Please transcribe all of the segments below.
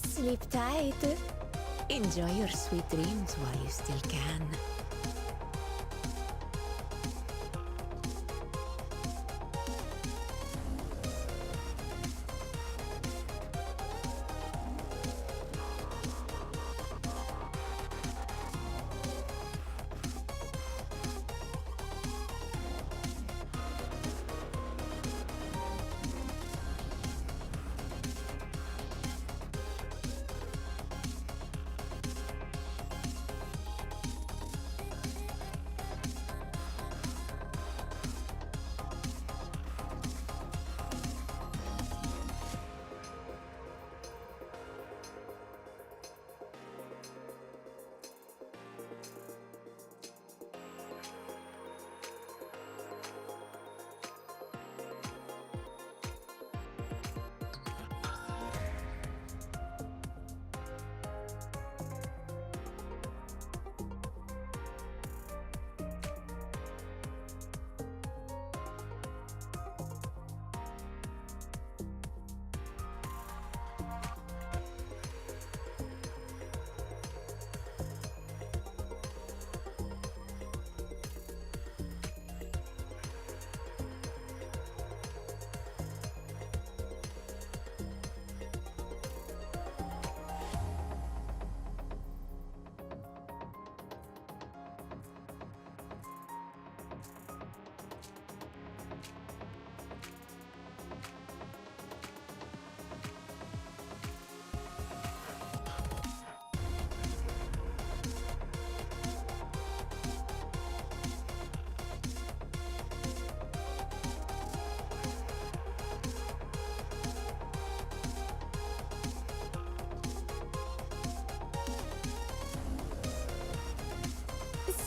Sleep tight. Enjoy your sweet dreams while you still can.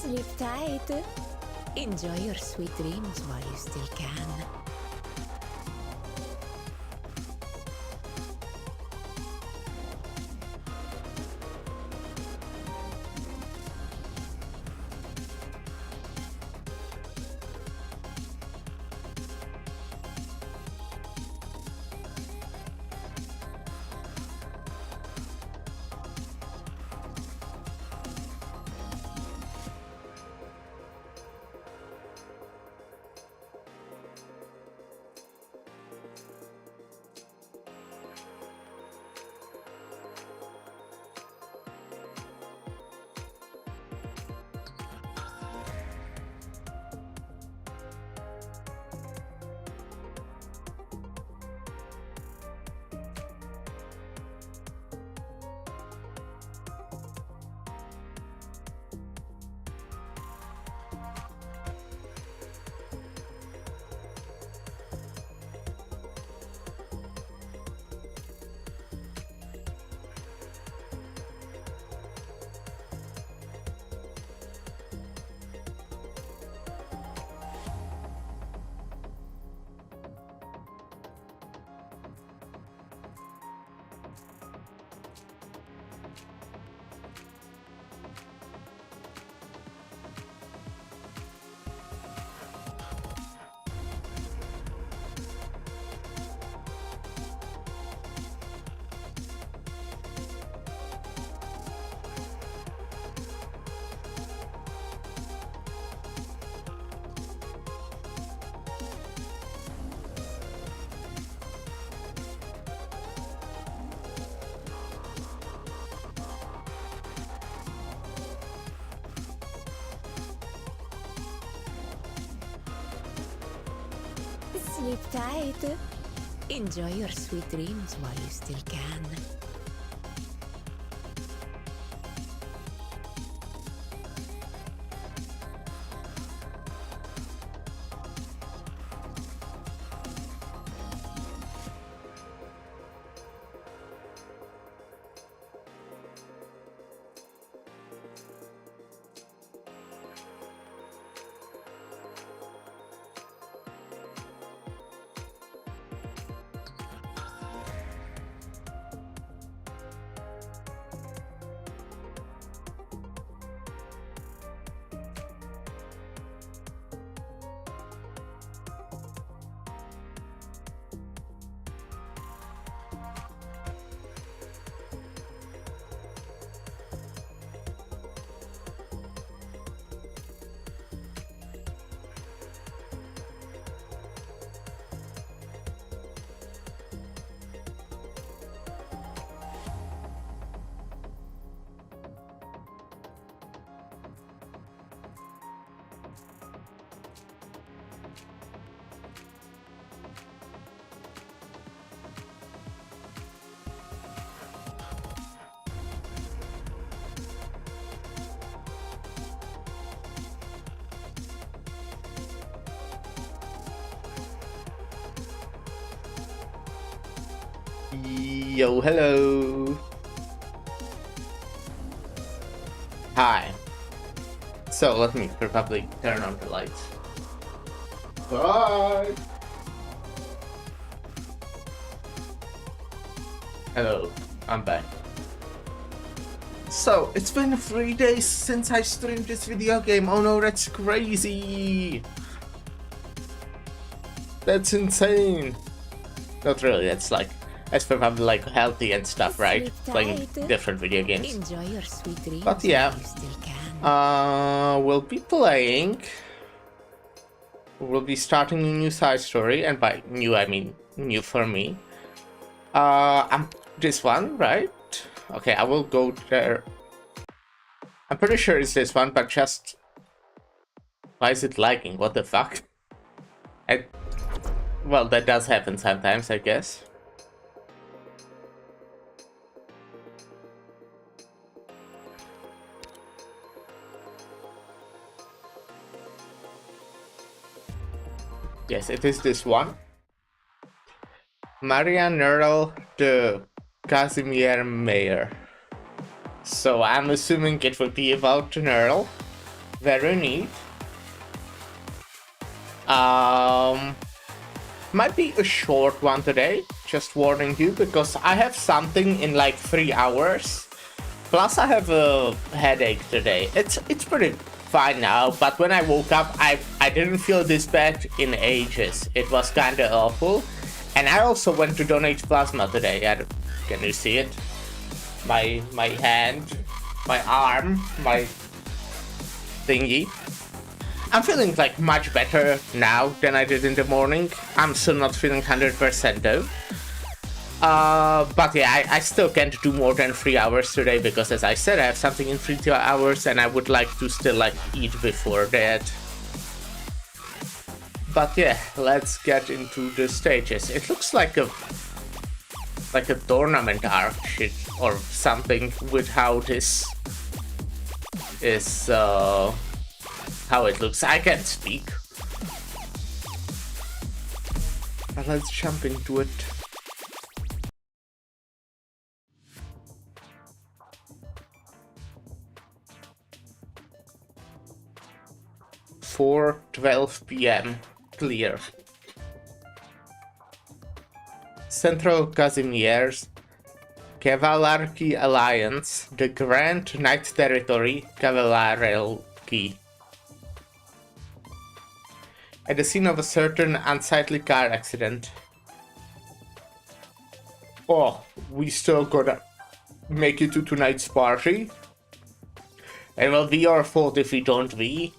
Sleep tight. Enjoy your sweet dreams while you still can. Sleep tight. Enjoy your sweet dreams while you still can. Yo, hello. Hi. So let me probably turn on the lights. Bye. Hello, I'm back. So, it's been 3 days since I streamed this video game. Oh no, that's crazy. That's insane. Not really, that's probably like healthy and stuff, right? Playing different video games. Enjoy your sweet dreams. But yeah, while you still can. we'll be playing. We'll be starting a new side story, and by new I mean new for me. I'm this one, right? Okay, I will go there. I'm pretty sure it's this one, but just why is it lagging? What the fuck? Well, that does happen sometimes, I guess. Yes, it is this one. Maria Nerl de Casimir Mayer. So I'm assuming it will be about Nerl. Very neat. Might be a short one today, just warning you, because I have something in like 3 hours. Plus I have a headache today. It's pretty fine now, but when I woke up, I didn't feel this bad in ages. It was kinda awful. And I also went to donate plasma today. Can you see it? My hand, my arm, my thingy. I'm feeling like much better now than I did in the morning. I'm still not feeling 100% though. But yeah, I still can't do more than 3 hours today because, as I said, I have something in 3 hours and I would like to still like eat before that. But yeah, let's get into the stages. It looks like a tournament arc shit or something with how this is how it looks. I can't speak. But let's jump into it. For 12 p.m. Clear. Central Casimier's Cavalry Alliance, the Grand Knight Territory Cavalry. At the scene of a certain unsightly car accident. Oh, we still gotta make it to tonight's party. It will be our fault if we don't be.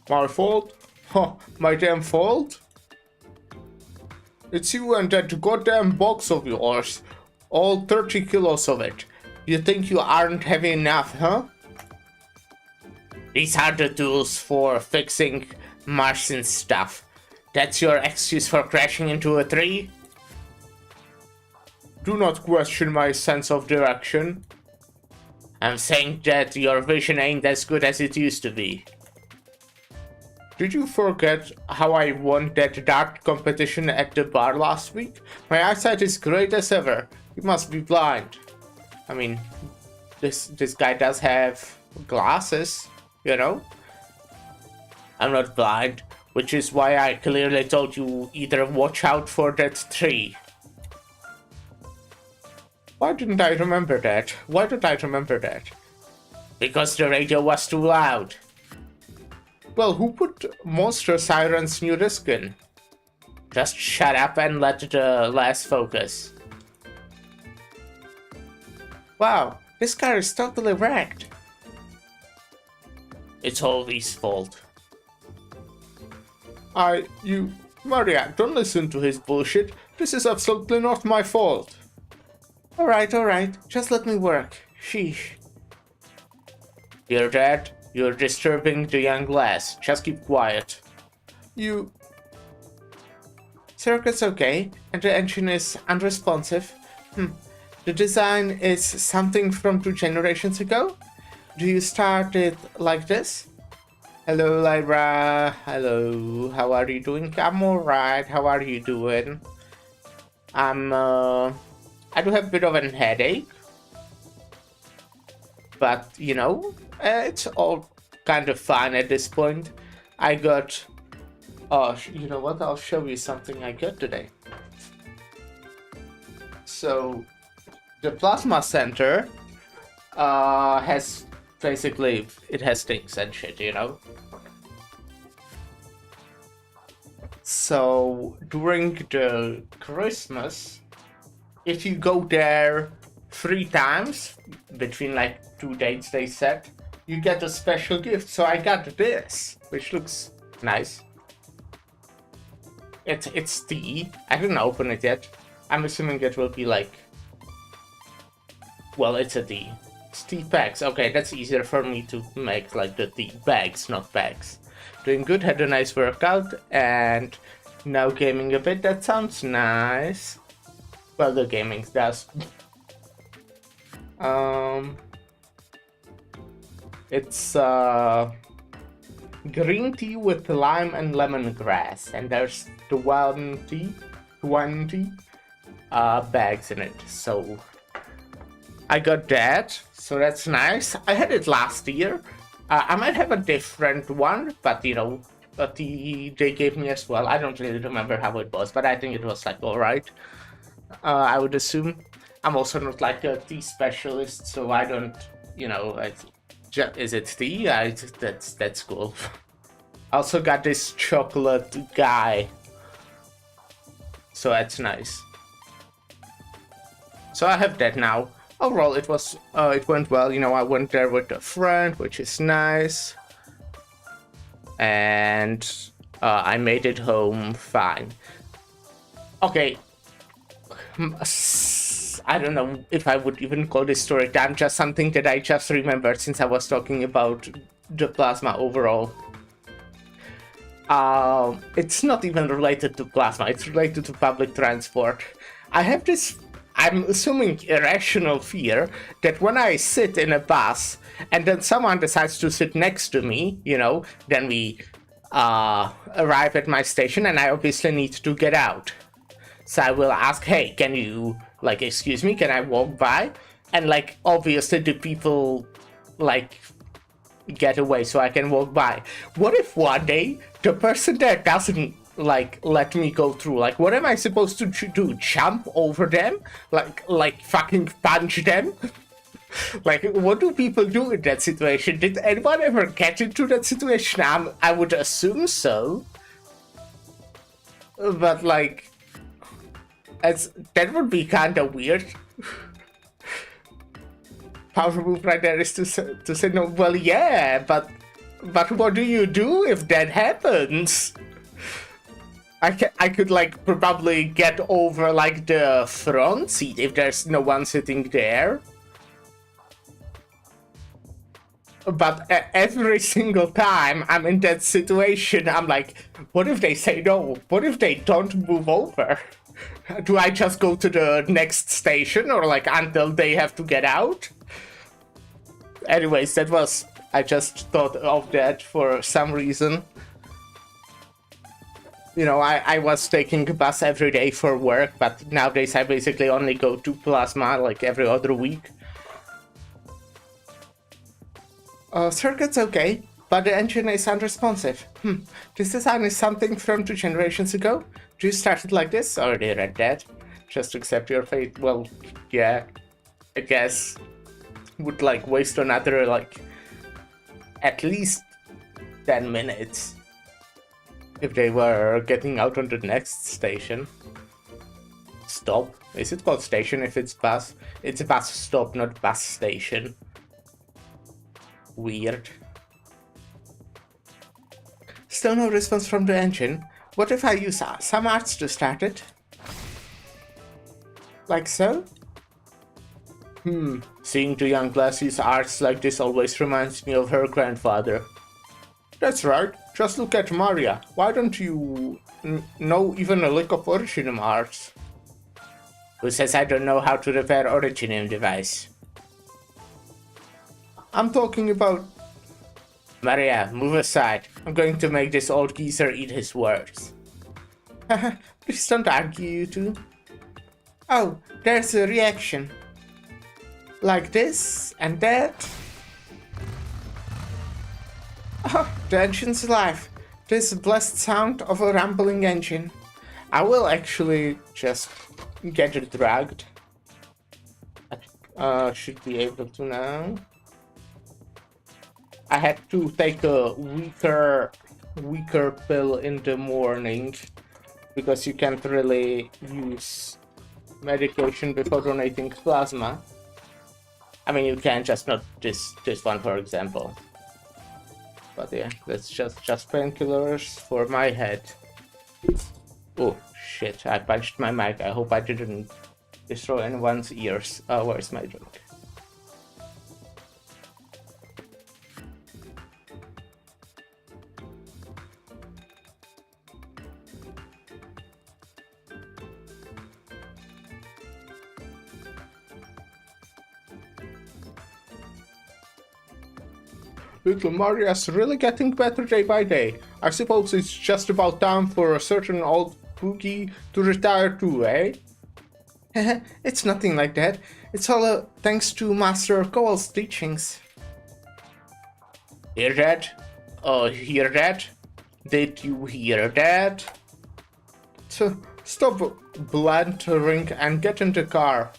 My fault? Huh, my damn fault? It's you and that goddamn box of yours. All 30 kilos of it. You think you aren't heavy enough, huh? These are the tools for fixing Martian stuff. That's your excuse for crashing into a tree? Do not question my sense of direction. I'm saying that your vision ain't as good as it used to be. Did you forget how I won that dart competition at the bar last week? My eyesight is great as ever. You must be blind. I mean, this guy does have glasses, you know? I'm not blind, which is why I clearly told you either watch out for that tree. Why didn't I remember that? Why did I remember that? Because the radio was too loud. Well, who put Monster Siren's new disc in? Just shut up and let the lass focus. Wow, this car is totally wrecked. It's Holvy's fault. Maria, don't listen to his bullshit. This is absolutely not my fault. Alright, just let me work. Sheesh. Hear that? You're disturbing the young lass. Just keep quiet. Circuit's okay, and the engine is unresponsive. The design is something from 2 generations ago? Do you start it like this? Hello, Lyra. Hello. How are you doing? I'm alright. How are you doing? I do have a bit of a headache, but you know, it's all kind of fine at this point. I got, oh, you know what? I'll show you something I got today. So, the plasma center has basically, it has things and shit, you know. So during the Christmas, if you go there 3 times between like 2 dates they set, you get a special gift. So I got this, which looks nice. It's tea. I didn't open it yet. I'm assuming it will be like, well, it's a tea. It's tea bags. Okay, that's easier for me to make, like the tea bags, not bags. Doing good, had a nice workout, and now gaming a bit. That sounds nice. Well, the gaming does. It's green tea with lime and lemongrass, and there's the wine tea bags in it. So I got that, so that's nice. I had it last year. I might have a different one, but you know, they gave me as well. I don't really remember how it was, but I think it was like alright. I would assume. I'm also not like a tea specialist, so I don't, you know, is it tea? That's cool. I also got this chocolate guy, so that's nice. So I have that now. Overall, it went well. You know, I went there with a friend, which is nice, and I made it home fine. Okay, I don't know if I would even call this story time, just something that I just remembered since I was talking about the plasma overall. It's not even related to plasma, it's related to public transport. I have this, I'm assuming, irrational fear that when I sit in a bus and then someone decides to sit next to me, you know, then we arrive at my station and I obviously need to get out. So I will ask, hey, can you, like, excuse me, can I walk by? And, like, obviously the people, like, get away so I can walk by. What if one day the person there doesn't, like, let me go through? Like, what am I supposed to do? Jump over them? Like fucking punch them? Like, what do people do in that situation? Did anyone ever get into that situation? I would assume so. But, like, that would be kind of weird. Power move right there is to say no. Well, yeah, but what do you do if that happens? I could like probably get over like the front seat if there's no one sitting there. But every single time I'm in that situation, I'm like, what if they say no? What if they don't move over? Do I just go to the next station or like until they have to get out? Anyways, I just thought of that for some reason. You know, I was taking a bus every day for work, but nowadays I basically only go to Plasma like every other week. Circuit's okay, but the engine is unresponsive. This design is something from 2 generations ago? Do you start it like this? Already read that. Just accept your fate. Well, yeah, I guess. Would like waste another like at least 10 minutes if they were getting out on the next station. Stop. Is it called station if it's bus? It's a bus stop, not bus station. Weird. Still no response from the engine. What if I use some arts to start it? Like so? Seeing the young class use arts like this always reminds me of her grandfather. That's right, just look at Maria. Why don't you know even a lick of Originium arts? Who says I don't know how to repair Originium device? I'm talking about... Maria, move aside. I'm going to make this old geezer eat his words. Please don't argue, you two. Oh, there's a reaction. Like this and that. Oh, the engine's alive. This blessed sound of a rumbling engine. I will actually just get it dragged. Should be able to now. I had to take a weaker pill in the morning because you can't really use medication before donating plasma. I mean, you can, just not this one, for example. But yeah, that's just painkillers for my head. Oh shit! I punched my mic. I hope I didn't destroy anyone's ears. Oh, where's my drink? Little Maria's really getting better day by day. I suppose it's just about time for a certain old boogie to retire too, eh? It's nothing like that. It's all thanks to Master Cowell's teachings. Hear that? Oh, hear that? Did you hear that? So, stop blantering and get in the car.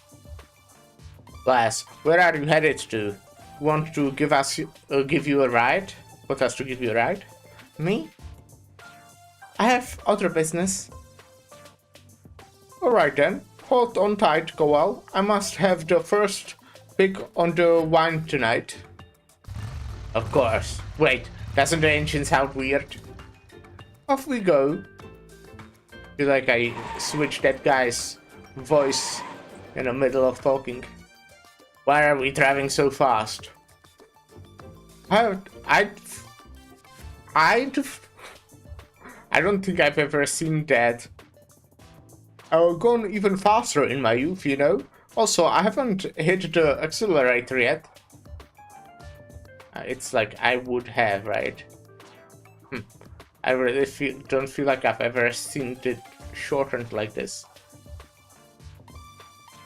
Lass, where are you headed to? Want to give you a ride? Want us to give you a ride? Me? I have other business. Alright then, hold on tight, Cowell. I must have the first pick on the wine tonight. Of course. Wait, doesn't the engine sound weird? Off we go. Feel like I switched that guy's voice in the middle of talking. Why are we driving so fast? I don't think I've ever seen that. I've gone even faster in my youth, you know? Also, I haven't hit the accelerator yet. It's like I would have, right? I really don't feel like I've ever seen it shortened like this.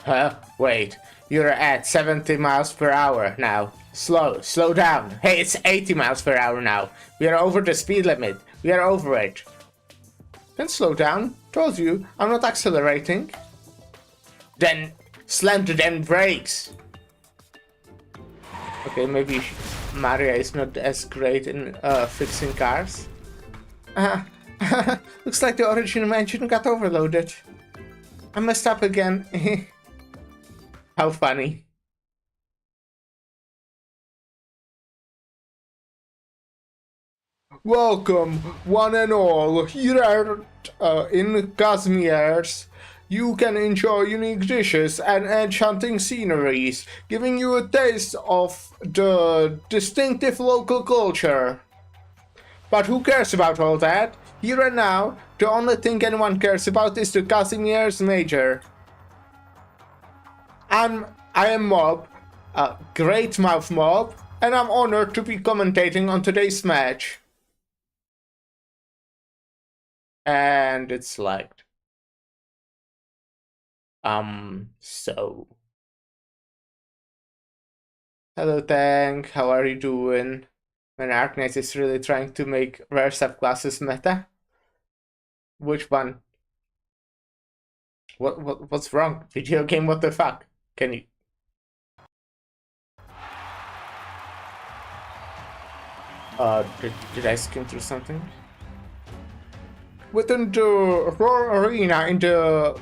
Huh? Wait. You're at 70 miles per hour now. Slow down. Hey, it's 80 miles per hour now. We are over the speed limit. We are over it. Then slow down. Told you, I'm not accelerating. Then slam the damn brakes. Okay, maybe Maria is not as great in fixing cars. Looks like the original engine got overloaded. I messed up again. How funny. Welcome, one and all, here in Kazimierz. You can enjoy unique dishes and enchanting sceneries, giving you a taste of the distinctive local culture. But who cares about all that? Here and now, the only thing anyone cares about is the Kazimierz Major. I am Mob, a Great Mouth Mob, and I'm honored to be commentating on today's match. And it's like, so. Hello Tank, how are you doing? When Arknights is really trying to make rare subclasses meta? Which one? What's wrong? Video game, what the fuck? Can you... did I skim through something? Within the Roar Arena in the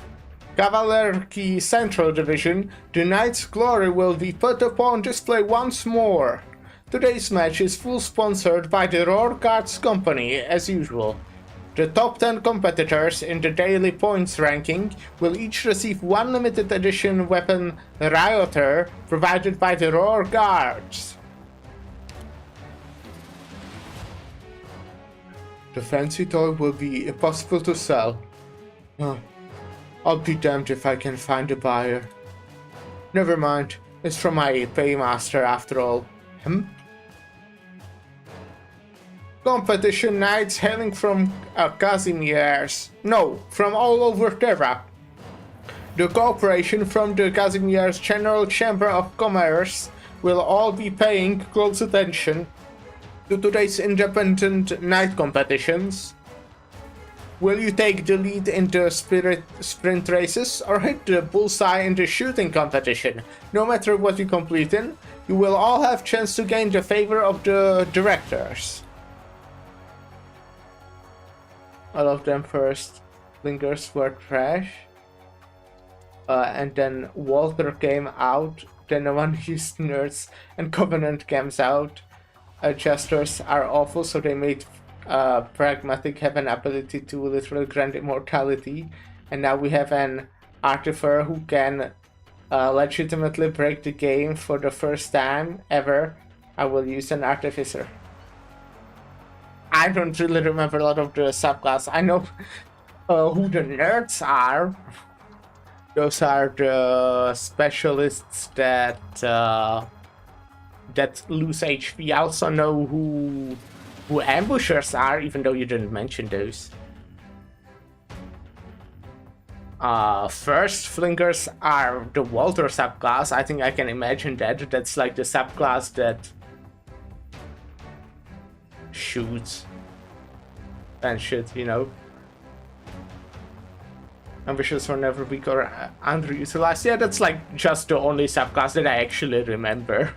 Cavalry Central Division, the Knight's glory will be put upon display once more. Today's match is full sponsored by the Roar Cards Company, as usual. The top 10 competitors in the daily points ranking will each receive one limited edition weapon Rioter provided by the Roar Guards. The fancy toy will be impossible to sell. I'll be damned if I can find a buyer. Never mind, it's from my paymaster after all. Competition knights hailing from Kazimierz. No, from all over Terra. The cooperation from the Kazimier's General Chamber of Commerce will all be paying close attention to today's independent night competitions. Will you take the lead in the sprint races or hit the bullseye in the shooting competition? No matter what you complete in, you will all have chance to gain the favor of the directors. All of them first. Lingers were trash. And then Walter came out. Then the one used nerds and Covenant comes out. Jesters are awful, so they made Pragmatic have an ability to literally grant immortality. And now we have an Artificer who can legitimately break the game for the first time ever. I will use an Artificer. I don't really remember a lot of the subclass. I know who the nerds are. Those are the specialists that lose HP. I also know who ambushers are, even though you didn't mention those. First flinkers are the Walter subclass. I think I can imagine that. That's like the subclass that shoots and shit, you know. Ambitions were never weak or underutilized. Yeah, that's like just the only subclass that I actually remember.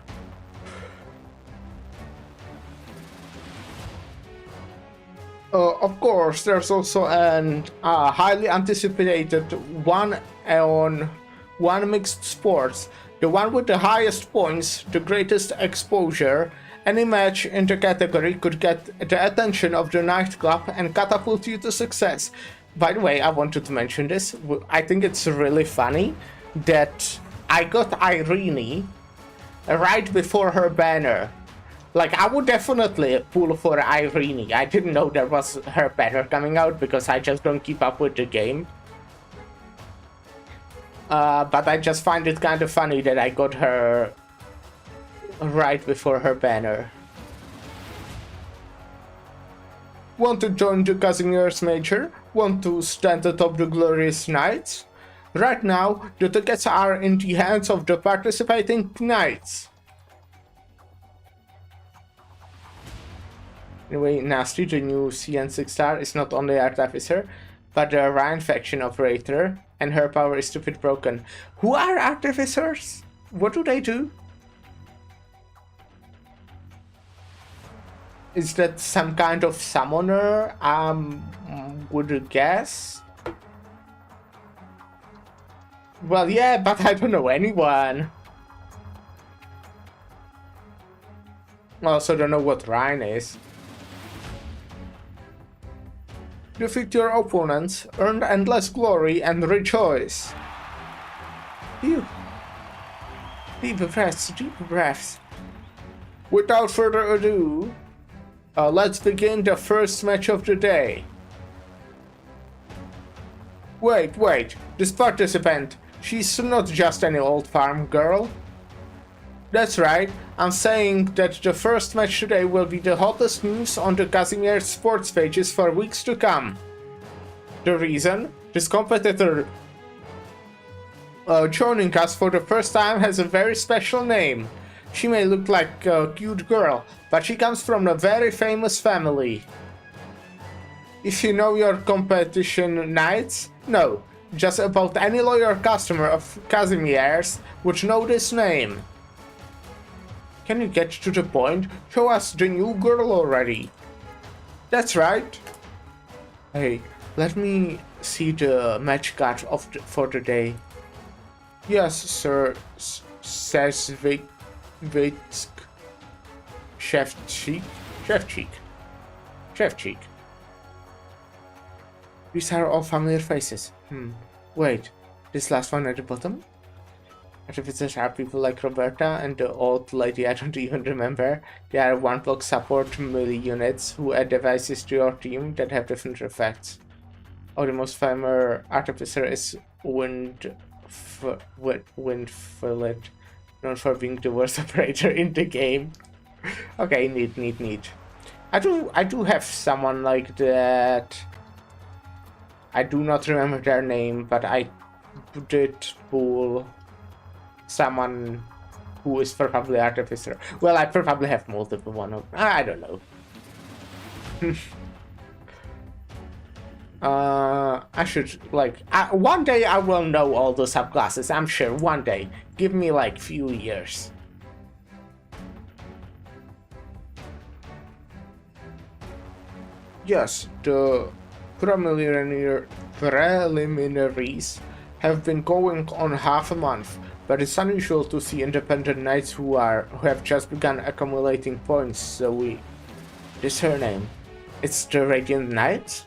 Of course, there's also an highly anticipated one on one mixed sports. The one with the highest points, the greatest exposure. Any match in the category could get the attention of the nightclub and catapult you to success. By the way, I wanted to mention this. I think it's really funny that I got Irene right before her banner. Like, I would definitely pull for Irene. I didn't know there was her banner coming out because I just don't keep up with the game. But I just find it kind of funny that I got her right before her banner. Want to join the Kazimier's Major? Want to stand atop the glorious knights? Right now, the tickets are in the hands of the participating knights. Anyway, Nasty, the new CN6 star, is not only Artificer, but the Rhine faction operator, and her power is stupid broken. Who are Artificers? What do they do? Is that some kind of summoner? Would guess. Well, yeah, but I don't know anyone. I also don't know what Rhine is. Defeat your opponents, earn endless glory, and rejoice. Phew. Deep breaths, deep breaths. Without further ado, let's begin the first match of the day. Wait, this participant, she's not just any old farm girl. That's right, I'm saying that the first match today will be the hottest news on the Kazimierz sports pages for weeks to come. The reason? This competitor joining us for the first time has a very special name. She may look like a cute girl, but she comes from a very famous family. If you know your competition knights, no, just about any loyal customer of Kazimierz would know this name. Can you get to the point? Show us the new girl already. That's right. Hey, let me see the match card for the day. Yes, sir, says Vitsk. Chef Cheek. These are all familiar faces. Wait, this last one at the bottom? Artificers are people like Roberta and the old lady I don't even remember. They are one-block support melee units who add devices to your team that have different effects. Oh, the most famous Artificer is Windfillet, known for being the worst operator in the game. Okay, neat. I do have someone like that. I do not remember their name, but I did pull someone who is probably artificer. Well, I probably have multiple one of. I don't know. I should like one day I will know all the subclasses. I'm sure one day. Give me like few years. Yes, the preliminaries have been going on half a month, but it's unusual to see independent knights who have just begun accumulating points. So this her name. It's the Radiant Knights.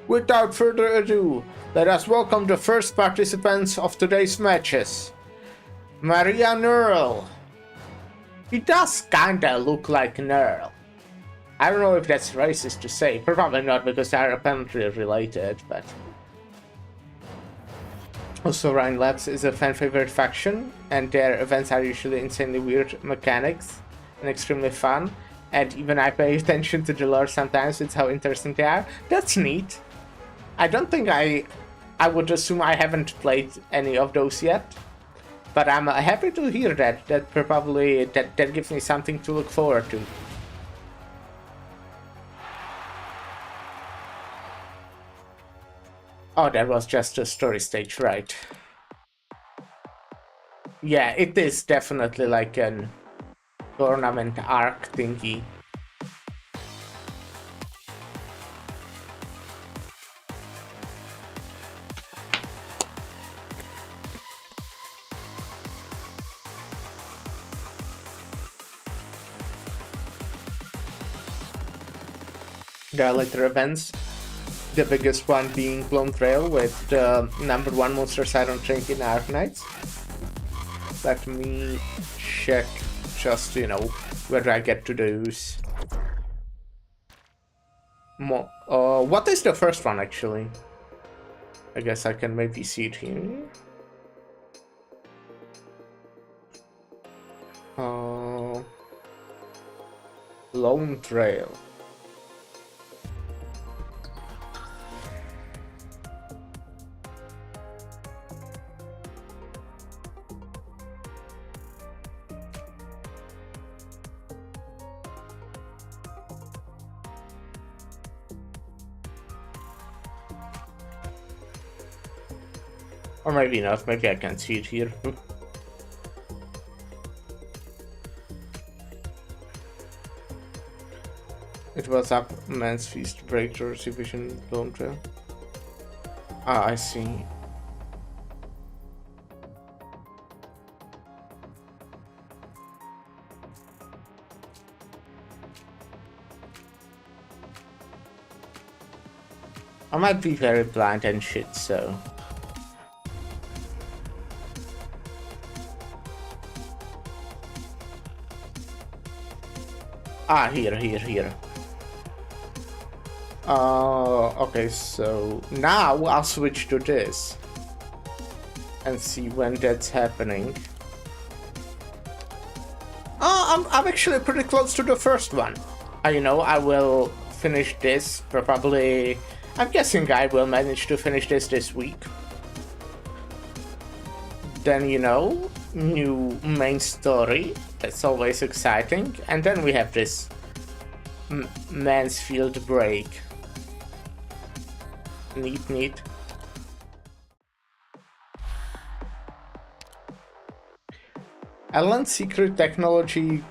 Without further ado, let us welcome the first participants of today's matches. Maria Nerl. He does kinda look like Nerl. I don't know if that's racist to say, probably not because they're apparently related, but... Also, Rhine Labs is a fan-favorite faction, and their events are usually insanely weird mechanics and extremely fun, and even I pay attention to the lore sometimes, it's how interesting they are. That's neat. I don't think I would assume I haven't played any of those yet, but I'm happy to hear that. That probably that gives me something to look forward to. Oh, that was just a story stage, right? Yeah, it is definitely like an tournament arc thingy. There are later events, the biggest one being Blown Trail with the #1 monster Siren Drink in Arknights. Let me check just, you know, whether I get to those. What is the first one actually? I guess I can maybe see it here. Blown Trail. Or maybe not, maybe I can't see it here. It was up Man's Feast, Breakthrough, Division, Blown Trail. Ah, I see. I might be very blind and shit, so... Ah, here. Okay, so now I'll switch to this and see when that's happening. I'm actually pretty close to the first one. You know, I will finish this probably. I'm guessing I will manage to finish this week. Then, you know, new main story. That's always exciting. And then we have this Mansfield break. Neat. Alan Secret Technology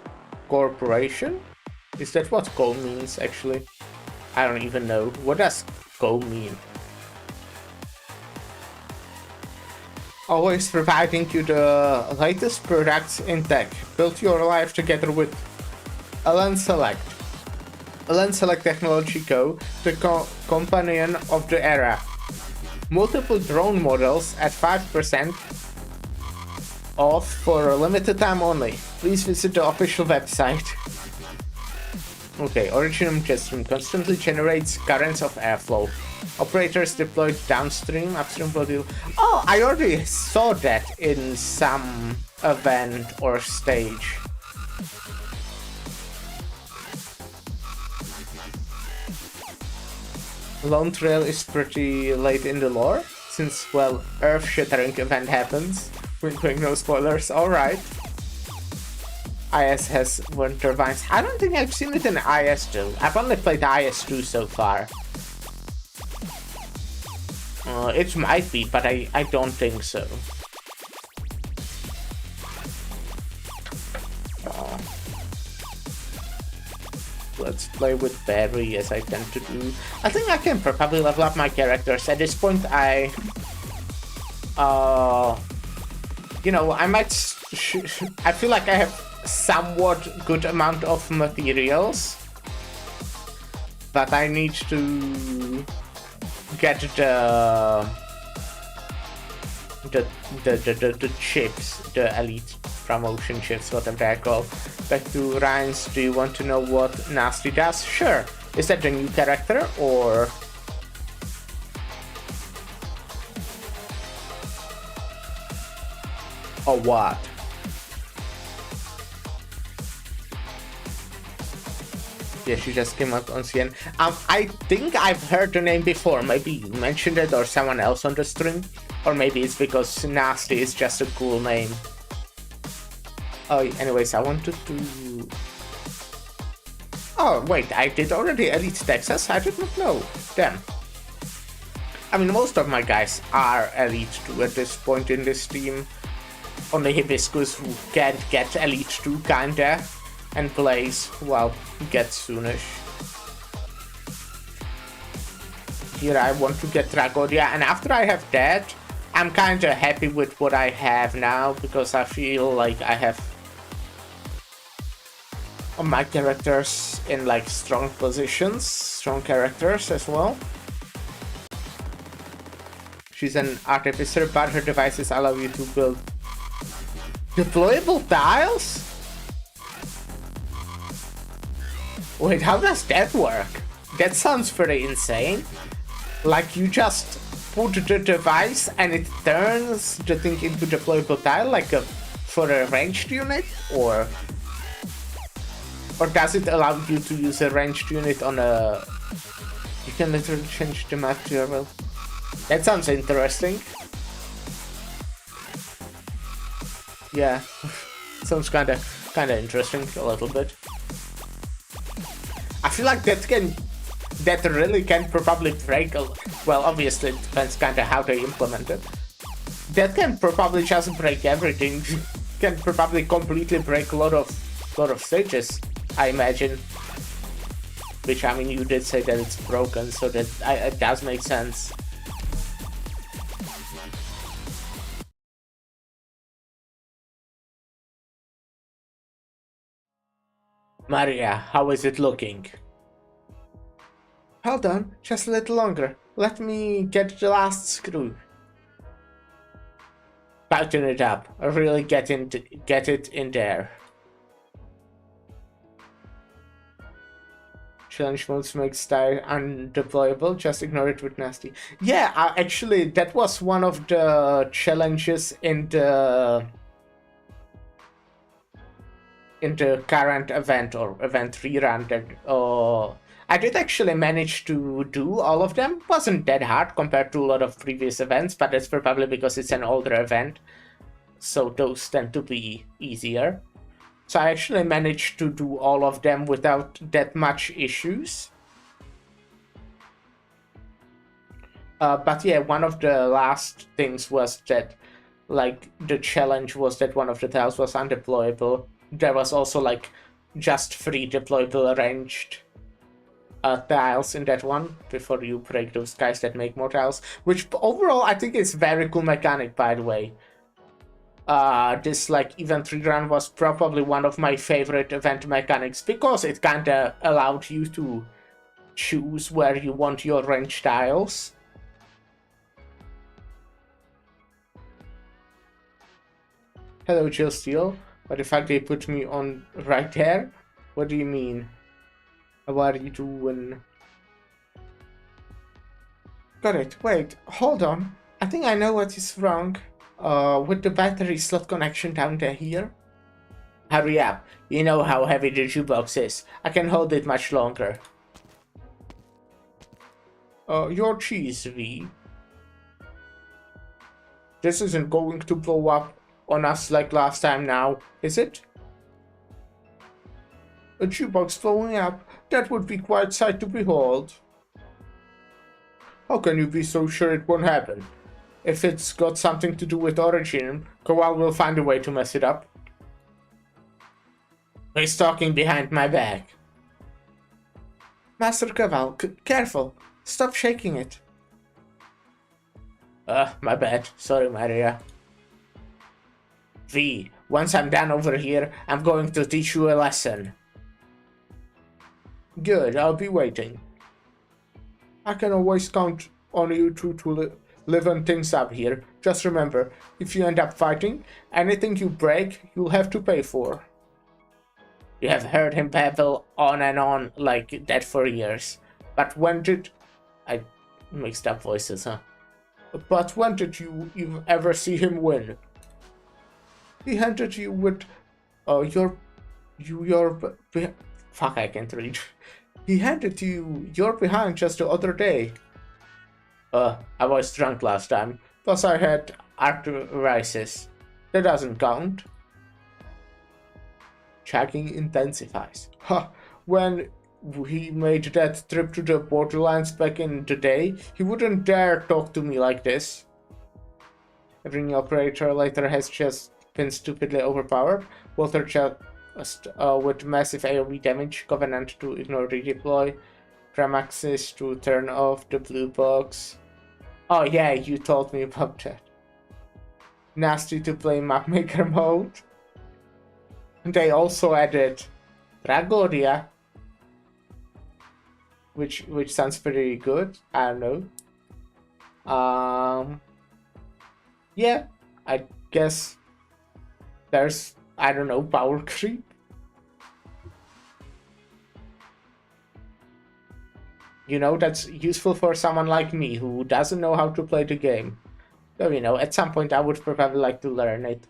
Corporation? Is that what CO means, actually? I don't even know. What does CO mean? Always providing you the latest products in tech. Build your life together with Alan Select. Alan Select Technology Co., the companion of the era. Multiple drone models at 5% off for a limited time only. Please visit the official website. Okay, Originum Jetstream constantly generates currents of airflow. Operators deployed downstream, upstream will. Oh, I already saw that in some event or stage. Lone Trail is pretty late in the lore. Since, well, earth-shattering event happens. Wink wink, no spoilers, alright. IS has wind turbines. I don't think I've seen it in IS2. I've only played IS2 so far. It might be, but I don't think so. Let's play with Barry, as I tend to do. I think I can probably level up my characters. At this point, you know, I might... I feel like I have somewhat good amount of materials. But I need to get the chips, the elite promotion chips, whatever they're called. Back to Ryan's, do you want to know what Nasty does? Sure. Is that the new character, or... or what? Yeah, she just came out on CN. I think I've heard the name before. Maybe you mentioned it or someone else on the stream. Or maybe it's because Nasty is just a cool name. Oh, anyways, I wanted to... Oh, wait, I did already Elite Texas? I did not know. Damn. I mean, most of my guys are Elite 2 at this point in this team. Only Hibiscus, who can't get Elite 2, kinda. And plays, well, gets soonish. Here I want to get Tragodia, and after I have that, I'm kinda happy with what I have now, because I feel like I have my characters in like strong positions, strong characters as well. She's an artificer, but her devices allow you to build deployable tiles? Wait, how does that work? That sounds pretty insane. Like you just put the device and it turns the thing into deployable tile, like for a ranged unit, or does it allow you to use a ranged unit on a... You can literally change the map to your will. That sounds interesting. Yeah, sounds kinda interesting a little bit. I feel like that really can probably break a... Well, obviously it depends kinda how they implement it. That can probably just break everything. Can probably completely break a lot of stages, I imagine. Which, I mean, you did say that it's broken, so that it does make sense. Maria, how is it looking? Hold on, just a little longer. Let me get the last screw. Tighten it up. Really get it in there. Challenge modes make style undeployable. Just ignore it with Nasty. Yeah, actually, that was one of the challenges in the current event or event rerun that I did actually manage to do all of them. Wasn't that hard compared to a lot of previous events, but that's probably because it's an older event, so those tend to be easier. So I actually managed to do all of them without that much issues. But yeah, one of the last things was that, like, the challenge was that one of the tiles was undeployable. There was also, like, just 3 deployable ranged tiles in that one before you break those guys that make more tiles, which overall I think is very cool mechanic, by the way. This like event rerun was probably one of my favorite event mechanics because it kinda allowed you to choose where you want your range tiles. Hello, Jill Steele. But the fact they put me on right there? What do you mean? What are you doing? Got it. Wait, hold on. I think I know what is wrong. With the battery slot connection down there here. Hurry up. You know how heavy the jukebox is. I can hold it much longer. Your cheese, V. This isn't going to blow up on us like last time now, is it? A jukebox blowing up? That would be quite a sight to behold. How can you be so sure it won't happen? If it's got something to do with Origin, Kowal will find a way to mess it up. He's talking behind my back. Master Kowal, careful. Stop shaking it. My bad. Sorry, Maria. V, once I'm done over here, I'm going to teach you a lesson. Good, I'll be waiting. I can always count on you two to liven things up here. Just remember, if you end up fighting, anything you break, you'll have to pay for. You have heard him babble on and on like that for years. But when did... I mixed up voices, huh? But when did you ever see him win? He handed you with fuck, I can't read. He handed you your behind just the other day. I was drunk last time. Plus I had arthritis. That doesn't count. Checking intensifies. Ha! When he made that trip to the borderlands back in the day, he wouldn't dare talk to me like this. Every new operator later has just been stupidly overpowered. Walter just with massive AoE damage, Covenant to ignore redeploy, Pramaxis to turn off the blue box. Oh yeah, you told me about that. Nasty to play mapmaker mode. They also added Dragoria, which sounds pretty good. I don't know. Yeah, I guess there's, I don't know, power creep. You know, that's useful for someone like me who doesn't know how to play the game. So, you know, at some point I would probably like to learn it.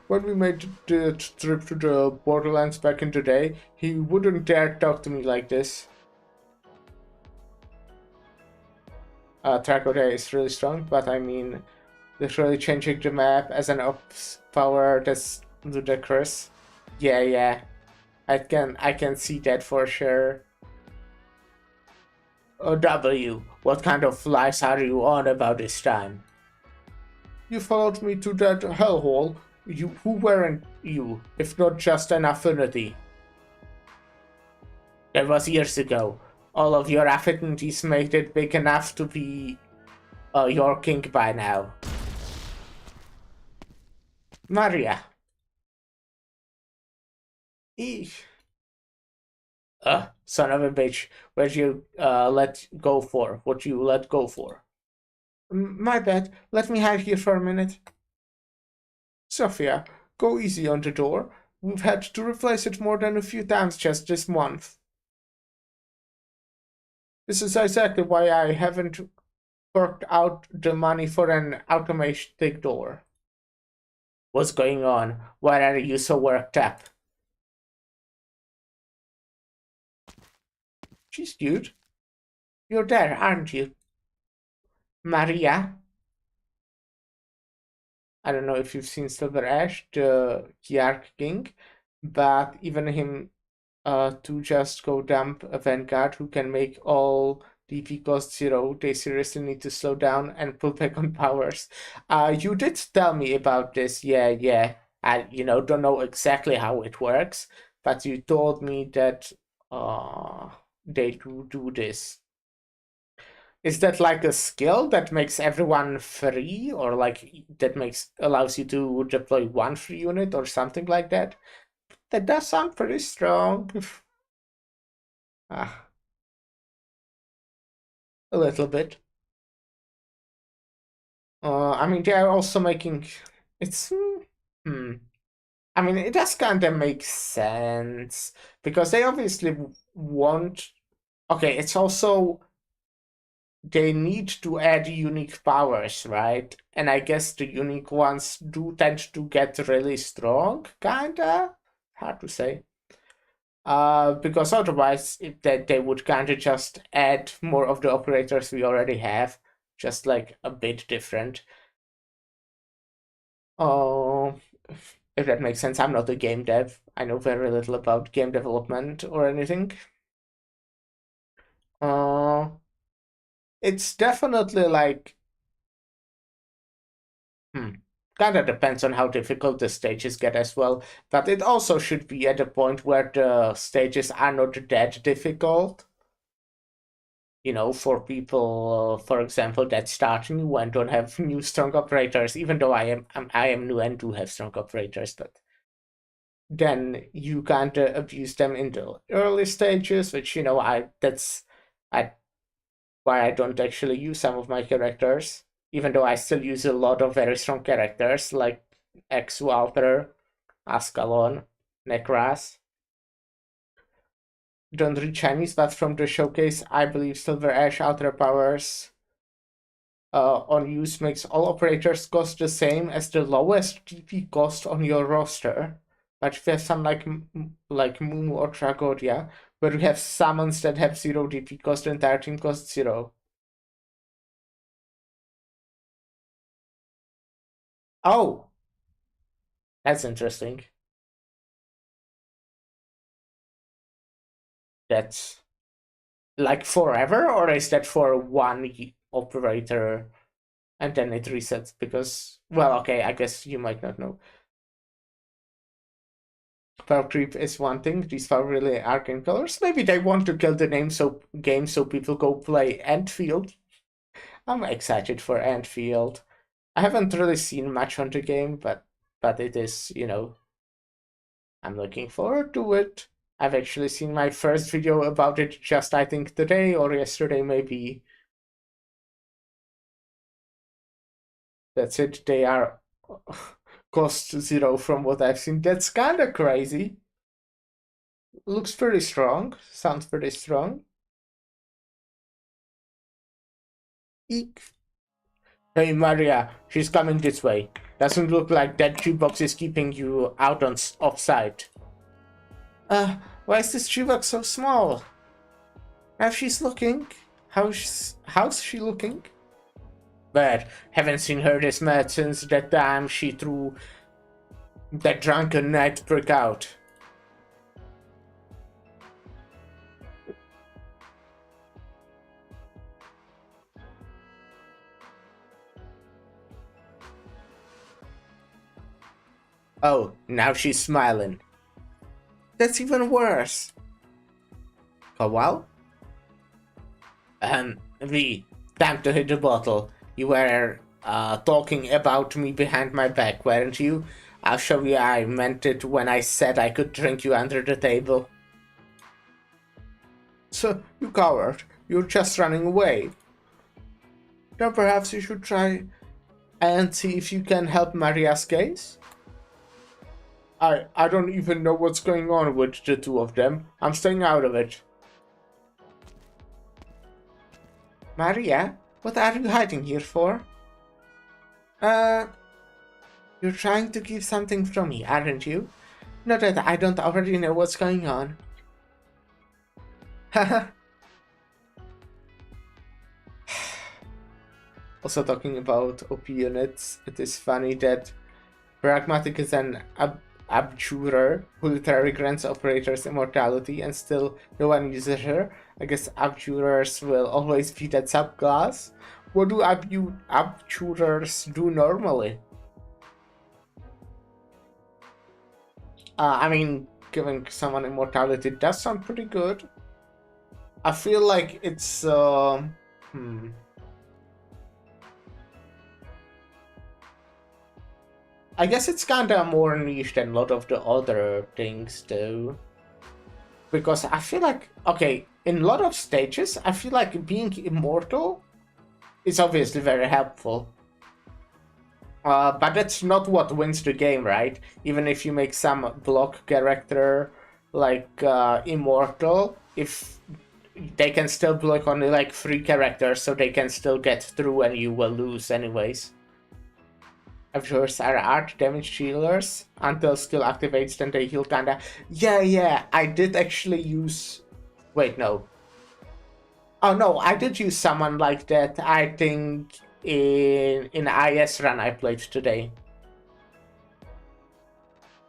When we made the trip to the borderlands back in the day, he wouldn't dare talk to me like this. Tracker is really strong, but I mean, literally changing the map as an ops power that's ludicrous. Yeah, I can see that for sure. W, what kind of lies are you on about this time? You followed me to that hellhole. Who weren't you, if not just an affinity? That was years ago. All of your affinities made it big enough to be your king by now. Maria. Eesh. Son of a bitch. What'd you let go for? What you let go for? My bad. Let me hide here for a minute. Sophia, go easy on the door. We've had to replace it more than a few times just this month. This is exactly why I haven't worked out the money for an automatic door. What's going on? Why are you so worked up? She's cute. You're there, aren't you? Maria? I don't know if you've seen Silver Ash, the Kiark King, but even him to just go dump a Vanguard who can make all DP cost 0, they seriously need to slow down and pull back on powers. You did tell me about this, yeah. I, don't know exactly how it works, but you told me that they do this. Is that like a skill that makes everyone free, or like that allows you to deploy one free unit or something like that? That does sound pretty strong. A little bit. I mean, they are also making it's. I mean, it does kind of make sense because they obviously want. Okay, it's also they need to add unique powers, right? And I guess the unique ones do tend to get really strong, kinda. Hard to say. Because otherwise they would kind of just add more of the operators we already have, just like a bit different. Oh, if that makes sense. I'm not a game dev. I know very little about game development or anything. Uh, it's definitely like, kind of depends on how difficult the stages get as well. But it also should be at a point where the stages are not that difficult. You know, for people, for example, that start new and don't have new strong operators. Even though I am new and do have strong operators, but then you can't abuse them in the early stages, which, you know, I why I don't actually use some of my characters, even though I still use a lot of very strong characters like X Walter, Ascalon, Necras. Don't read Chinese, but from the showcase, I believe Silver Ash Ultra Powers on use makes all operators cost the same as the lowest DP cost on your roster. But if you have some like Mumu or Tragodia, where you have summons that have 0 DP cost, the entire team costs 0. Oh, that's interesting. That's like forever, or is that for one operator and then it resets? Because, well, okay, I guess you might not know. Power creep is one thing. These are really arcane colors. Maybe they want to kill the game so people go play Antfield. I'm excited for Antfield. I haven't really seen much on the game, but it is, you know, I'm looking forward to it. I've actually seen my first video about it just, I think, today or yesterday, maybe. That's it. They are cost 0 from what I've seen. That's kind of crazy. Looks pretty strong. Sounds pretty strong. Eek. Hey Maria, she's coming this way. Doesn't look like that jukebox is keeping you out on off sight. Why is this jukebox so small? Now she's looking. How's she looking? But haven't seen her this mad since that time she threw that drunken night broke out. Oh, now she's smiling. That's even worse. Kowal? V, time to hit the bottle. You were, talking about me behind my back, weren't you? I'll show you I meant it when I said I could drink you under the table. So, you coward. You're just running away. Then perhaps you should try and see if you can help Maria's case? I don't even know what's going on with the two of them. I'm staying out of it. Maria, what are you hiding here for? You're trying to keep something from me, aren't you? Not that I don't already know what's going on. Haha. Also talking about OP units, it is funny that Pragmatic is an abjurer who literally grants operators immortality and still no one uses her. I guess abjurers will always be that subclass. What do abjurers do normally? I mean, giving someone immortality does sound pretty good. I feel like it's I guess it's kinda more niche than a lot of the other things though. Because I feel like, okay, in a lot of stages, I feel like being immortal is obviously very helpful. But that's not what wins the game, right? Even if you make some block character like immortal, if they can still block only like 3 characters, so they can still get through and you will lose anyways. Avengers are art damage healers. Until skill activates, then they heal kinda. Yeah, I did actually use... Wait, no. Oh no, I did use someone like that, I think, in IS run I played today.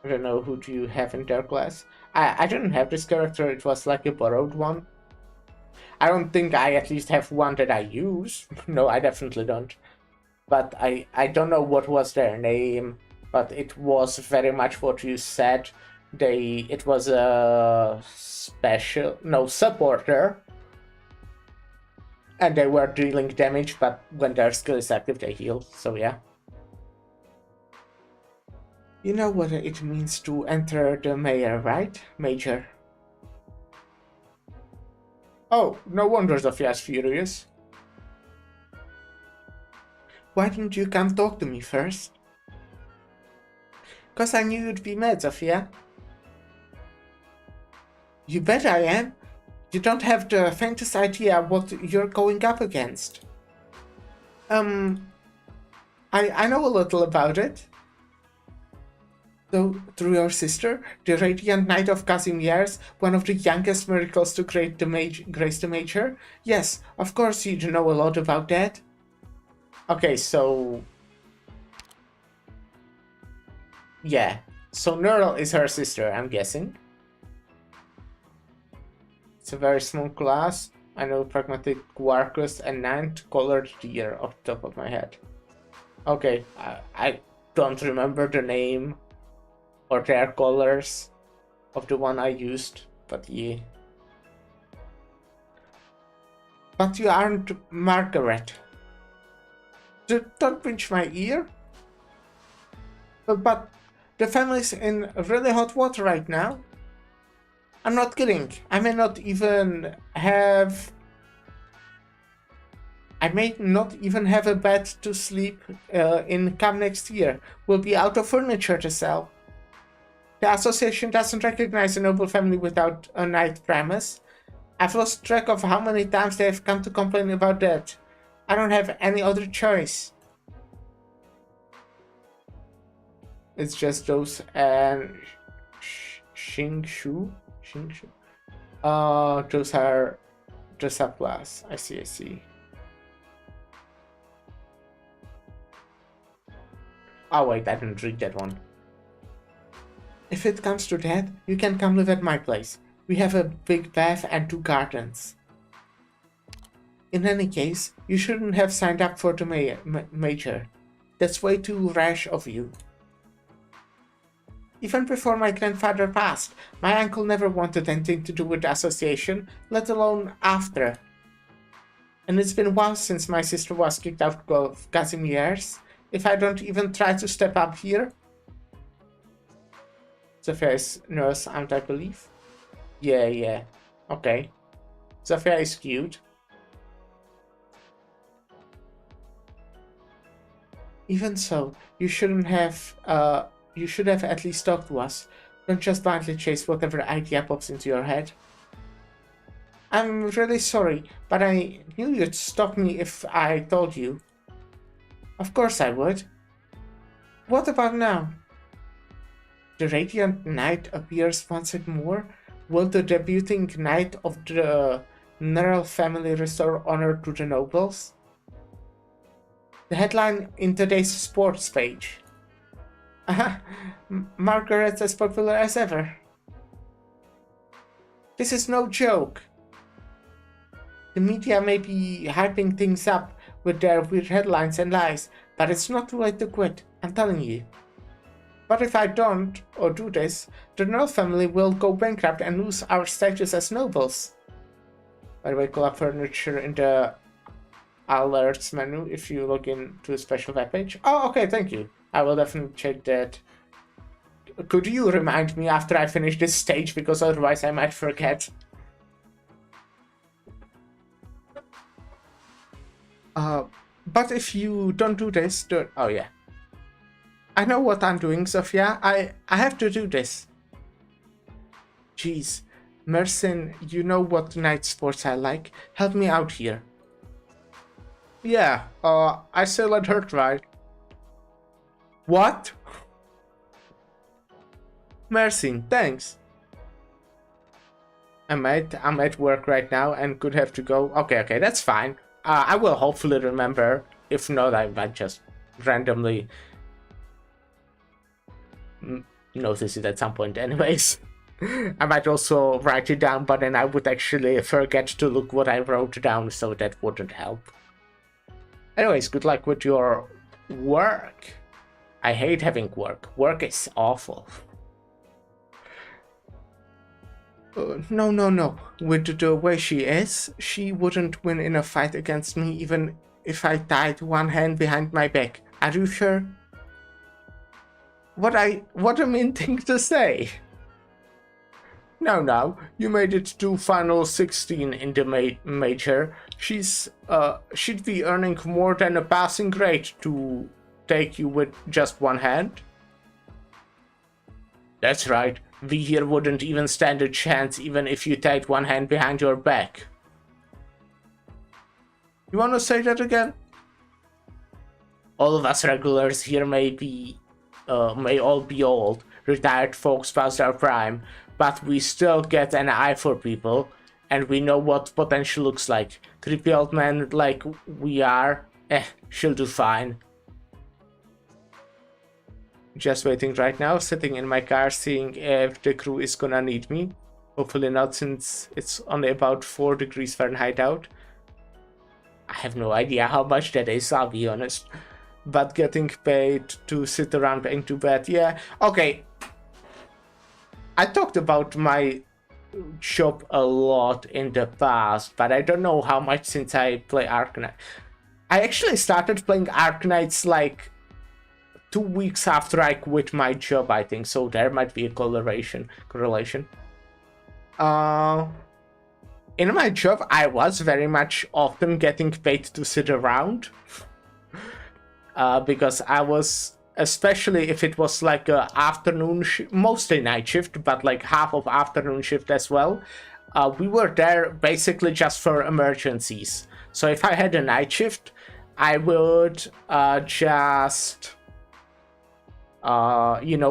I don't know, who do you have in their class? I didn't have this character, it was like a borrowed one. I don't think I at least have one that I use. No, I definitely don't. But I don't know what was their name, but it was very much what you said. It was a supporter. And they were dealing damage, but when their skill is active, they heal, so yeah. You know what it means to enter the mayor, right, Major? Oh, no wonder Zofia's furious. Why didn't you come talk to me first? 'Cause I knew you'd be mad, Zofia. You bet I am. You don't have the faintest idea what you're going up against. I know a little about it. Though, through your sister, the Radiant Knight of Casimirs, one of the youngest miracles to grace the Major? Yes, of course you know a lot about that. Okay, so... Yeah, so Neural is her sister, I'm guessing. It's a very small class. I know Pragmatic Quarkus and Ninth Colored Deer off the top of my head. Okay, I don't remember the name or their colors of the one I used, but yeah. But you aren't Margaret. Don't pinch my ear. But the family's in really hot water right now. I'm not kidding. I may not even have a bed to sleep in come next year. We'll be out of furniture to sell. The association doesn't recognize a noble family without a knight premise. I've lost track of how many times they have come to complain about that. I don't have any other choice. It's just those and Xingshu. Those are the subclass. I see. Oh wait, I didn't read that one. If it comes to that, you can come live at my place. We have a big bath and 2 gardens. In any case, you shouldn't have signed up for the major. That's way too rash of you. Even before my grandfather passed, my uncle never wanted anything to do with the association, let alone after. And it's been a while since my sister was kicked out of Casimirs. If I don't even try to step up here. Zofia is nurse aunt, I believe. Yeah. Okay. Zofia is cute. Even so, you should have at least talked to us. Don't just blindly chase whatever idea pops into your head. I'm really sorry, but I knew you'd stop me if I told you. Of course I would. What about now? The Radiant Knight appears once more. Will the debuting Knight of the Neural family restore honor to the nobles? The headline in today's sports page. Margaret's as popular as ever. This is no joke. The media may be hyping things up with their weird headlines and lies, but it's not too late to quit, I'm telling you. But if I don't, or do this, the Neural family will go bankrupt and lose our status as nobles. By the way, collab furniture in the alerts menu if you log in to a special webpage. Oh, okay, thank you. I will definitely check that. Could you remind me after I finish this stage, because otherwise I might forget. But if you don't do this, oh yeah. I know what I'm doing, Sophia. I have to do this. Jeez. Mersin, you know what night sports I like. Help me out here. Yeah, I still let her try. What? Merci, thanks. I'm at work right now and could have to go. Okay, that's fine. I will hopefully remember. If not, I might just randomly notice it at some point anyways. I might also write it down, but then I would actually forget to look what I wrote down, so that wouldn't help. Anyways, good luck with your work. I hate having work. Work is awful. No. With the way she is, she wouldn't win in a fight against me even if I tied one hand behind my back. Are you sure? What a mean thing to say. No, you made it to final 16 in the major. She'd be earning more than a passing grade to take you with just one hand. That's right. We here wouldn't even stand a chance even if you tied one hand behind your back. You wanna say that again? All of us regulars here may all be old, retired folks past our prime, but we still get an eye for people, and we know what potential looks like. Creepy old men like we are, she'll do fine. Just waiting right now, sitting in my car, seeing if the crew is gonna need me. Hopefully not, since it's only about 4 degrees Fahrenheit out. I have no idea how much that is, I'll be honest. But getting paid to sit around into bed, yeah. Okay. I talked about my job a lot in the past, but I don't know how much since I play Arknights. I actually started playing Arknights like 2 weeks after I quit my job, I think, so there might be a correlation. In my job, I was very much often getting paid to sit around. Because I was, especially if it was like a afternoon mostly night shift, but like half of afternoon shift as well. We were there basically just for emergencies. So if I had a night shift, I would just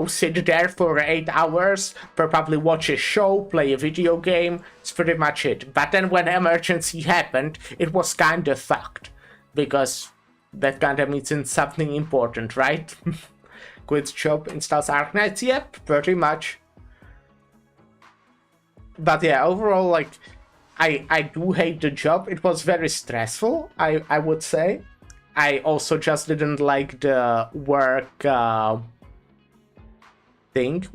sit there for 8 hours, probably watch a show, play a video game. It's pretty much it. But then when emergency happened, it was kind of fucked, because that kind of means it's something important, right? Quits job, installs Arknights, yep, pretty much. But yeah, overall, like, I do hate the job. It was very stressful, I would say. I also just didn't like the work thing.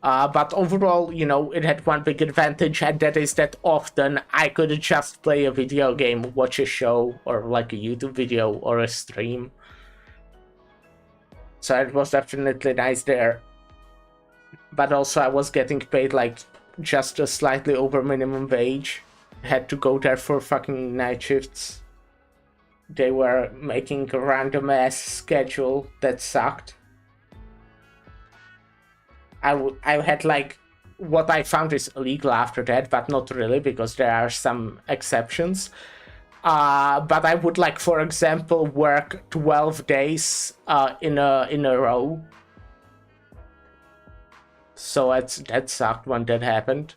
But overall, it had one big advantage, and that is that often I could just play a video game, watch a show, or like a YouTube video or a stream. So it was definitely nice there. But also I was getting paid like just a slightly over minimum wage. Had to go there for fucking night shifts. They were making a random ass schedule that sucked. I had like, what I found is illegal after that, but not really, because there are some exceptions. But I would, like, for example, work 12 days in a row. So that sucked when that happened.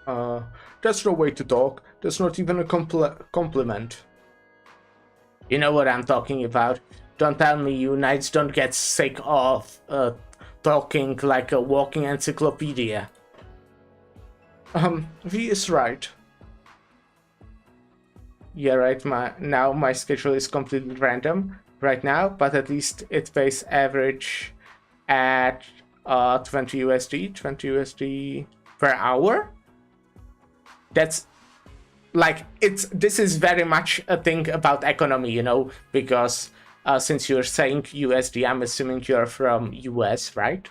That's no way to talk. That's not even a compliment. You know what I'm talking about. Don't tell me you knights don't get sick of talking like a walking encyclopedia. V is right. Yeah, right, now my schedule is completely random right now, but at least it pays average at 20 USD per hour. That's like, this is very much a thing about economy, because since you're saying USD, I'm assuming you're from US, right?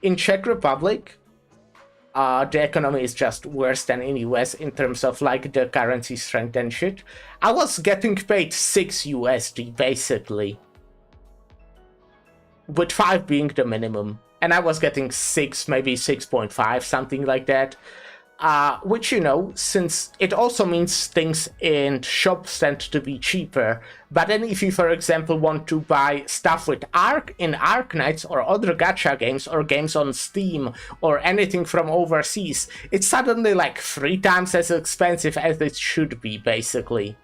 In Czech Republic, the economy is just worse than in US in terms of like the currency strength and shit. I was getting paid 6 USD basically, with 5 being the minimum, and I was getting 6, maybe 6.5, something like that. which, since it also means things in shops tend to be cheaper. But then if you, for example, want to buy stuff with Arknights or other gacha games or games on Steam or anything from overseas, it's suddenly like 3 times as expensive as it should be, basically.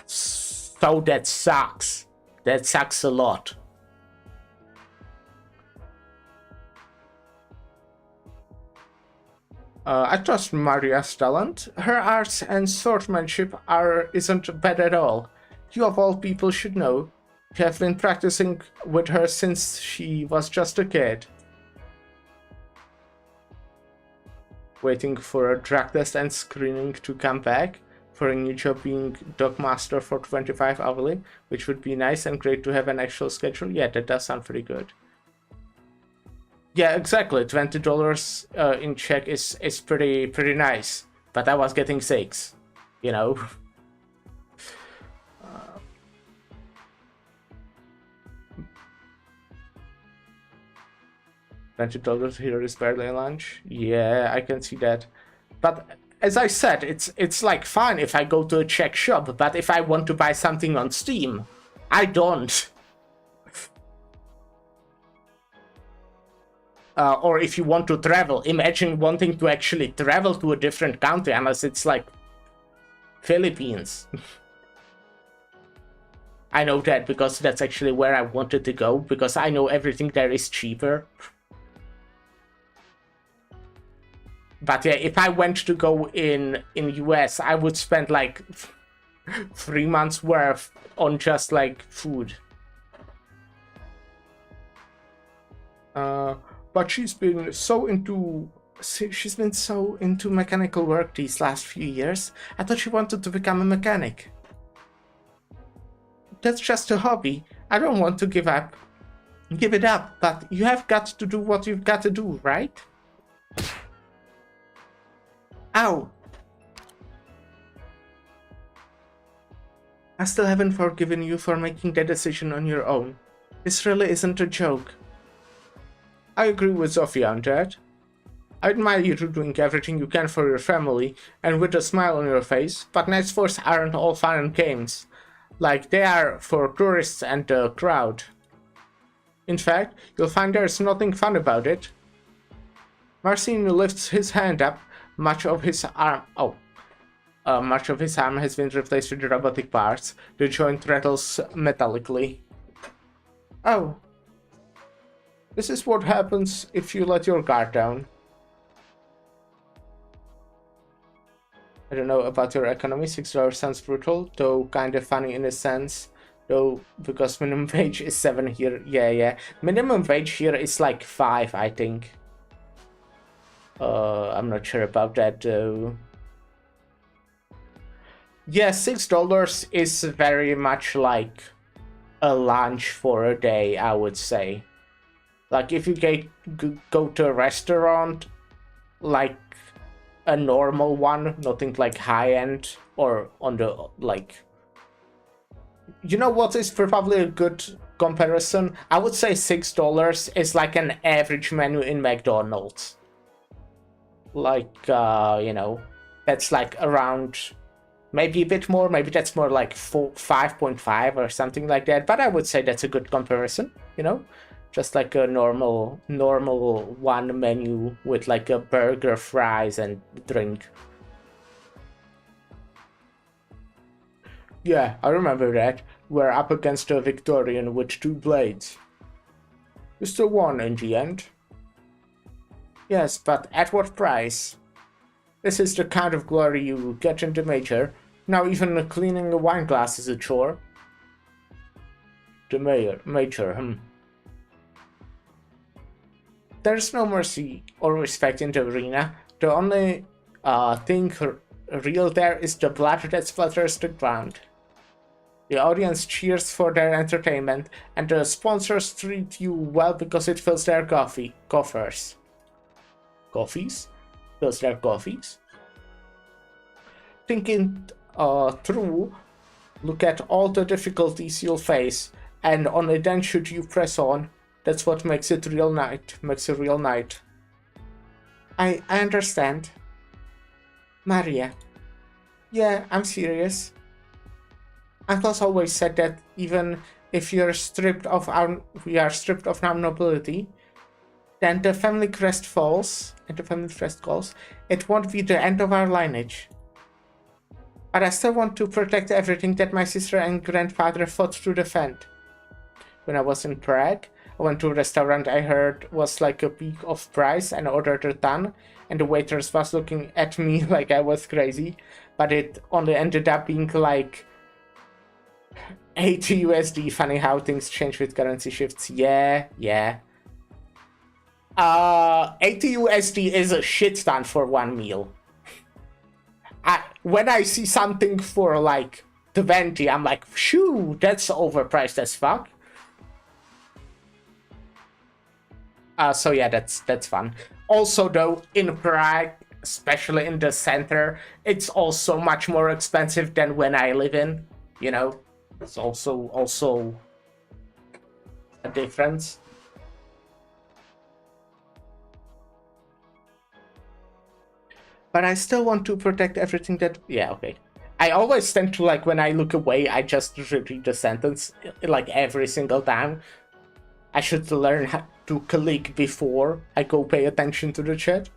So that sucks. That sucks a lot. I trust Maria's talent. Her arts and swordsmanship isn't bad at all. You of all people should know. You have been practicing with her since she was just a kid. Waiting for a drug test and screening to come back. For a new job being dog master for 25 hourly, which would be nice and great to have an actual schedule. Yeah, that does sound pretty good. Yeah, exactly. $20 in check is pretty nice, but I was getting 6, $20 here is barely lunch. Yeah, I can see that. But as I said, it's like fine if I go to a Czech shop, but if I want to buy something on Steam, I don't. Or if you want to travel, imagine wanting to actually travel to a different country, unless it's like Philippines. I know that because that's actually where I wanted to go, because I know everything there is cheaper. But yeah, if I went to go in US, I would spend like 3 months worth on just like food. But she's been so into mechanical work these last few years. I thought she wanted to become a mechanic. That's just a hobby. I don't want to give it up, but you have got to do what you've got to do, right? Ow! I still haven't forgiven you for making that decision on your own. This really isn't a joke. I agree with Zofia on that. I admire you doing everything you can for your family and with a smile on your face, but night sports aren't all fun and games, like they are for tourists and the crowd. In fact, you'll find there's nothing fun about it. Marcin lifts his hand up, much of his arm has been replaced with robotic parts. The joint rattles metallically. Oh. This is what happens if you let your guard down. I don't know about your economy. $6 sounds brutal, though kind of funny in a sense. Though, because minimum wage is 7 here. Yeah. Minimum wage here is like 5, I think. I'm not sure about that though. Yeah, $6 is very much like a lunch for a day, I would say. Like if you go to a restaurant, like a normal one, nothing like high-end or on the like... You know what is probably a good comparison? I would say $6 is like an average menu in McDonald's. Like, that's like around, maybe a bit more, maybe that's more like 5.5 or something like that. But I would say that's a good comparison, just like a normal one menu with like a burger, fries, and drink. Yeah, I remember that. We're up against a Victorian with 2 blades. You still won in the end. Yes, but at what price? This is the kind of glory you get in the Major. Now even cleaning a wine glass is a chore. The Major. There's no mercy or respect in the arena. The only thing real there is the blood that splatters the ground. The audience cheers for their entertainment, and the sponsors treat you well because it fills their coffers. Coffees? Fills their coffees? Thinking through, look at all the difficulties you'll face, and only then should you press on. That's what makes it a real night. I understand. Maria. Yeah, I'm serious. Uncle's always said that even if we are stripped of our nobility, then the family crest falls, and the family crest calls, it won't be the end of our lineage. But I still want to protect everything that my sister and grandfather fought to defend. When I was in Prague, I went to a restaurant I heard was like a peak of price and ordered a ton, and the waitress was looking at me like I was crazy, but it only ended up being like 80 USD. Funny how things change with currency shifts. Yeah. 80 USD is a shit ton for one meal. When I see something for like 20, I'm like, shoo, that's overpriced as fuck. So yeah, that's fun. Also though, in Prague, especially in the center, it's also much more expensive than when I live in, you know? It's also a difference. But I still want to protect everything that... Yeah, okay. I always tend to, like, when I look away, I just repeat the sentence, like, every single time. I should learn how to click before I go pay attention to the chat.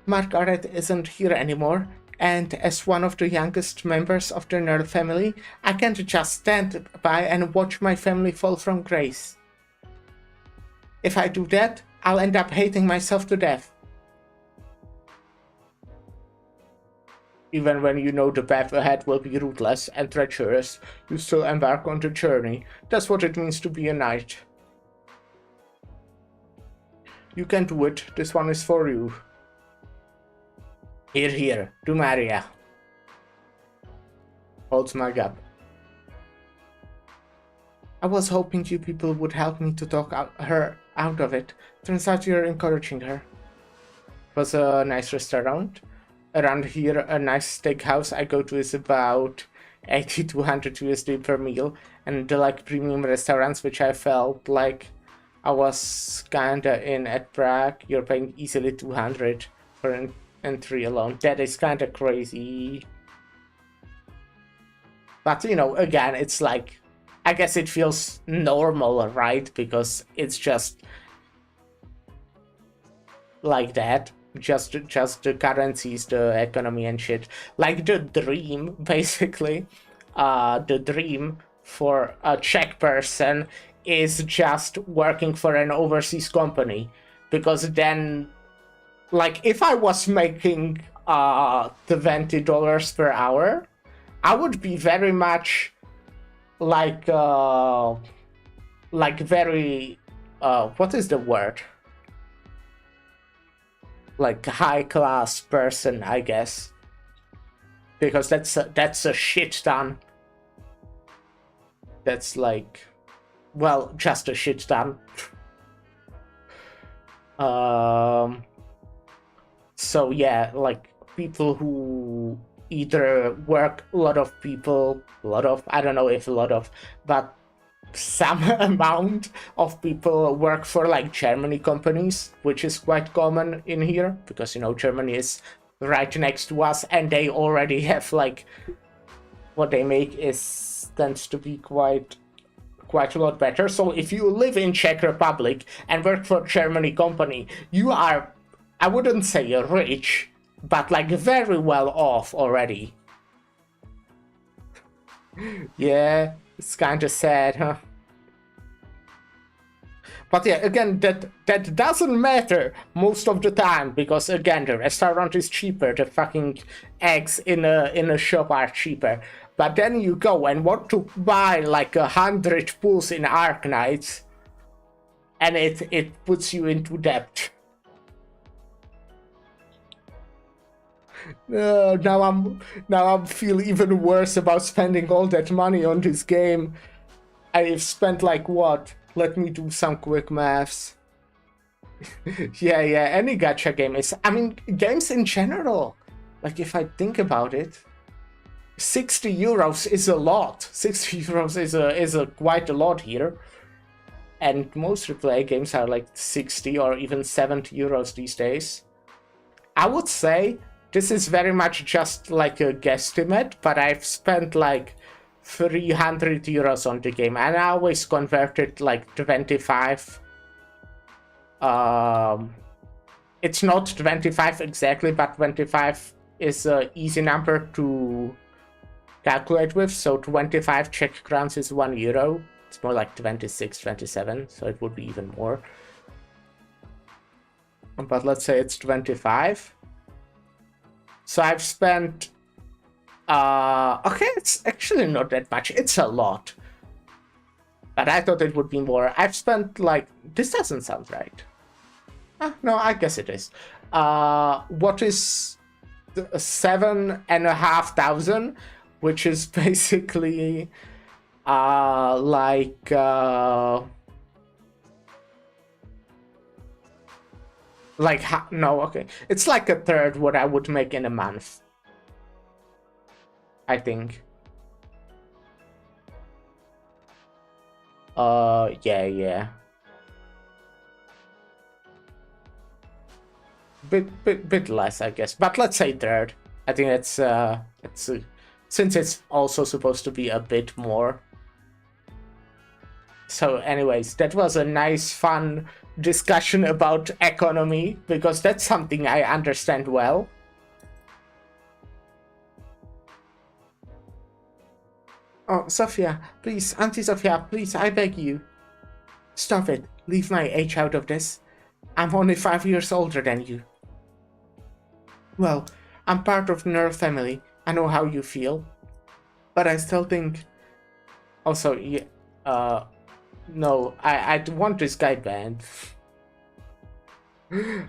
Margaret isn't here anymore, and as one of the youngest members of the nerd family, I can't just stand by and watch my family fall from grace. If I do that, I'll end up hating myself to death. Even when you know the path ahead will be ruthless and treacherous, you still embark on the journey. That's what it means to be a knight. You can do it. This one is for you. Here, to Maria. Holds my gap. I was hoping you people would help me to talk her out of it. Turns out you're encouraging her. It was a nice restaurant. Around here, a nice steakhouse I go to is about 80 to 100 USD per meal, and the like premium restaurants which I felt like I was kinda in at Prague, you're paying easily 200 for an entry alone. That is kinda crazy. But you know, again, it's like, I guess it feels normal, right? Because it's just like that. Just the currencies, the economy and shit. Like the dream, basically. The dream for a Czech person is just working for an overseas company. Because then, like, if I was making $20 per hour, I would be very much like very what is the word? Like high class person, I guess, because that's a shit ton. That's like, well, just a shit ton. So yeah, like people who either work, I don't know if a lot of, but some amount of people work for like Germany companies, which is quite common in here because, you know, Germany is right next to us and they already have like what they make tends to be quite a lot better. So if you live in Czech Republic and work for Germany company, you are, I wouldn't say rich, but like very well off already. Yeah, it's kind of sad, huh? But yeah, again, that doesn't matter most of the time, because again, the restaurant is cheaper, the fucking eggs in a shop are cheaper. But then you go and want to buy like 100 pools in Arknights, and it puts you into debt. Now I'm feel even worse about spending all that money on this game. I've spent like what? Let me do some quick maths. yeah, any gacha game is, I mean, games in general. Like if I think about it, 60 euros is a lot. 60 euros is a quite a lot here. and most AAA games are like 60 or even 70 euros these days. I would say this is very much just like a guesstimate, but I've spent like 300 euros on the game, and I always converted like 25. It's not 25 exactly, but 25 is an easy number to calculate with. So 25 Czech crowns is 1 euro. It's more like 26, 27, so it would be even more. But let's say it's 25. So I've spent... okay, it's actually not that much. It's a lot. But I thought it would be more. I've spent like... This doesn't sound right. No, I guess it is. What is 7,500, which is basically like no, okay, it's like a third what I would make in a month, I think. Yeah. Bit less, I guess, but let's say third. I think it's since it's also supposed to be a bit more. So anyways, that was a nice, fun discussion about economy, because that's something I understand well. Oh, Sophia, please, Auntie Sophia, please, I beg you. Stop it. Leave my age out of this. I'm only 5 years older than you. Well, I'm part of the Nerf family. I know how you feel. But I still think... Also, yeah, no, I want this guy banned.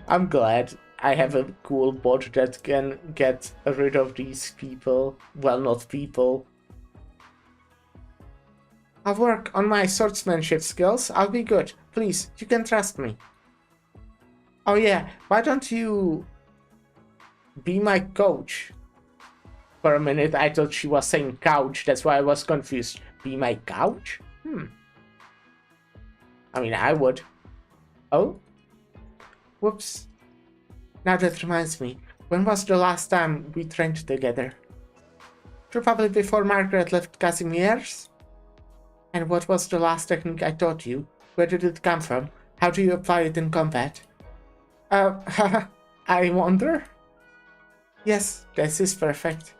I'm glad I have a cool bot that can get rid of these people. Well, not people. I'll work on my swordsmanship skills. I'll be good. Please, you can trust me. Oh yeah, why don't you be my coach? For a minute I thought she was saying couch, that's why I was confused. Be my couch? I mean, I would. Oh? Whoops. Now that reminds me, when was the last time we trained together? Probably before Margaret left Casimir's? And what was the last technique I taught you? Where did it come from? How do you apply it in combat? I wonder? Yes, this is perfect.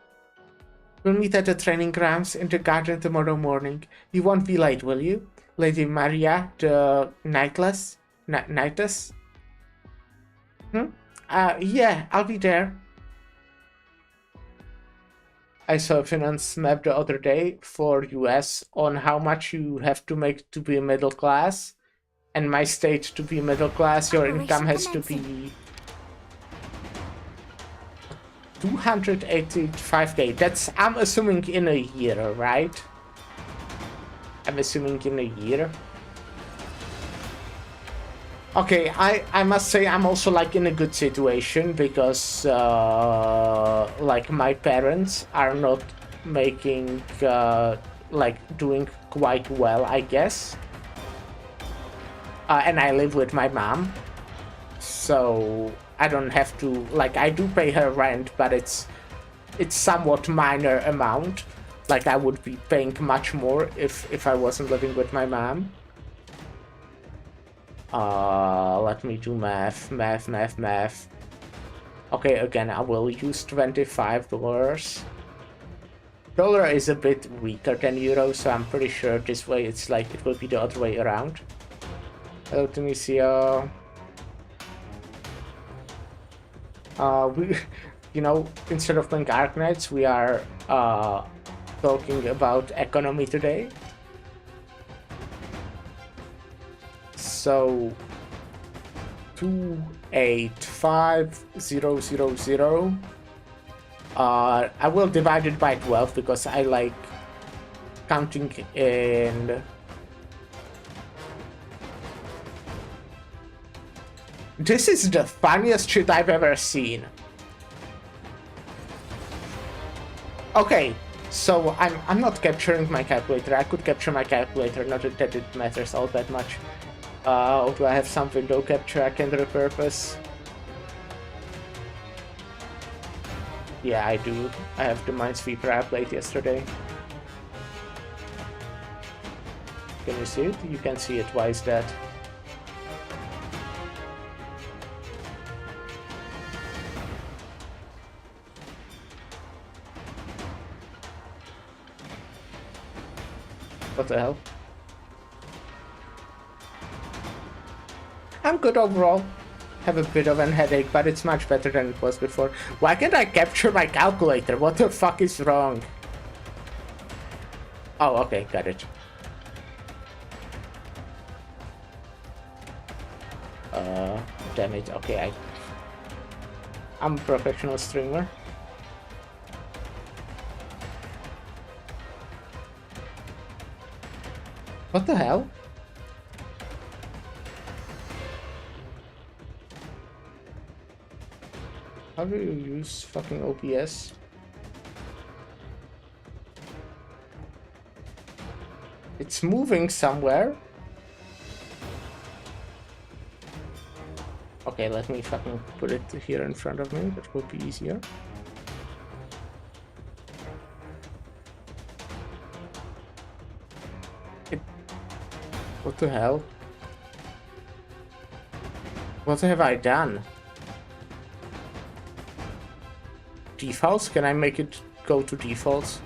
We'll meet at the training grounds in the garden tomorrow morning. You won't be late, will you? Lady Maria, the Knightless? Knightess? Yeah, I'll be there. I saw a finance map the other day for US on how much you have to make to be middle class. And my state, to be middle class, your income has to be 285k. That's, I'm assuming, in a year, right? I'm assuming in a year. Okay, I must say I'm also like in a good situation because like my parents are not making like doing quite well, I guess. And I live with my mom, so I don't have to, like, I do pay her rent, but it's somewhat minor amount. Like, I would be paying much more if I wasn't living with my mom. Let me do math. Okay, again, I will use $25. Dollar is a bit weaker than euro, so I'm pretty sure this way it's like it will be the other way around. Hello, Tunisia. We, you know, instead of playing Arknights, we are talking about economy today. So 285,000. I will divide it by 12 because I like counting in. This is the funniest shit I've ever seen. Okay, So I'm not capturing my calculator. I could capture my calculator, not that it matters all that much. Or do I have some window capture I can repurpose? Yeah, I do. I have the Minesweeper I played yesterday. Can you see it? You can see it. Why is that? What the hell? I'm good overall. Have a bit of a headache, but it's much better than it was before. Why can't I capture my calculator? What the fuck is wrong? Oh, okay, got it. Damn it. Okay, I'm a professional streamer. What the hell? How do you use fucking OBS? It's moving somewhere. Okay, let me fucking put it here in front of me. That will be easier. What the hell? What have I done? Defaults? Can I make it go to defaults?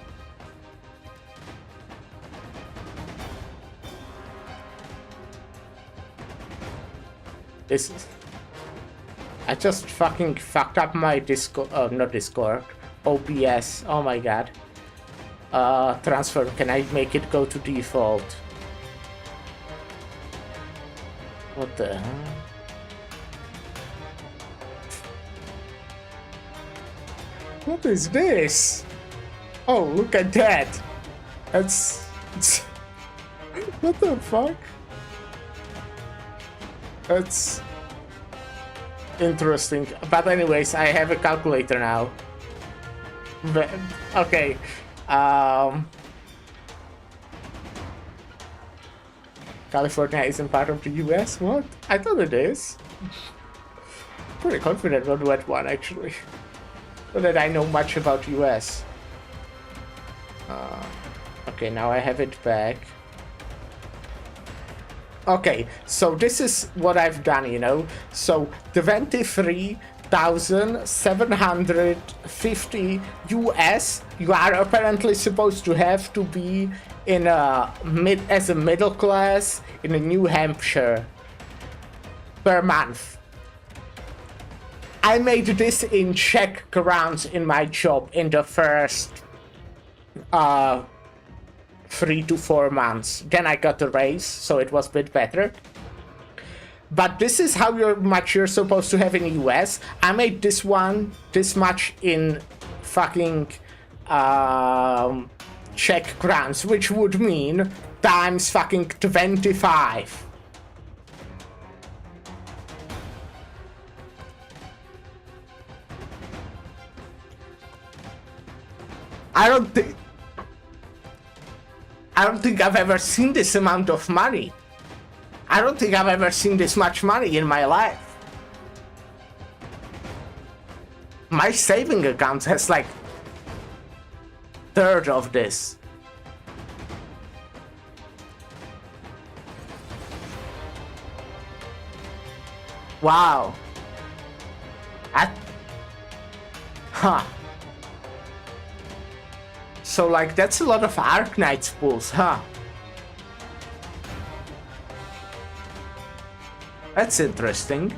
This is... I just fucking fucked up my Discord, not Discord, OBS, oh my god. Transfer, can I make it go to default? What the hell? What is this? Oh, look at that! That's... what the fuck? That's... interesting. But anyways, I have a calculator now. Okay. California isn't part of the US? What? I thought it is. Pretty confident on that one, actually. Not that I know much about US. Okay, now I have it back. Okay, so this is what I've done, you know. So 23,750 US you are apparently supposed to have to be in a as a middle class in New Hampshire per month. I made this in Czech crowns in my job in the first 3 to 4 months. Then I got a raise, so it was a bit better. But this is how much you're supposed to have in the US. I made this much in fucking Czech crowns, which would mean times fucking 25. I don't think I've ever seen this amount of money. I don't think I've ever seen this much money in my life. My saving account has like third of this. Wow. Huh. So like that's a lot of Arknights pulls, huh? That's interesting.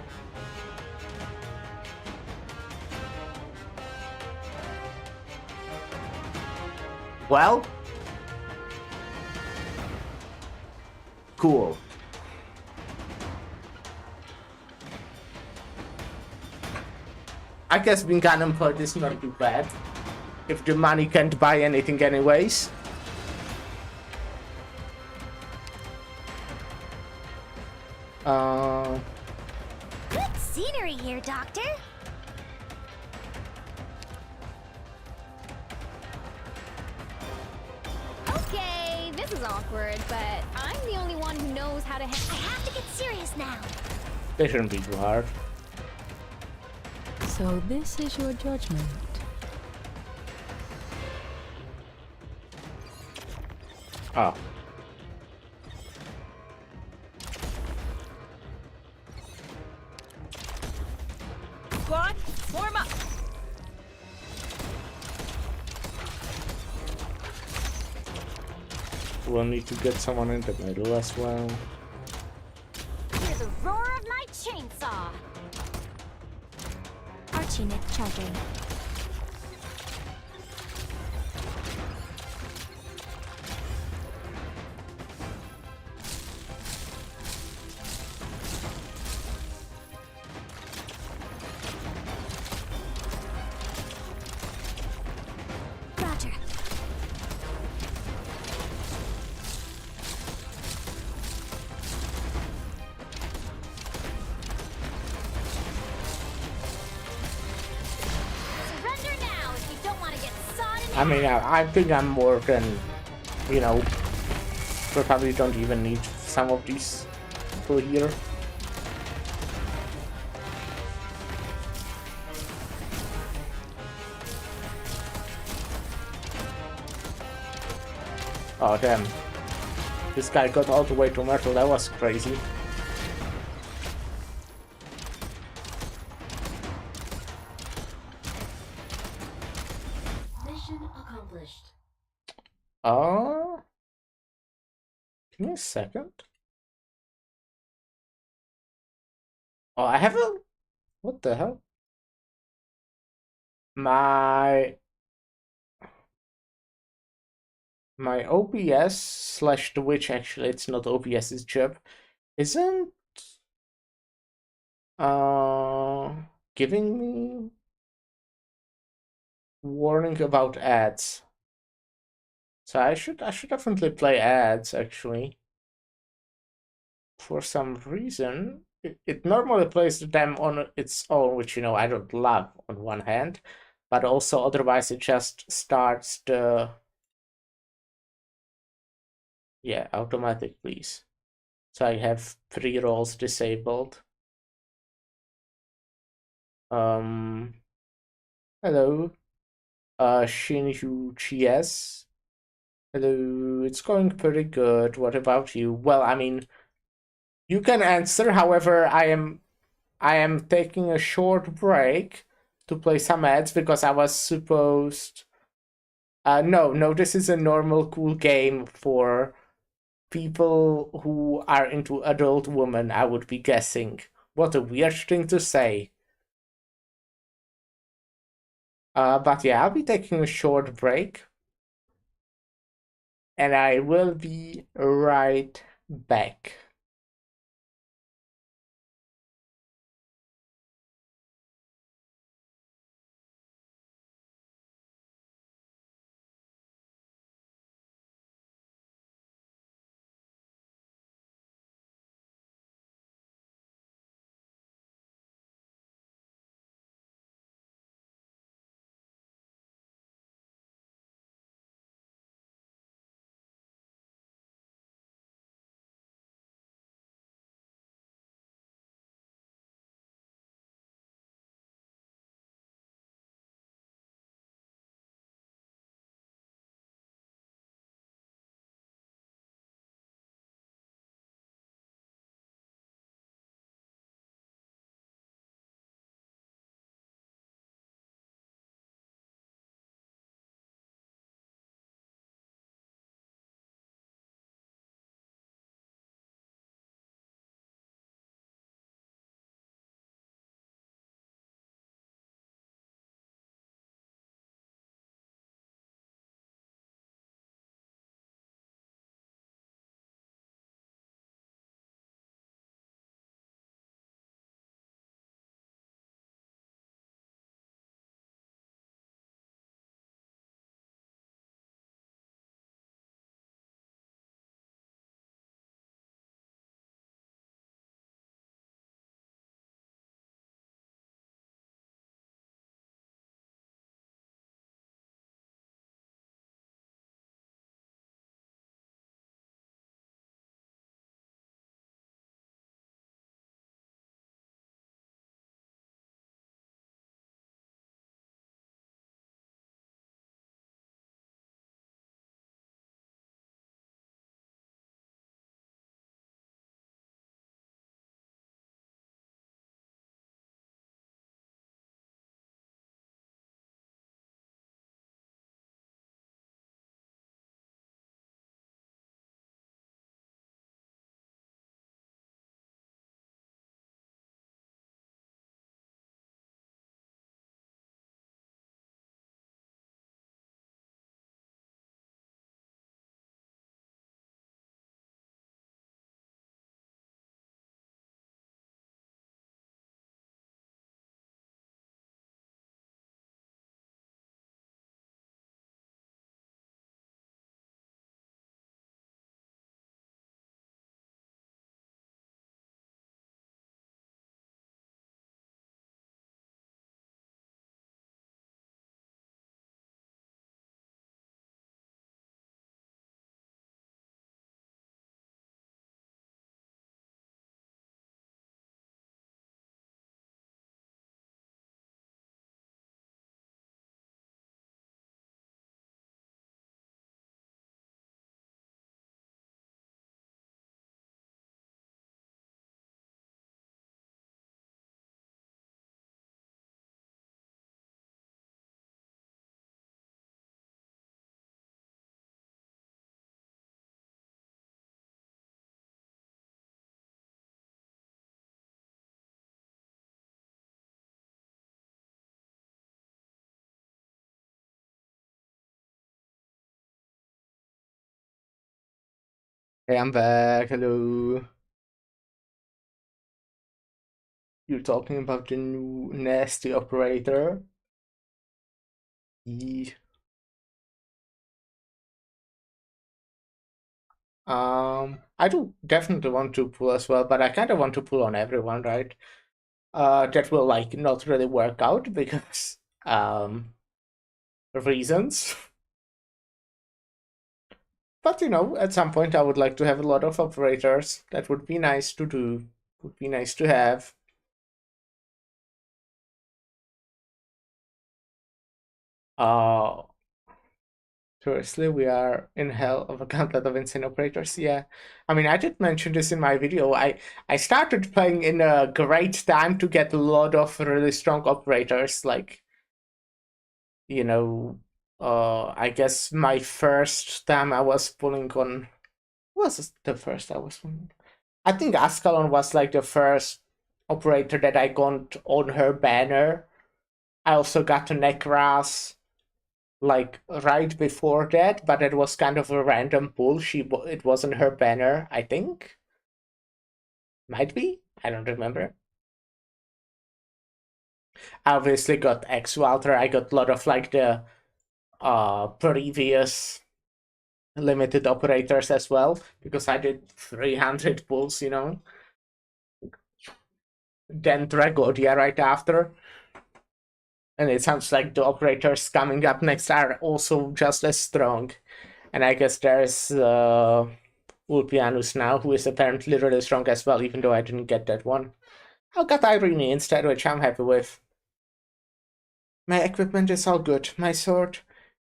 Well, cool. I guess being unemployed is not too bad. If the money can't buy anything anyways. Good scenery here, Doctor. This is awkward, but I'm the only one who knows how to I have to get serious now. They shouldn't be too hard. So this is your judgment. Oh. Squad, form up. We'll need to get someone in the middle as well. Hear the roar of my chainsaw. Arch unit charging. Roger. Surrender now if you don't want to get sawed in I mean, I think I'm more than, you know, we probably don't even need some of these people here. Oh damn. This guy got all the way to metal, that was crazy. Mission accomplished. Give me a second. Oh, I have a... What the hell? My OBS slash Twitch, actually, it's not OBS, it's Jib, isn't giving me warning about ads. So I should definitely play ads, actually. For some reason, it normally plays them on its own, which, you know, I don't love on one hand, but also otherwise it just starts the... Yeah, automatic, please. So I have pre-rolls disabled. Hello. Shinju GS. Hello, it's going pretty good. What about you? Well, I mean, you can answer, however, I am taking a short break to play some ads because I was supposed... no, this is a normal cool game for people who are into adult women, I would be guessing. What a weird thing to say. But yeah, I'll be taking a short break. And I will be right back. Hey, I'm back. Hello. You're talking about the new nasty operator? Yeah. I do definitely want to pull as well, but I kind of want to pull on everyone, right? That will like not really work out because reasons. But you know, at some point I would like to have a lot of operators. That would be nice to do. Would be nice to have. Uh Seriously, we are in hell of a gauntlet of insane operators. Yeah, I mean, I did mention this in my video. I started playing in a great time to get a lot of really strong operators. Like, you know, I guess my first time I was pulling on was the first I was pulling. I think Ascalon was like the first operator that I got on her banner. I also got a Necras like right before that, but it was kind of a random pull. It wasn't her banner, I think. Might be. I don't remember. I obviously got X Walter. I got a lot of like the previous limited operators as well because I did 300 pulls, you know. Then Dragodia right after. And it sounds like the operators coming up next are also just as strong. And I guess there's Ulpianus now, who is apparently really strong as well, even though I didn't get that one. I got Irene instead, which I'm happy with. My equipment is all good. My sword,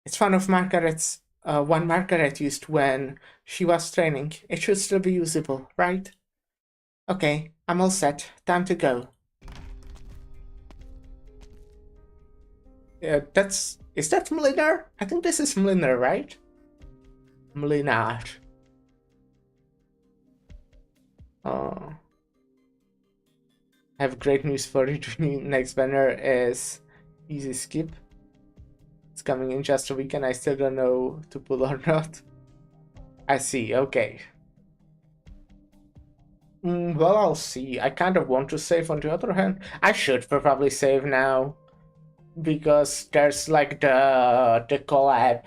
it's one of Margaret's, one Margaret used when she was training. It should still be usable, right? Okay, I'm all set. Time to go. Is that Mlinar? I think this is Mlinar, right? Mlinar. I have great news for you. Next banner is easy skip. It's coming in just a week and I still don't know to pull or not. I see, okay. Well, I'll see. I kind of want to save on the other hand. I should probably save now. Because there's like the collab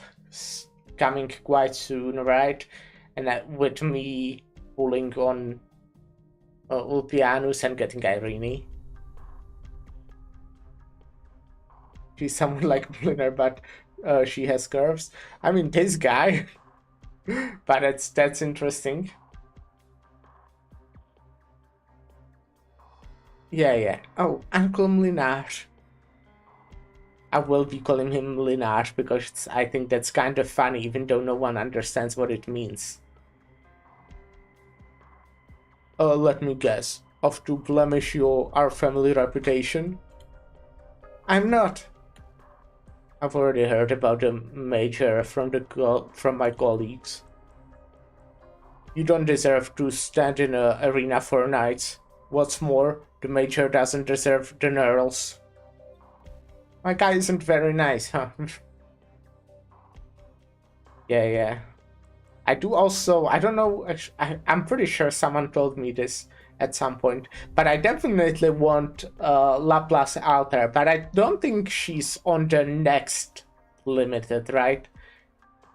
coming quite soon, right? And that with me pulling on Ulpianus and getting Irene. She's someone like Bliner, but she has curves. I mean, this guy. But that's interesting. Yeah. Oh, Uncle Mlinar. I will be calling him Mlinar because I think that's kind of funny, even though no one understands what it means. Let me guess. Off to blemish our family reputation? I'm not. I've already heard about the major from my colleagues. You don't deserve to stand in an arena for knights. What's more, the major doesn't deserve the earls. My guy isn't very nice, huh? Yeah. I do also, I don't know, I'm pretty sure someone told me this at some point, but I definitely want Laplace Alter, but I don't think she's on the next limited, right?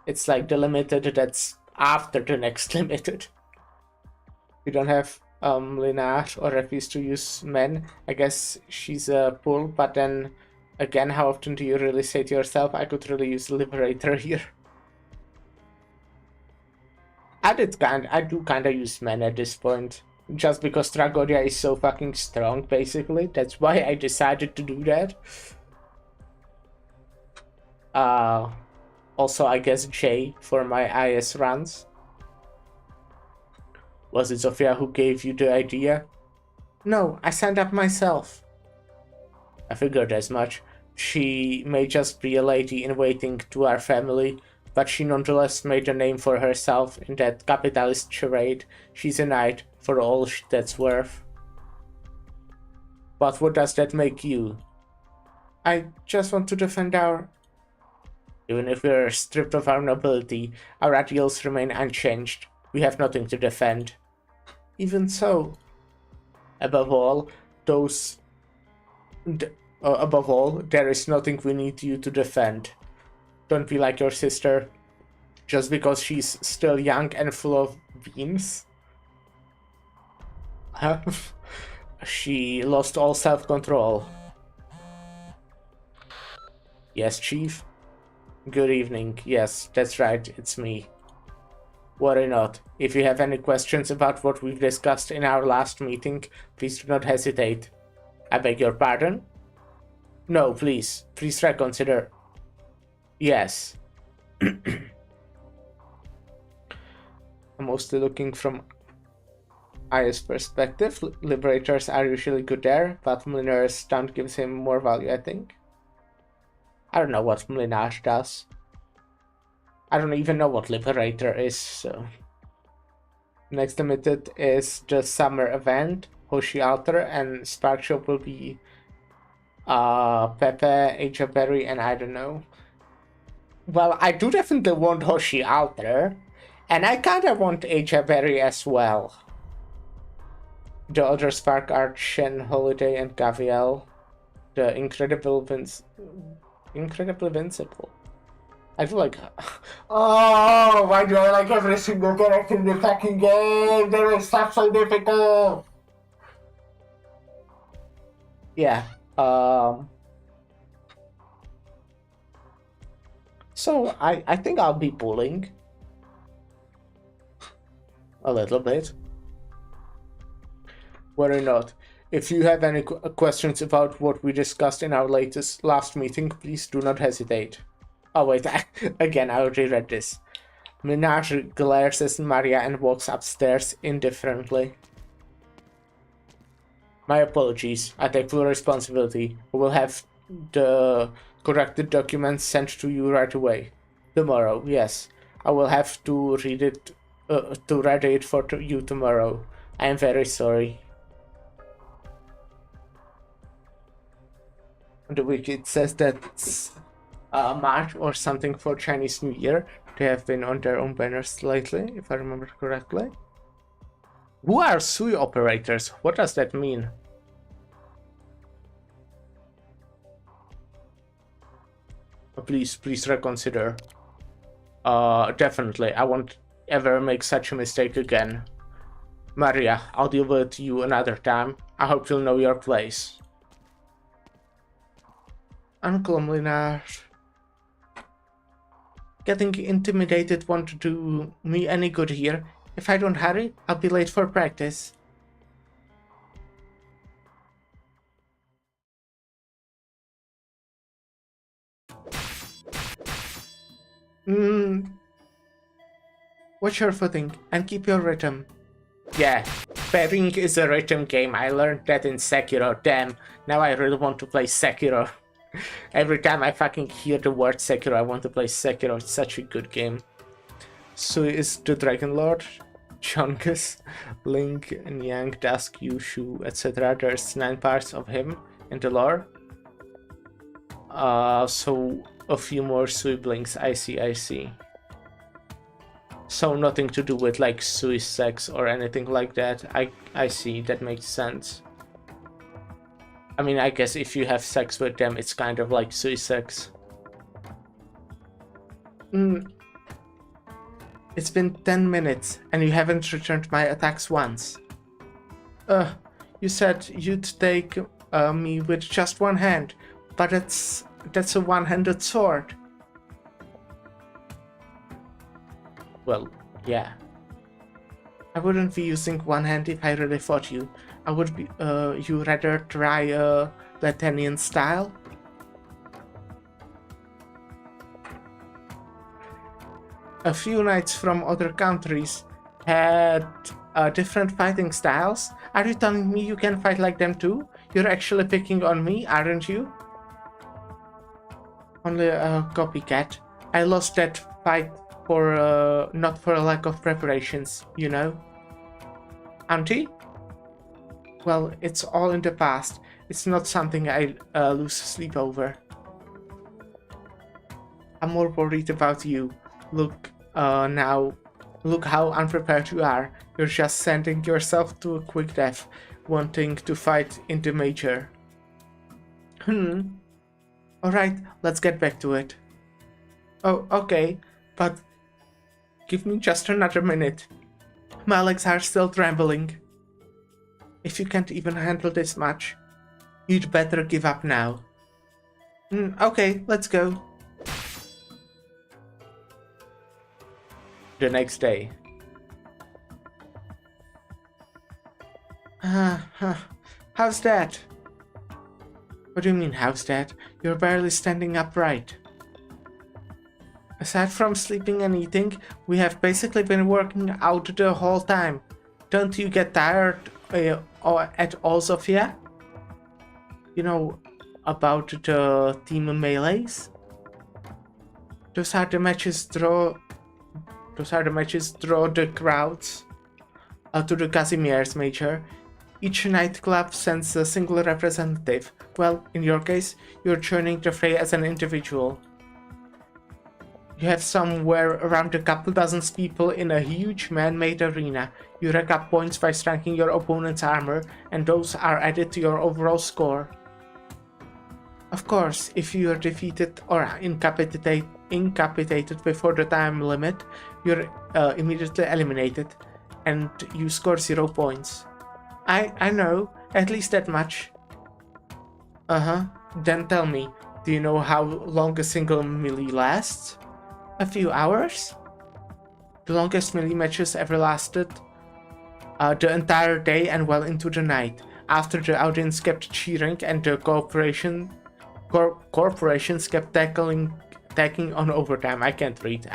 It's like the limited that's after the next limited. We don't have Lineage or refuse to use men. I guess she's a pull, but then again, how often do you really say to yourself, I could really use Liberator here? I do kinda use men at this point. Just because Tragoria is so fucking strong, basically. That's why I decided to do that. Also, I guess J for my IS runs. Was it Sophia who gave you the idea? No, I signed up myself. I figured as much. She may just be a lady in waiting to our family, but she nonetheless made a name for herself in that capitalist charade. She's a knight, for all that's worth. But what does that make you? I just want to defend our... Even if we're stripped of our nobility, our ideals remain unchanged. We have nothing to defend. Even so, above all, there is nothing we need you to defend. Don't be like your sister, just because she's still young and full of beans. Huh? She lost all self-control. Yes, Chief? Good evening. Yes, that's right, it's me. Worry not. If you have any questions about what we've discussed in our last meeting, please do not hesitate. I beg your pardon? No, please. Please reconsider. Yes. I'm mostly looking from Aya's perspective. Liberators are usually good there, but Mliner's stunt gives him more value, I think. I don't know what Mlinar does. I don't even know what Liberator is, so... Next limited is the summer event. Hoshi Altar and Spark Shop will be Pepe, Aja Berry, and I don't know. Well, I do definitely want Hoshi Altar, and I kinda want Aja Berry as well. The other Spark are Shen, Holiday, and Gaviel. The Incredibly Invincible. I feel like... Oh, why do I like every single character in the fucking game? They make stuff so difficult! Yeah, So, I think I'll be pulling. A little bit. Worry not. If you have any questions about what we discussed in our last meeting, please do not hesitate. Oh wait, again, I already read this. Minaj glares at Maria and walks upstairs indifferently. My apologies. I take full responsibility. I will have the corrected documents sent to you right away. Tomorrow, yes. I will have to read it for you tomorrow. I am very sorry. On the wiki it says that's March or something for Chinese New Year. They have been on their own banners lately, if I remember correctly. Who are Sui operators? What does that mean? Please reconsider. Definitely, I won't ever make such a mistake again. Maria, I'll deal with you another time. I hope you'll know your place. Uncle Mlinar. Getting intimidated won't do me any good here. If I don't hurry, I'll be late for practice. Watch your footing and keep your rhythm. Yeah, pairing is a rhythm game. I learned that in Sekiro. Damn, now I really want to play Sekiro. Every time I fucking hear the word Sekiro, I want to play Sekiro. It's such a good game. Sui is the Dragon Lord, Chungus, Link, Yang, Dusk, Yushu, etc. There's 9 parts of him in the lore. So a few more Sui blinks. I see. So nothing to do with like Sui sex or anything like that. I see, that makes sense. I mean, I guess if you have sex with them, it's kind of like Sui sex. It's been 10 minutes and you haven't returned my attacks once. You said you'd take me with just one hand, but that's a one-handed sword. Well, yeah. I wouldn't be using one hand if I really fought you. I would be, you rather try a Latinian style? A few knights from other countries had different fighting styles. Are you telling me you can fight like them too? You're actually picking on me, aren't you? Only a copycat. I lost that fight for not for a lack of preparations, you know? Auntie? Well, it's all in the past. It's not something I lose sleep over. I'm more worried about you. Look, now Look how unprepared you are. You're just sending yourself to a quick death, wanting to fight in the major. Alright, let's get back to it. Oh, okay, but give me just another minute. My legs are still trembling. If you can't even handle this much, you'd better give up now. Okay, let's go. The next day. How's that? What do you mean, how's that? You're barely standing upright. Aside from sleeping and eating, we have basically been working out the whole time. Don't you get tired at all, Sophia? You know about the team melees? Those are the matches draw the crowds to the Casimirs, Major. Each nightclub sends a single representative. Well, in your case, you're joining the fray as an individual. You have somewhere around a couple dozen people in a huge man-made arena. You rack up points by striking your opponent's armor, and those are added to your overall score. Of course, if you are defeated or incapacitated before the time limit, you're immediately eliminated, and you score 0 points. I know, at least that much. Then tell me, do you know how long a single melee lasts? A few hours? The longest melee matches ever lasted the entire day and well into the night, after the audience kept cheering and the corporations kept tagging on overtime. I can't read.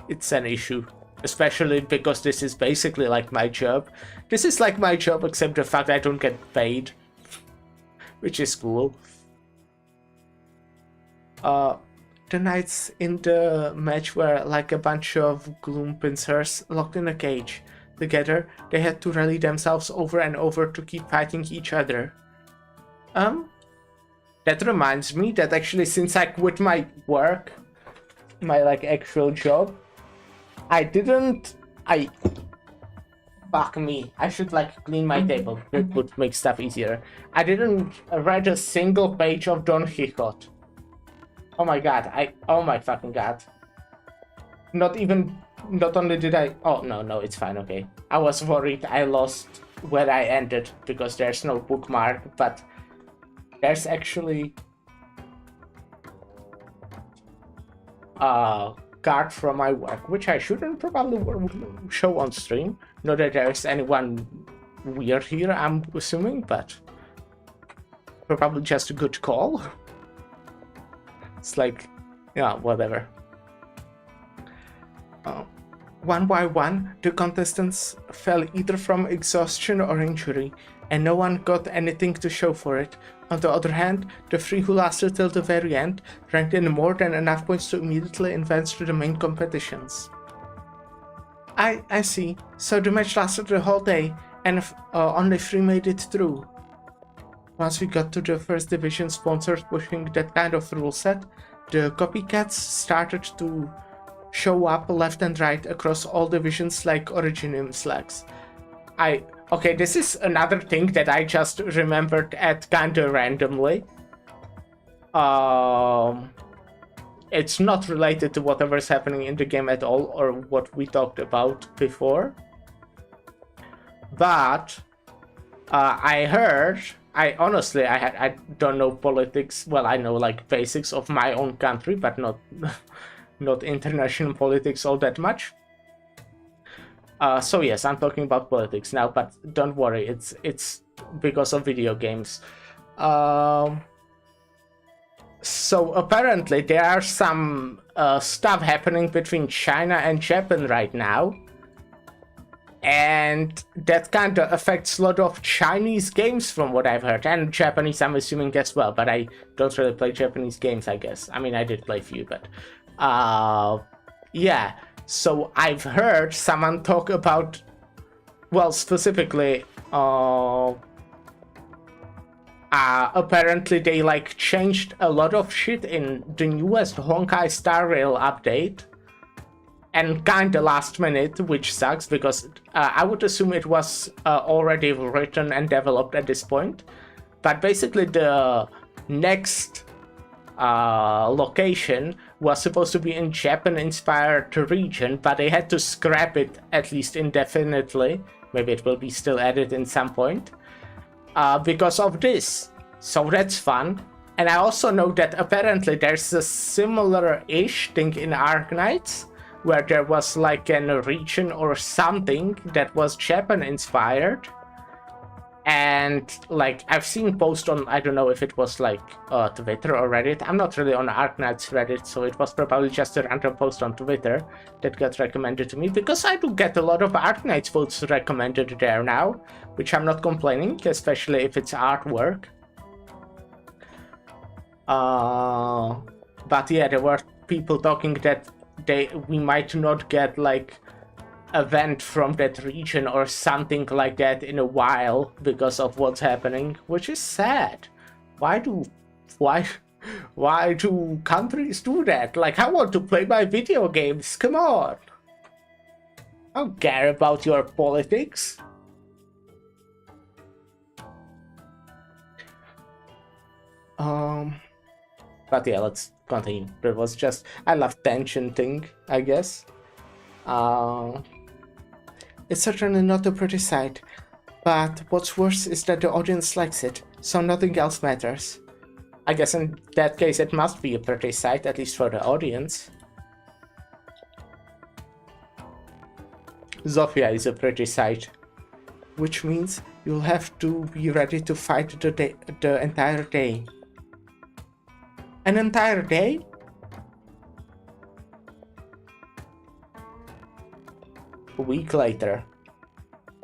It's an issue. Especially because this is basically like my job. This is like my job except the fact I don't get paid. Which is cool. The knights in the match were like a bunch of gloom pincers locked in a cage. Together, they had to rally themselves over and over to keep fighting each other. That reminds me that actually since I quit my work, my like actual job, fuck me, I should like clean my table. It would make stuff easier. I didn't read a single page of Don Quixote. Oh my god, oh my fucking god. Not only did I, oh no, it's fine, okay. I was worried I lost where I ended because there's no bookmark, but there's actually a card from my work, which I shouldn't probably show on stream. Not that there's anyone weird here, I'm assuming, but probably just a good call. It's like, yeah, whatever. One by one, the contestants fell either from exhaustion or injury, and no one got anything to show for it. On the other hand, the 3 who lasted till the very end ranked in more than enough points to immediately advance to the main competitions. I see. So the match lasted the whole day, and only 3 made it through. Once we got to the first division sponsors pushing that kind of rule set, the copycats started to show up left and right across all divisions like Originium slacks. Okay, this is another thing that I just remembered at kinda randomly. It's not related to whatever's happening in the game at all or what we talked about before. But I heard, I don't know politics. Well, I know like basics of my own country, but not international politics all that much. So yes, I'm talking about politics now, but don't worry, it's because of video games. So apparently there are some stuff happening between China and Japan right now, and that kind of affects a lot of Chinese games from what I've heard, and Japanese I'm assuming as well, but I don't really play Japanese games, I guess. I mean, I did play a few, but yeah. So I've heard someone talk about, well, specifically, apparently they like changed a lot of shit in the newest Honkai Star Rail update, and kinda last minute, which sucks because I would assume it was already written and developed at this point. But basically the next location was supposed to be in Japan-inspired region, but they had to scrap it at least indefinitely. Maybe it will be still added in some point because of this. So that's fun. And I also know that apparently there's a similar-ish thing in Arknights, where there was like a region or something that was Japan-inspired. And like I've seen posts on, I don't know if it was like Twitter or Reddit. I'm not really on Arknights Reddit, so it was probably just a random post on Twitter that got recommended to me, because I do get a lot of Arknights votes recommended there now, which I'm not complaining, especially if it's artwork. But yeah, there were people talking that we might not get like event from that region or something like that in a while because of what's happening, which is sad. Why do countries do that? Like, I want to play my video games, come on. I don't care about your politics. But yeah, let's continue. There was just, I love tension thing, I guess. It's certainly not a pretty sight, but what's worse is that the audience likes it, so nothing else matters. I guess in that case it must be a pretty sight, at least for the audience. Zofia is a pretty sight, which means you'll have to be ready to fight the entire day. An entire day? A week later.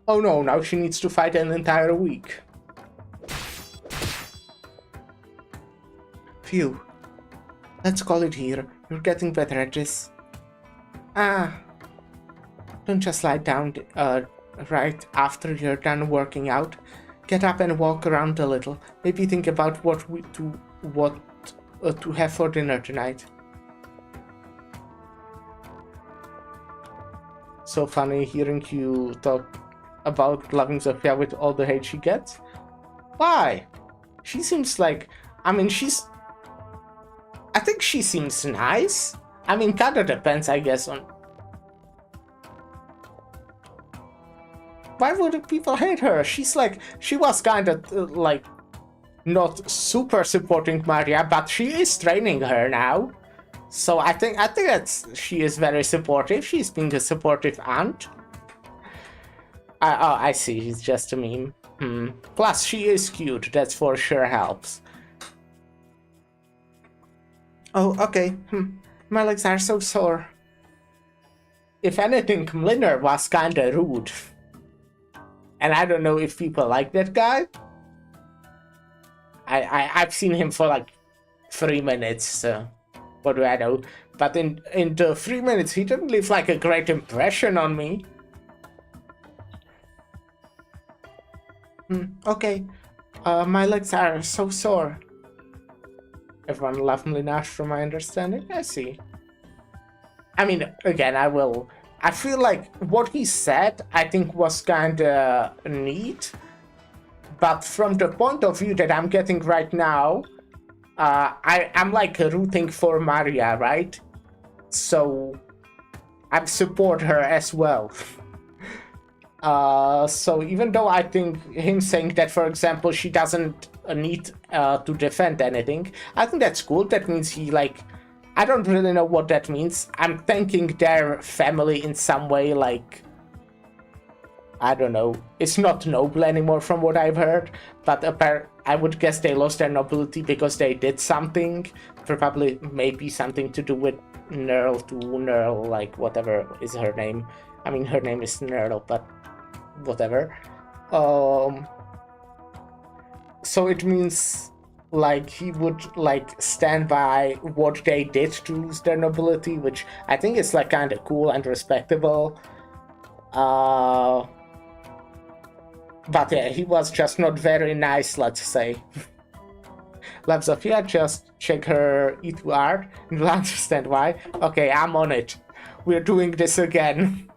Oh no, now she needs to fight an entire week. Phew. Let's call it here. You're getting better at this. Don't just lie down right after you're done working out. Get up and walk around a little. Maybe think about what to have for dinner tonight. So funny hearing you talk about loving Zofia with all the hate she gets. Why? She seems like, I mean, I think she seems nice. I mean, kinda depends, I guess, on... Why would people hate her? She's like, she was kinda, like, not super supporting Maria, but she is training her now. So I think she is very supportive. She's being a supportive aunt. Oh, I see. It's just a meme. Plus, she is cute. That's for sure helps. Oh, okay. My legs are so sore. If anything, Mliner was kinda rude. And I don't know if people like that guy. I've seen him for like 3 minutes, so... What do I know? But in the 3 minutes, he didn't leave like a great impression on me. Okay. My legs are so sore. Everyone loved Mlinash from my understanding. I see. I mean, again, I feel like what he said, I think was kinda neat. But from the point of view that I'm getting right now, I'm like rooting for Maria, right? So I support her as well. So even though I think him saying that, for example, she doesn't need to defend anything, I think that's cool. That means he like, I don't really know what that means. I'm thanking their family in some way, like, I don't know. It's not noble anymore from what I've heard, but I would guess they lost their nobility because they did something. Probably maybe something to do with Nerl, like whatever is her name. I mean, her name is Nerl, but whatever. So it means like he would like stand by what they did to lose their nobility, which I think is like kind of cool and respectable. But yeah, he was just not very nice, let's say. Love Zofia, just check her E2 art and you'll understand why. Okay, I'm on it. we're doing this again.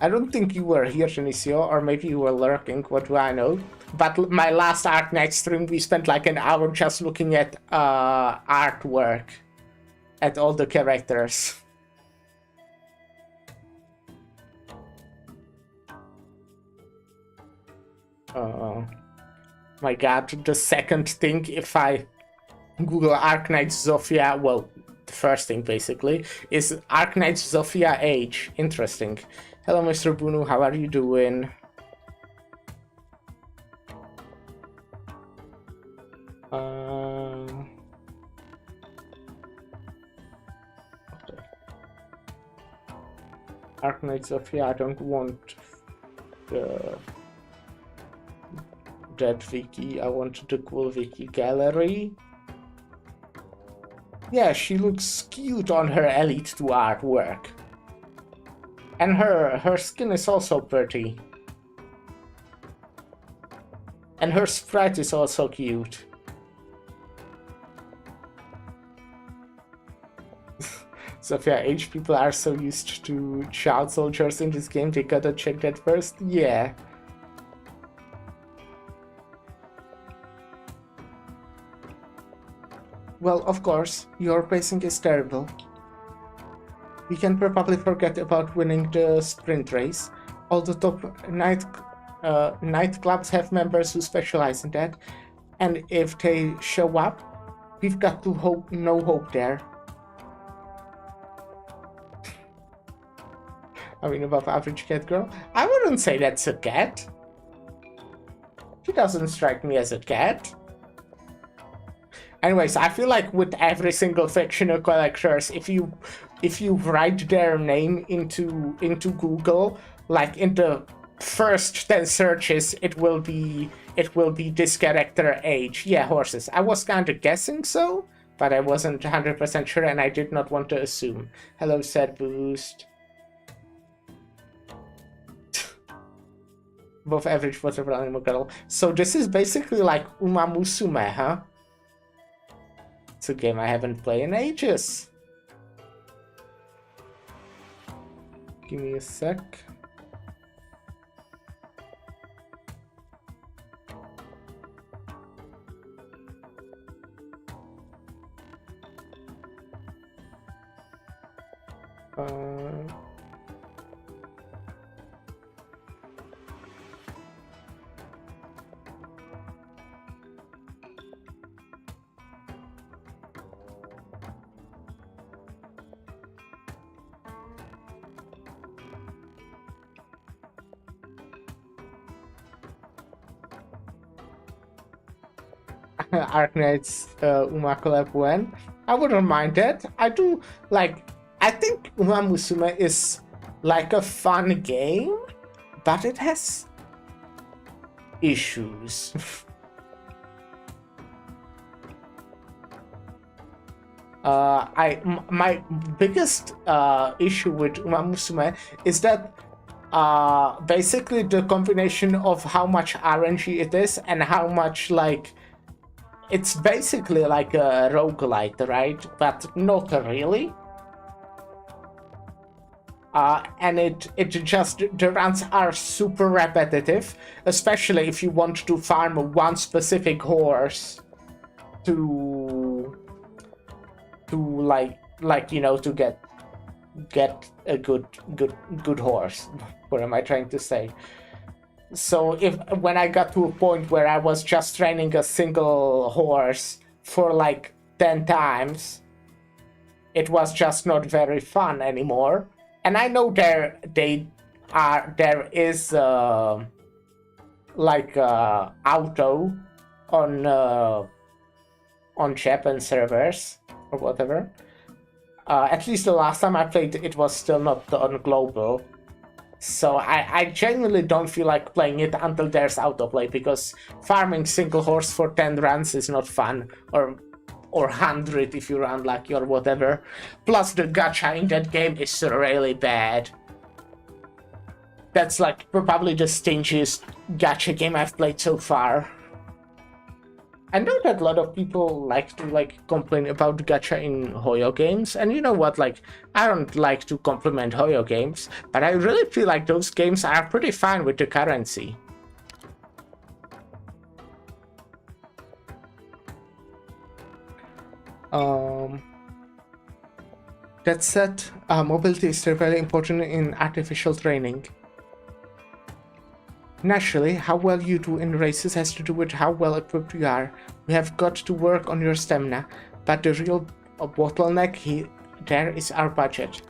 I don't think you were here, Genesio, or maybe you were lurking, what do I know? But my last Arknights stream, we spent like an hour just looking at artwork. At all the characters. My god, the second thing, if I Google Arknights Zofia, well, the first thing basically, is Arknights Zofia age. Interesting. Hello, Mr. Bunu, how are you doing? Okay. Arknights Zofia, I don't want that wiki, I want the cool wiki gallery. Yeah, she looks cute on her Elite 2 artwork. And her skin is also pretty. And her sprite is also cute. Sophia, age people are so used to child soldiers in this game, they gotta check that first. Yeah. Well, of course, your pacing is terrible. We can probably forget about winning the sprint race. All the top nightclubs have members who specialize in that, and if they show up, we've got to no hope there. I mean, above average cat girl? I wouldn't say that's a cat. She doesn't strike me as a cat. Anyways, I feel like with every single fictional characters, if you write their name into Google, like in the first 10 searches, it will be this character age. Yeah, horses. I was kind of guessing so, but I wasn't 100% sure, and I did not want to assume. Hello, Sad Boost. Above average whatever animal girl. So this is basically like Uma Musume, huh? It's a game I haven't played in ages. Give me a sec. Arknights Uma collab when. I wouldn't mind that. I do like. I think Uma Musume is like a fun game, but it has issues. My biggest issue with Uma Musume is that basically the combination of how much RNG it is and how much like. It's basically like a roguelite, right? But not really. And the runs are super repetitive, especially if you want to farm one specific horse to like you know, to get a good horse. What am I trying to say? So when I got to a point where I was just training a single horse for like 10 times, it was just not very fun anymore. And I know there is like auto on Japan servers or whatever. At least the last time I played, it was still not on global. So I genuinely don't feel like playing it until there's autoplay, because farming single horse for 10 runs is not fun, or 100 if you run lucky or whatever. Plus the gacha in that game is really bad. That's like probably the stingiest gacha game I've played so far. I know that a lot of people like to complain about gacha in Hoyo games, and you know what, I don't like to compliment Hoyo games, but I really feel like those games are pretty fine with the currency. That said, mobility is still very important in artificial training. Naturally, how well you do in races has to do with how well equipped you are. You have got to work on your stamina, but the real bottleneck there is our budget.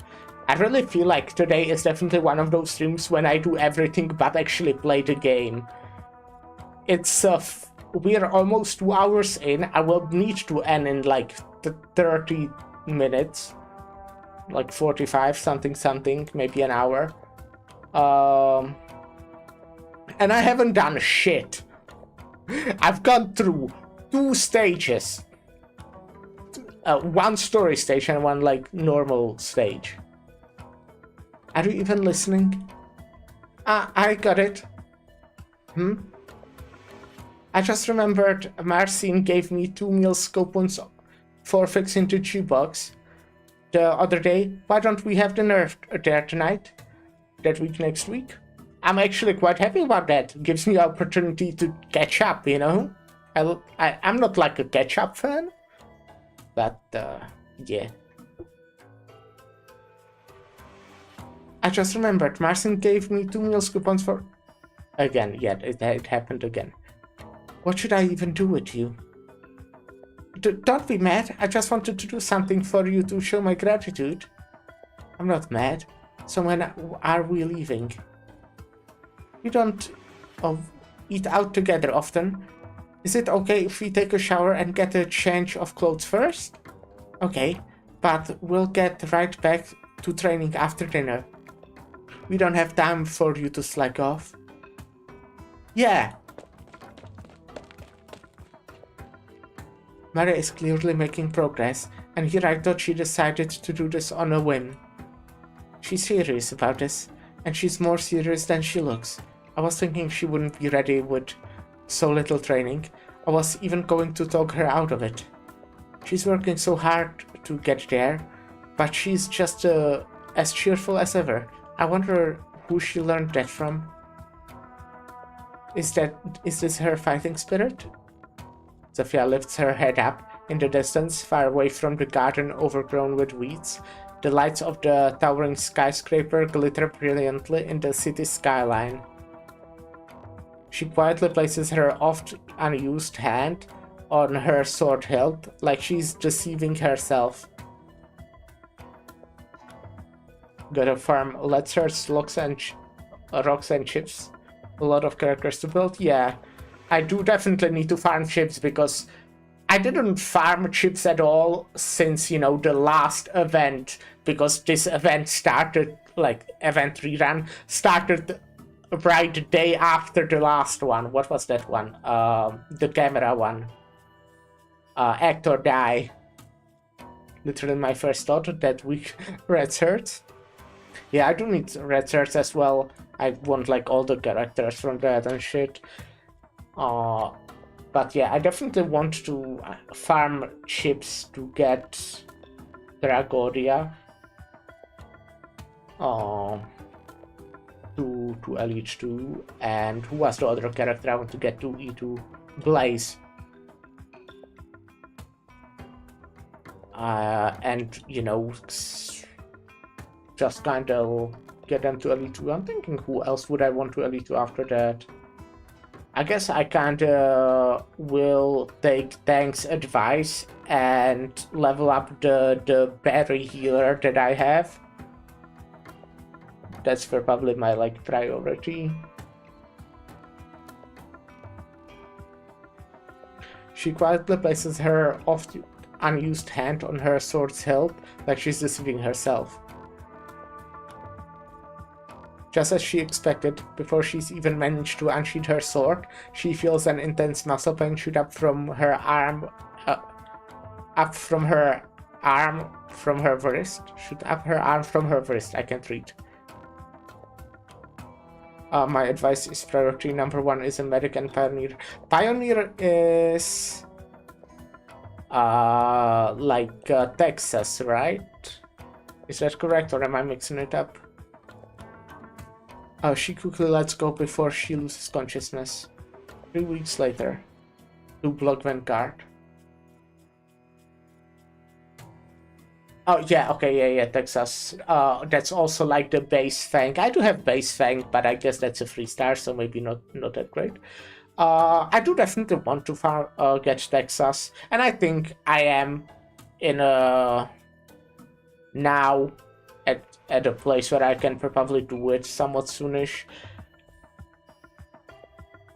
I really feel like today is definitely one of those streams when I do everything but actually play the game. It's we are almost 2 hours in. I will need to end in 30 minutes, 45 something, maybe an hour. And I haven't done shit. I've gone through 2 stages. One story stage and one normal stage. Are you even listening? I got it. I just remembered Marcin gave me 2 meals coupons for fixing the jukebox the other day. Why don't we have dinner there tonight? That week, next week? I'm actually quite happy about that. It gives me the opportunity to catch up, you know? I'm not a catch-up fan, but yeah. I just remembered Marcin gave me 2 meals coupons for... Again, yeah, it happened again. What should I even do with you? Don't be mad. I just wanted to do something for you to show my gratitude. I'm not mad. So when are we leaving? We don't eat out together often. Is it okay if we take a shower and get a change of clothes first? Okay, but we'll get right back to training after dinner. We don't have time for you to slack off. Yeah. Maria is clearly making progress, and here I thought she decided to do this on a whim. She's serious about this, and she's more serious than she looks. I was thinking she wouldn't be ready with so little training. I was even going to talk her out of it. She's working so hard to get there, but she's just as cheerful as ever. I wonder who she learned that from. Is this her fighting spirit? Sophia lifts her head up. In the distance, far away from the garden overgrown with weeds, the lights of the towering skyscraper glitter brilliantly in the city skyline. She quietly places her oft unused hand on her sword hilt, like she's deceiving herself. Gotta farm. Let's search rocks and chips. A lot of characters to build. Yeah, I do definitely need to farm chips because I didn't farm chips at all since, the last event, because this event started, event rerun, started right the day after the last one. What was that one? The camera one. Act or Die. Literally my first thought that week. Red shirts. Yeah, I do need red shirts as well. I want all the characters from that and shit. But yeah, I definitely want to farm chips to get Dragoria. To Elite 2, and who was the other character I want to get to E2? Blaze. And just kind of get them to Elite 2. I'm thinking who else would I want to Elite 2 after that? I guess I kinda will take Tank's advice and level up the berry healer that I have. That's probably my priority. She quietly places her oft unused hand on her sword's hilt, like she's deceiving herself. Just as she expected, before she's even managed to unsheath her sword, she feels an intense muscle pain shoot up from her arm, from her wrist. Shoot up her arm from her wrist. I can't read. My advice is priority number 1 is a medic and pioneer. Pioneer is Texas, right? Is that correct, or am I mixing it up? Oh, she quickly lets go before she loses consciousness. 3 weeks later. 2 block Vanguard. Oh, yeah, okay, yeah, Texas. That's also like the base Fang. I do have base Fang, but I guess that's a 3-star, so maybe not that great. I do definitely want to get Texas, and I think I am in a... now at a place where I can probably do it somewhat soonish.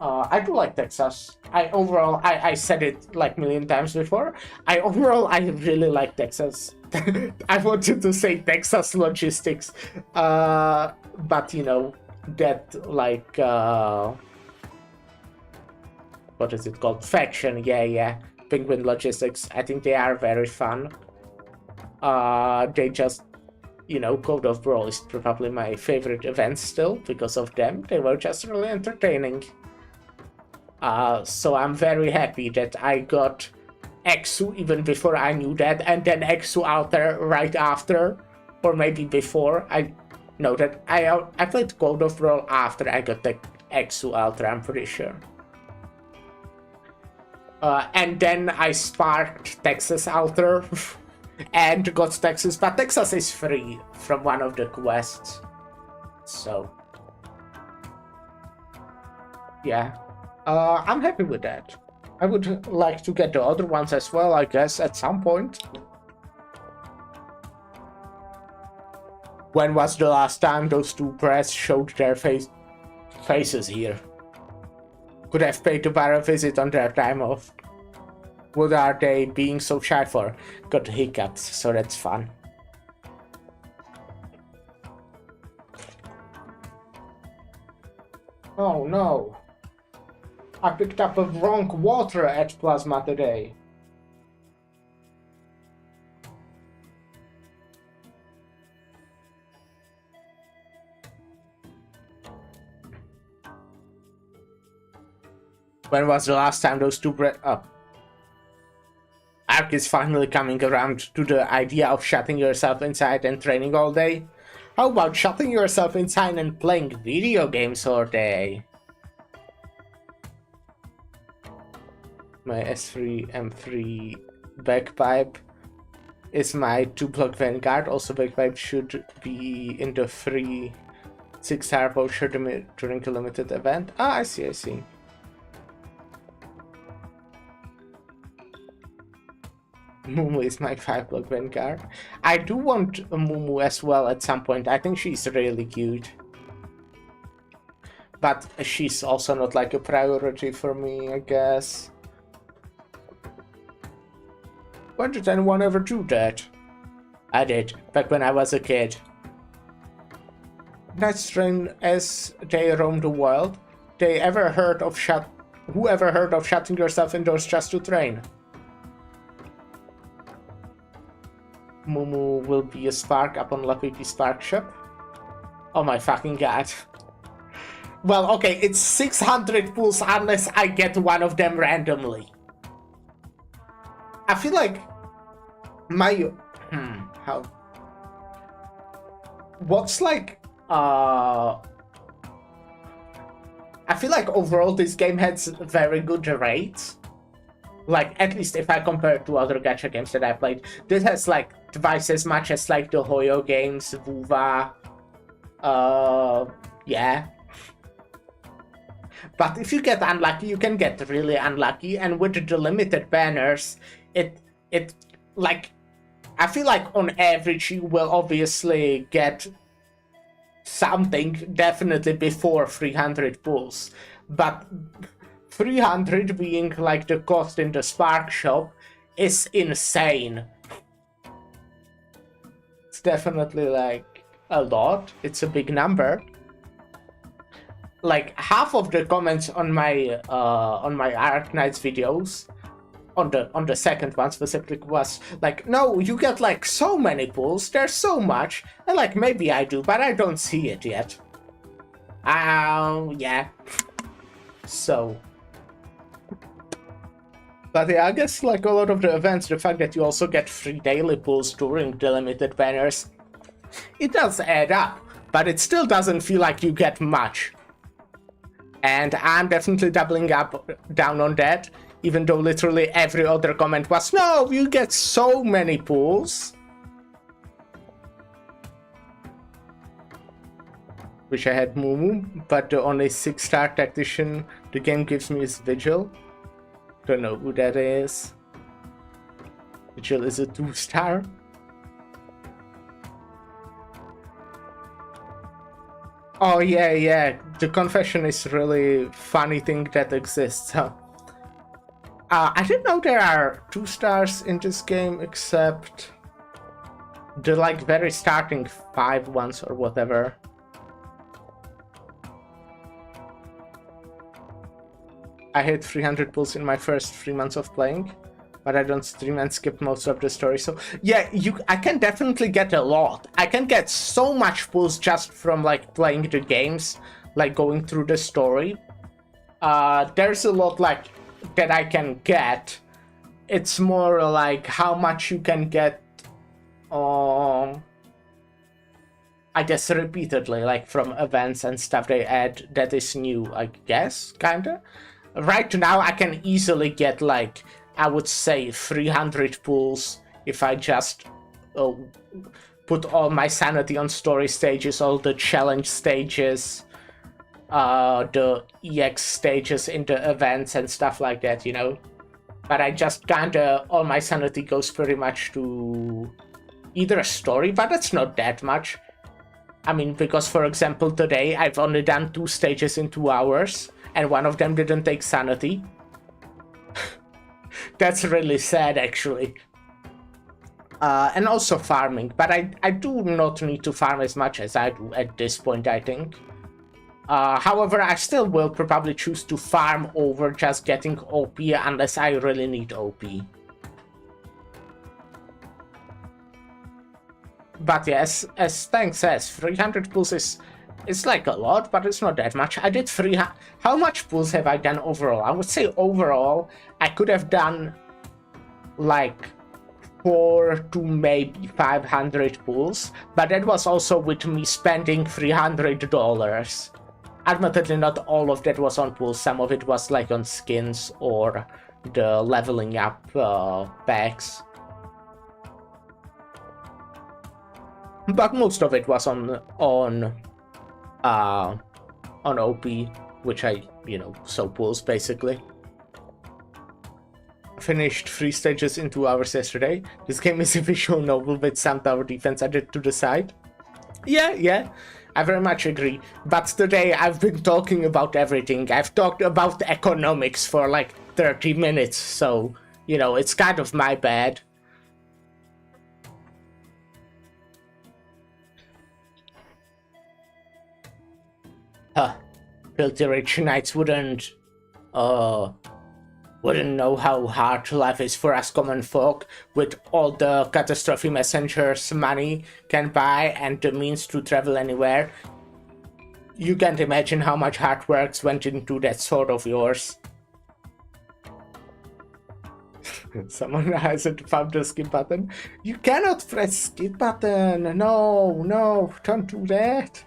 I do like Texas. I said it like a million times before. I really like Texas. I wanted to say Texas logistics, but you know that like what is it called? Faction, yeah. Penguin logistics. I think they are very fun. They just, you know, Code of Brawl is probably my favorite event still because of them. They were just really entertaining. So I'm very happy that I got Exu even before I knew that, and then Exu out there right after, or maybe before. I know that I played Code of Brawl after I got the Exu out there, I'm pretty sure. And then I sparked Texas out there and got Texas, but Texas is free from one of the quests. So yeah. I'm happy with that. I would like to get the other ones as well, I guess, at some point. When was the last time those 2 press showed their faces here? Could have paid the bar a visit on their time off. What are they being so shy for? Got hiccups, so that's fun. Oh no. I picked up a wrong water at Plasma today. When was the last time those 2 Ark is finally coming around to the idea of shutting yourself inside and training all day. How about shutting yourself inside and playing video games all day? My S3 M3 bagpipe is my 2-block Vanguard. Also, bagpipe should be in the free 6-star voucher during a limited event. Ah, I see. Mumu is my 5-block Vanguard. I do want a Mumu as well at some point. I think she's really cute. But she's also not like a priority for me, I guess. When did anyone ever do that? I did, back when I was a kid. Knights train as they roam the world. Whoever heard of shutting yourself indoors just to train? Mumu will be a spark upon Lapiki Spark Shop. Oh my fucking god. Well, okay, it's 600 pulls unless I get one of them randomly. I feel like my how what's like I feel like overall this game has very good rates. Like, at least if I compare it to other gacha games that I played, this has like twice as much as like the Hoyo games, Vuva, yeah. But if you get unlucky, you can get really unlucky, and with the limited banners, it like, I feel like on average you will obviously get something definitely before 300 pulls, but 300 being like the cost in the Spark shop is insane. It's definitely like a lot. It's a big number. Like half of the comments on my Arknights videos, on the second one specifically, was like, no, you get like so many pulls, there's so much, and like maybe I do, but I don't see it yet. Yeah. So But yeah, I guess like a lot of the events, the fact that you also get free daily pulls during the limited banners, it does add up, but it still doesn't feel like you get much. And I'm definitely doubling up down on that, even though literally every other comment was, no, you get so many pulls. Wish I had Mumu, but the only 6-star tactician the game gives me is Vigil. Don't know who that is. Vigil is a 2-star. Oh yeah, the confession is really funny thing that exists, huh? I didn't know there are 2 stars in this game, except the like very starting 5 ones or whatever. I hit 300 pulls in my first 3 months of playing, but I don't stream and skip most of the story. So yeah, I can definitely get a lot. I can get so much pulls just from like playing the games, like going through the story. There's a lot like that I can get. It's more like how much you can get, I guess repeatedly, like from events and stuff they add that is new, I guess, kinda. Right now I can easily get like, I would say 300 pulls if I just put all my sanity on story stages, all the challenge stages, the EX stages in the events and stuff like that, you know. But I just kinda, all my sanity goes pretty much to either a story, but that's not that much. I mean, because for example today I've only done 2 stages in 2 hours, and one of them didn't take sanity. That's really sad, actually. And also farming, but I do not need to farm as much as I do at this point, I think. However, I still will probably choose to farm over just getting OP unless I really need OP. But yes, as Tank says, 300 pulls is like a lot, but it's not that much. I did how much pulls have I done overall? I would say overall, I could have done like 400 to maybe 500 pulls, but that was also with me spending $300. Admittedly, not all of that was on pulls. Some of it was like on skins or the leveling up packs. But most of it was on OP, which I, so pulls basically. Finished 3 stages in 2 hours yesterday. This game is a visual novel with some tower defense added to the side. Yeah, I very much agree. But today I've been talking about everything. I've talked about economics for like 30 minutes, so, it's kind of my bad. Filthy rich knights wouldn't know how hard life is for us common folk, with all the catastrophe messengers money can buy and the means to travel anywhere. You can't imagine how much hard work went into that sword of yours. Someone hasn't found the skip button. You cannot press skip button. No, don't do that.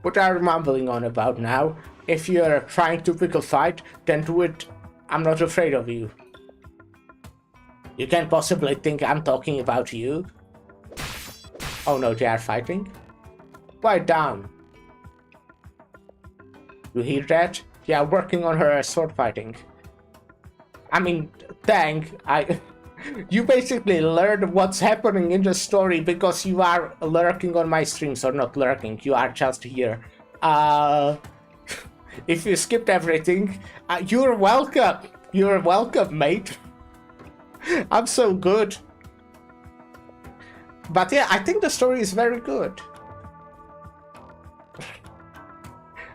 What are you mumbling on about now? If you're trying to pick a fight, then do it. I'm not afraid of you. You can't possibly think I'm talking about you. Oh no, they are fighting? Quiet down. You hear that? They are working on her sword fighting. I mean, Tank, you basically learned what's happening in the story because you are lurking on my streams, or not lurking, you are just here. If you skipped everything, you're welcome. You're welcome, mate. I'm so good. But yeah, I think the story is very good.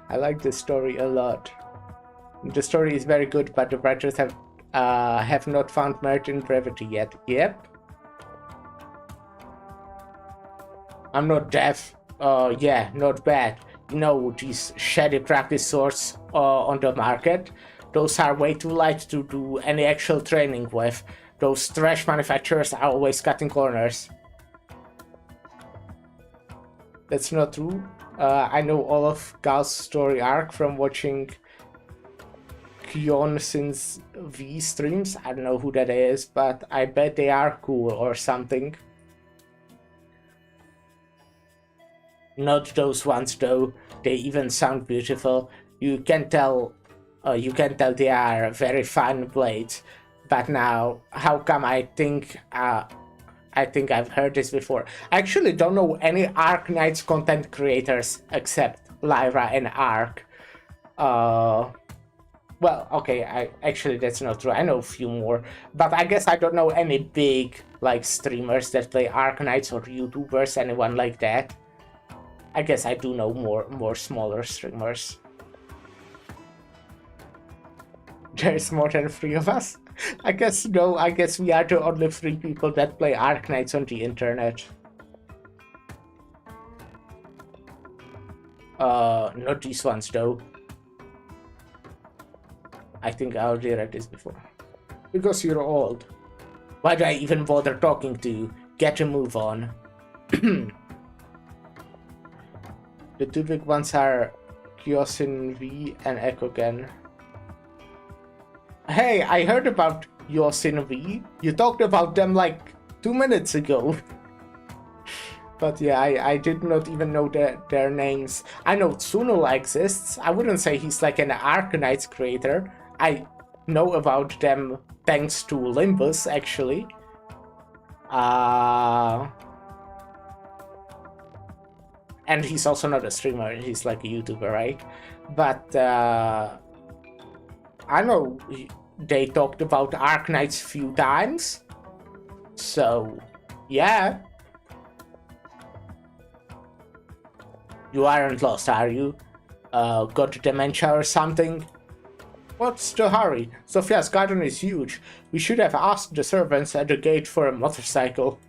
I like this story a lot. The story is very good, but the writers have not found merit in brevity yet. Yep. I'm not deaf. Yeah, not bad. These shady practice swords on the market. those are way too light to do any actual training with. Those trash manufacturers are always cutting corners. That's not true. I know all of Gal's story arc from watching Kyonsin's V streams. I don't know who that is, but I bet they are cool or something. Not those ones though. They even sound beautiful. You can tell they are very fine blades. But now, how come I think I've heard this before. I actually don't know any Arknights content creators except Lyra and Ark. Well, okay, actually that's not true. I know a few more, but I guess I don't know any big like streamers that play Arknights or YouTubers, anyone like that. I guess I do know more smaller streamers. There's more than 3 of us. I guess no, I guess we are the only 3 people that play Arknights on the internet. Not these ones though. I think I already read this before. Because you're old. Why do I even bother talking to you? Get a move on. The 2 big ones are Kyosin V and Ekogen. Hey, I heard about Kyosin V. You talked about them like 2 minutes ago. But yeah, I did not even know their names. I know Tsunola exists. I wouldn't say he's like an Arknights creator. I know about them thanks to Limbus, actually. And he's also not a streamer, he's like a YouTuber, right? But I know they talked about Arknights a few times. So, yeah. You aren't lost, are you? Got dementia or something? What's the hurry? Sophia's garden is huge. We should have asked the servants at the gate for a motorcycle.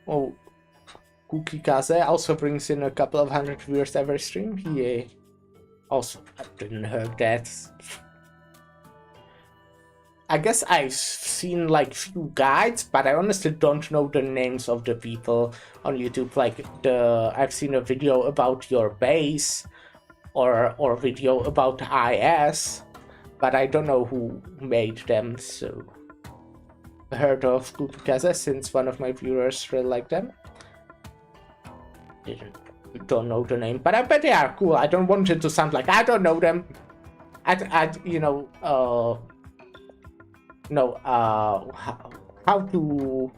Oh, Kukikaze also brings in a couple of 100 viewers every stream. Yeah. Also, I didn't heard that. I guess I've seen like few guides, but I honestly don't know the names of the people on YouTube. Like I've seen a video about your base or video about IS, but I don't know who made them, so I heard of Kukikaze since one of my viewers really liked them. Don't know the name, but I bet they are cool. I don't want it to sound like I don't know them. How to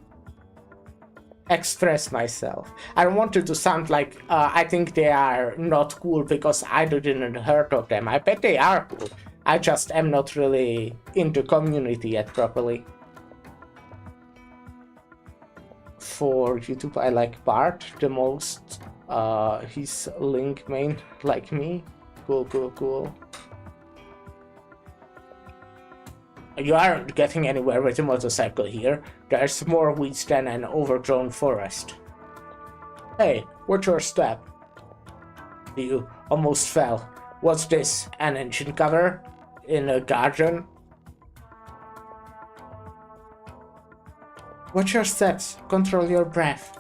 express myself. I don't want it to sound like I think they are not cool because I didn't heard of them. I bet they are cool. I just am not really in the community yet properly. For YouTube, I like Bart the most. He's Link main like me. Cool. You aren't getting anywhere with a motorcycle here. There's more weeds than an overgrown forest. Hey, watch your step. You almost fell. What's this? An engine cover? In a garden? Watch your steps. Control your breath.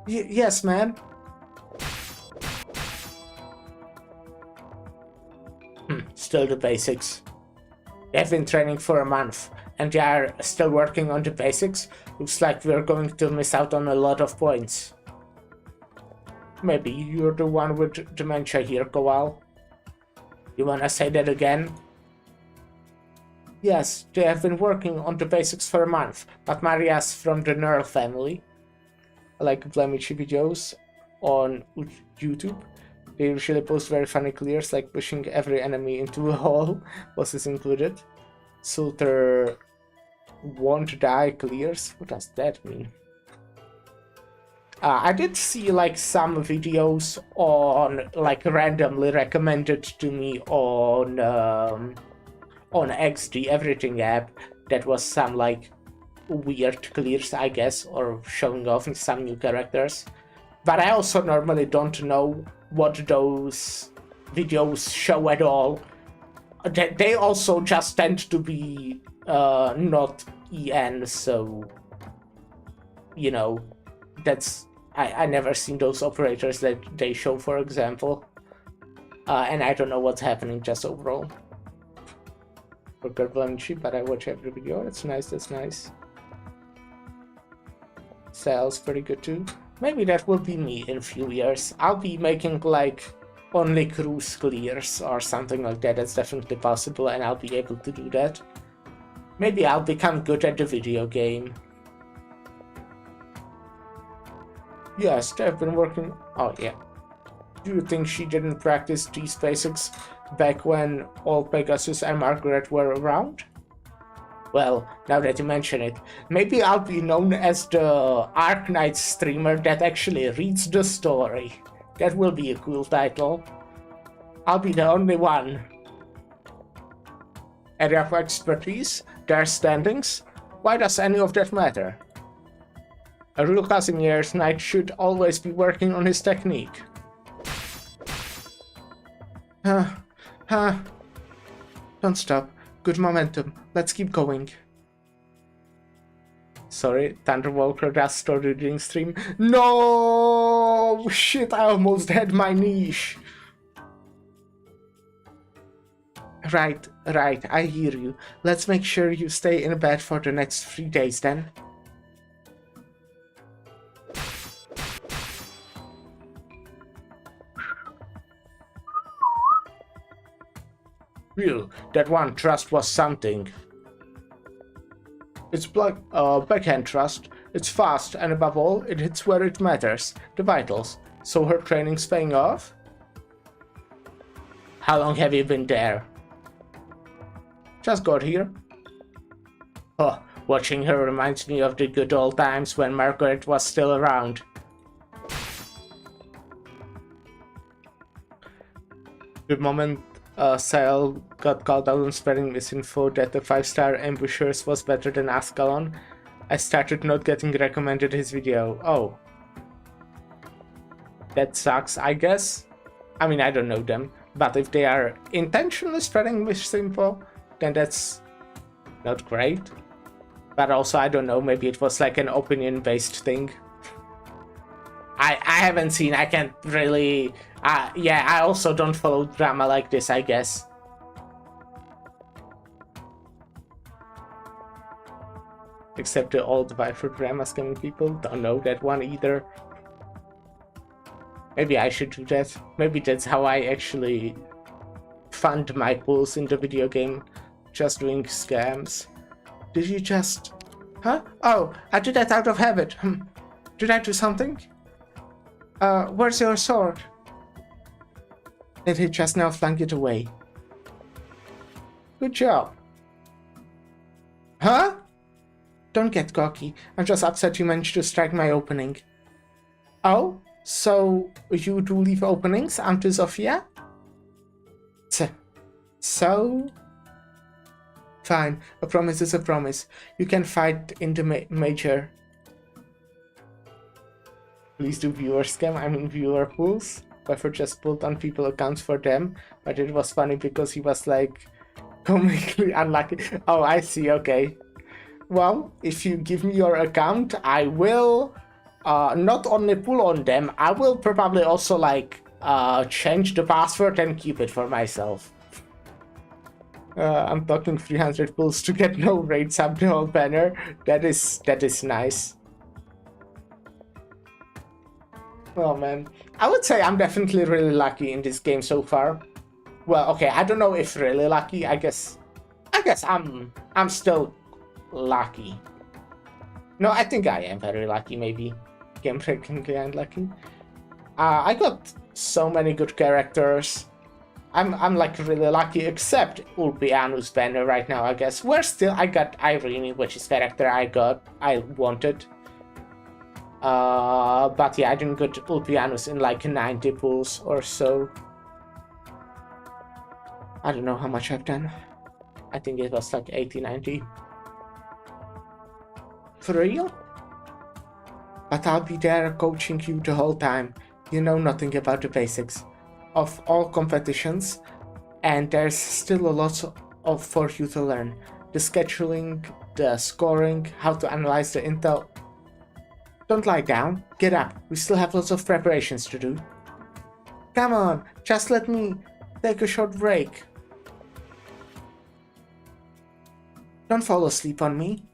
Yes, man. Still the basics. They've been training for a month, and they are still working on the basics. Looks like we're going to miss out on a lot of points. Maybe you're the one with dementia here, Kowal. You wanna say that again? Yes, they have been working on the basics for a month, but Maria's from the Nerl family. I like Blemichi videos on YouTube. They usually post very funny clears, like pushing every enemy into a hole, bosses included. Sulter won't die clears? What does that mean? I did see like some videos on like randomly recommended to me on XD Everything app that was some like weird clears, I guess, or showing off some new characters. But I also normally don't know what those videos show at all. they also just tend to be not EN, so you know, that's I never seen those operators that they show, for example, and I don't know what's happening just overall. Forgot one cheap, but I watch every video. That's nice. That's nice. Sales pretty good too. Maybe that will be me in a few years. I'll be making like only cruise clears or something like that. That's definitely possible, and I'll be able to do that. Maybe I'll become good at the video game. Yes, they've been working. Oh yeah. Do you think she didn't practice these basics back when all Pegasus and Margaret were around? Well, now that you mention it, maybe I'll be known as the Arknights streamer that actually reads the story. That will be a cool title. I'll be the only one. Area of expertise, their standings. Why does any of that matter? A real Casimir's knight should always be working on his technique. Don't stop. Good momentum. Let's keep going. Sorry, Thunderwalker does story reading stream. No! Shit, I almost had my niche. Right, I hear you. Let's make sure you stay in bed for the next 3 days then. Real, that one thrust was something. It's backhand thrust, it's fast, and above all, it hits where it matters, the vitals. So her training's paying off? How long have you been there? Just got here. Oh, watching her reminds me of the good old times when Margaret was still around. The moment Sal got called out on spreading misinfo that the 5-star ambushers was better than Ascalon, I started not getting recommended his video. Oh. That sucks, I guess. I mean, I don't know them, but if they are intentionally spreading misinfo, then that's not great. But also, I don't know, maybe it was like an opinion-based thing. I haven't seen, I can't really... yeah, I also don't follow drama like this, I guess. Except the old Viper drama scamming people, don't know that one either. Maybe I should do that. Maybe that's how I actually fund my pulls in the video game. Just doing scams. Did you just... Huh? Oh, I did that out of habit. Did I do something? Where's your sword? Did he just now flung it away? Good job. Huh? Don't get cocky. I'm just upset you managed to strike my opening. Oh? So you do leave openings, Auntie Sophia? So? Fine. A promise is a promise. You can fight in the major. Please do viewer scam, I mean viewer pulls. Buffer just pulled on people accounts for them, but it was funny because he was like comically unlucky. Oh, I see, okay. Well, if you give me your account, I will not only pull on them, I will probably also like change the password and keep it for myself. I'm talking 300 pulls to get no raid sub the whole banner. That is nice. Oh man, I would say I'm definitely really lucky in this game so far. Well, okay, I don't know if really lucky. I guess I'm still lucky. No, I think I am very lucky. Maybe game breakingly unlucky. I got so many good characters. I'm like really lucky, except Ulpianu's banner right now. I guess I got Irene, which is character I wanted. But yeah, I didn't get Ulpianus in like 90 pulls or so. I don't know how much I've done. I think it was like 80, 90. For real? But I'll be there coaching you the whole time. You know nothing about the basics of all competitions. and there's still a lot of for you to learn. The scheduling, the scoring, how to analyze the intel. Don't lie down, get up, we still have lots of preparations to do. Come on, just let me take a short break. Don't fall asleep on me.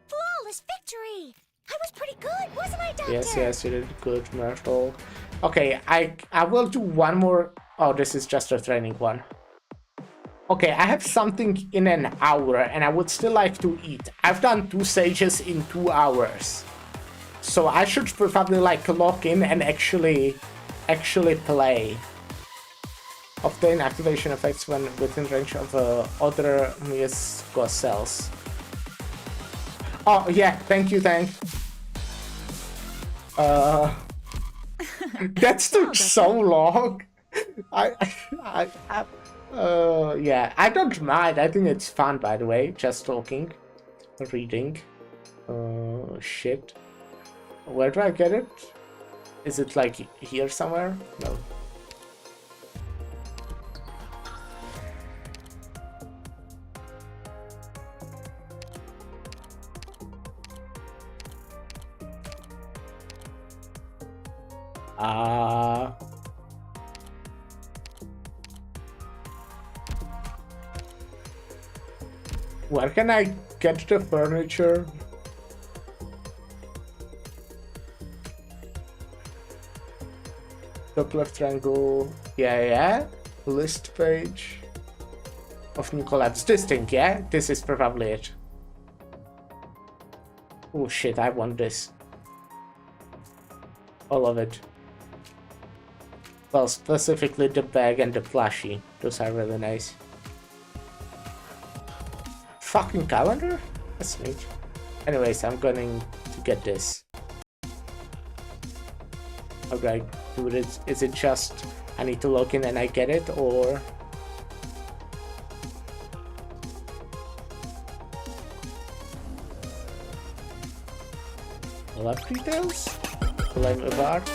Flawless victory! I was pretty good, wasn't I, Doctor? Yes, you did good, Myrtle. Okay, I will do one more. Oh, this is just a training one. Okay, I have something in an hour, and I would still like to eat. I've done 2 stages in 2 hours. So I should probably like log in and actually play. Obtain activation effects when within range of other musical cells. Oh yeah, thank you. That took so long. Yeah, I don't mind. I think it's fun, by the way. Just talking, reading. Shit. Where do I get it? Is it like here somewhere? No. Where can I get the furniture? Top left triangle. Yeah. List page of new collabs. This thing, yeah? This is probably it. Oh shit, I want this. All of it. Well, specifically the bag and the plushie. Those are really nice. Fucking calendar? That's neat. Anyways, I'm going to get this. Okay, dude, is it just I need to log in and I get it, or... Lab details? Flame of art?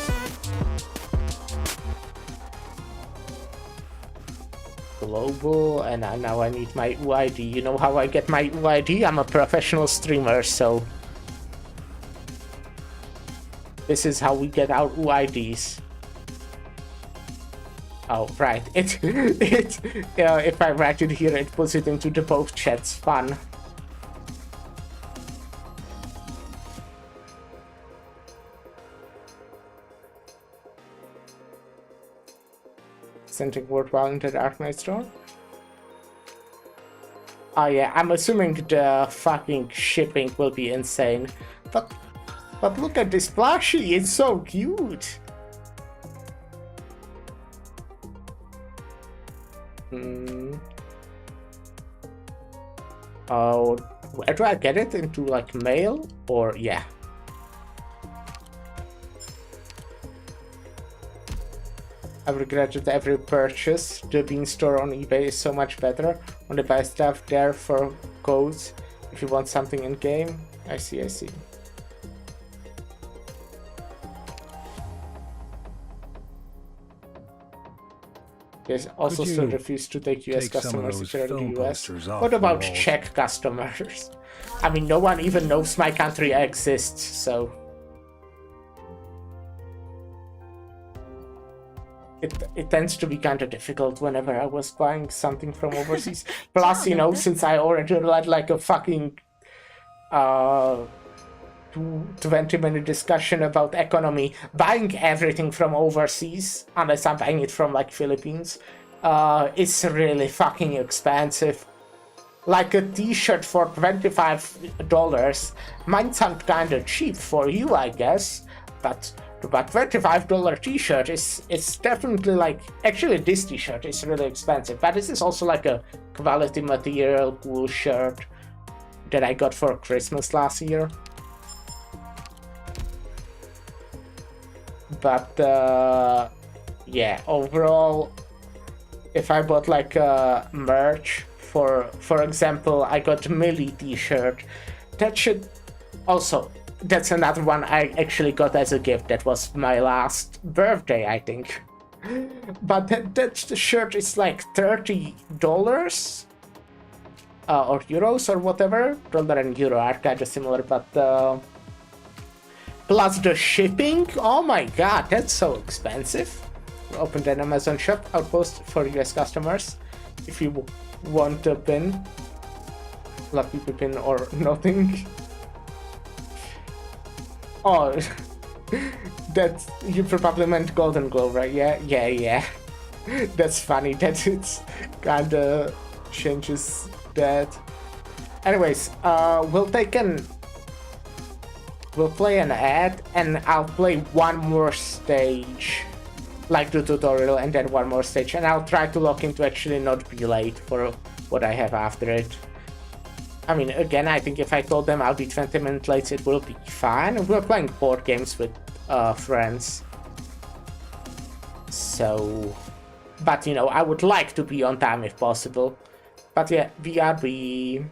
Global, and now I need my UID. You know how I get my UID? I'm a professional streamer, so this is how we get our UIDs. Oh, right. If I write it here, it puts it into the both chats. Fun. Sending worthwhile into the Arknights store. Oh yeah, I'm assuming the fucking shipping will be insane. But look at this plushie, it's so cute. Oh, where do I get it? Into like mail? Or yeah. I've regretted every purchase. The bean store on eBay is so much better. Only buy stuff there for codes if you want something in game. I see. They also still refuse to take US customers if you're in the US. What about Czech customers? I mean, no one even knows my country exists, so... It tends to be kind of difficult whenever I was buying something from overseas. Plus, you know, since I already had like a fucking 20-minute discussion about economy, buying everything from overseas, unless I'm buying it from like Philippines, is really fucking expensive. Like a t-shirt for $25 might sound kind of cheap for you, I guess, but $25 t-shirt is definitely like, actually this t-shirt is really expensive, but this is also like a quality material cool shirt that I got for Christmas last year. But yeah, overall, if I bought like a merch, for example, I got Millie t-shirt, that should also... That's another one I actually got as a gift. That was my last birthday, I think. But that shirt is like $30 or euros or whatever. Dollar and euro are kind of similar, but plus the shipping. Oh my god, that's so expensive. Opened an Amazon shop outpost for US customers. If you want a pin, lucky pin or nothing. Oh, that's, you probably meant Golden Glow, right? Yeah. That's funny that it's kinda changes that. Anyways, we'll play an ad and I'll play one more stage, like the tutorial, and then one more stage, and I'll try to lock in to actually not be late for what I have after it. I mean, again, I think if I told them I'll be 20 minutes late, it will be fine. We're playing board games with friends. So, but you know, I would like to be on time if possible. But yeah, BRB.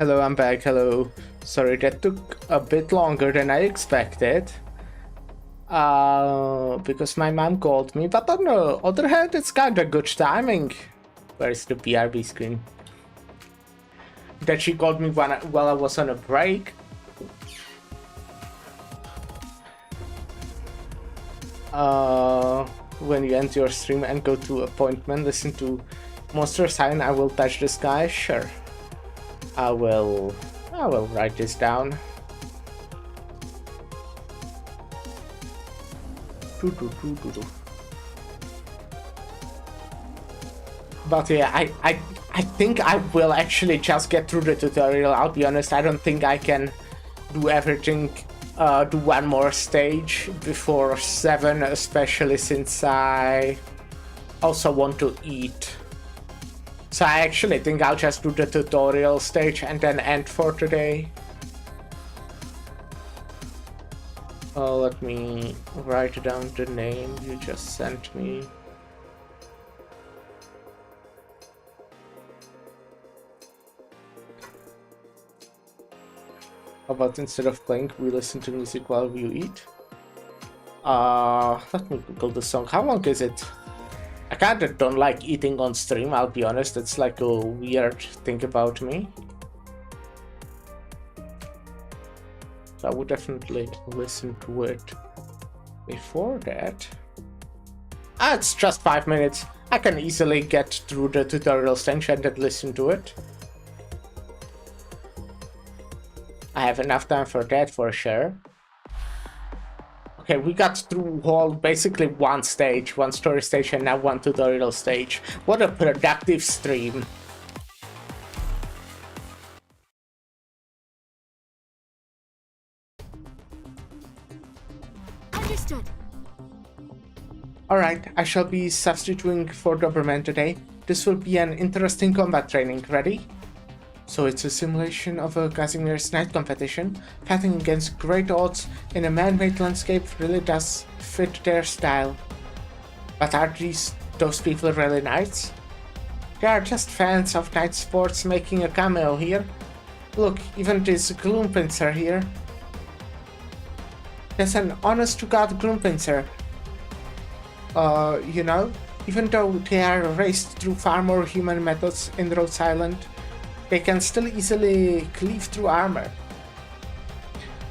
Hello, I'm back. Hello. Sorry, that took a bit longer than I expected. Because my mom called me, but on the other hand, it's kind of good timing. Where's the BRB screen? That she called me while I was on a break. When you end your stream and go to appointment, listen to Monster Sign, I will touch the sky. Sure. I will write this down. But yeah, I think I will actually just get through the tutorial. I'll be honest, I don't think I can do everything, do one more stage before 7, especially since I also want to eat. So I actually think I'll just do the tutorial stage and then end for today. Let me write down the name you just sent me. How about instead of playing, we listen to music while you eat? Let me Google the song. How long is it? I kinda don't like eating on stream, I'll be honest. It's like a weird thing about me. So I would definitely listen to it before that. It's just 5 minutes. I can easily get through the tutorial stage and then listen to it. I have enough time for that for sure. Okay, we got through basically one stage, one story stage, and now one tutorial stage. What a productive stream. Understood. Alright, I shall be substituting for Doberman today. This will be an interesting combat training. Ready? So it's a simulation of a Casimir's night competition. Fighting against great odds in a man-made landscape really does fit their style. But are those people really knights? They are just fans of night sports making a cameo here. Look, even this Groompincer here. There's an honest-to-God Groompincer. You know, even though they are raised through far more human methods in Rhodes Island, they can still easily cleave through armor.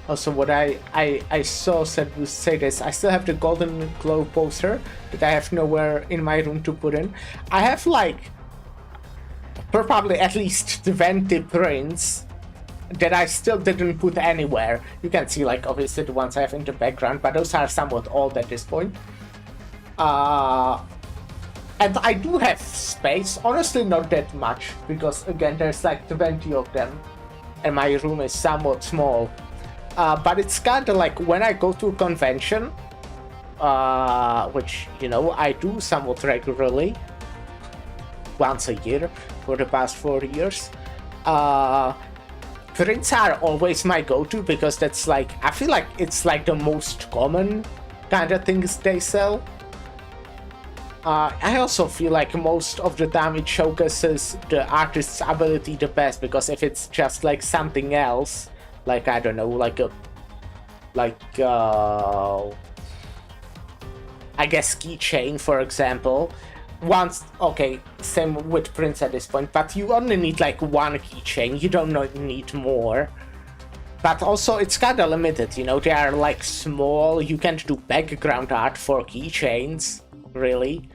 Also, what I saw said to say this, I still have the Golden Globe poster that I have nowhere in my room to put in. I have like probably at least 20 prints that I still didn't put anywhere. You can see like obviously the ones I have in the background, but those are somewhat old at this point. And I do have space, honestly not that much, because again there's like 20 of them and my room is somewhat small. But it's kinda like when I go to a convention, which, you know, I do somewhat regularly, once a year for the past 4 years, prints are always my go-to because that's like, I feel like it's like the most common kind of things they sell. I also feel like most of the time it showcases the artist's ability the best, because if it's just like something else, like I don't know, I guess keychain for example, okay, same with prints at this point, but you only need like one keychain, you don't need more. But also it's kinda limited, you know, they are like small, you can't do background art for keychains, really.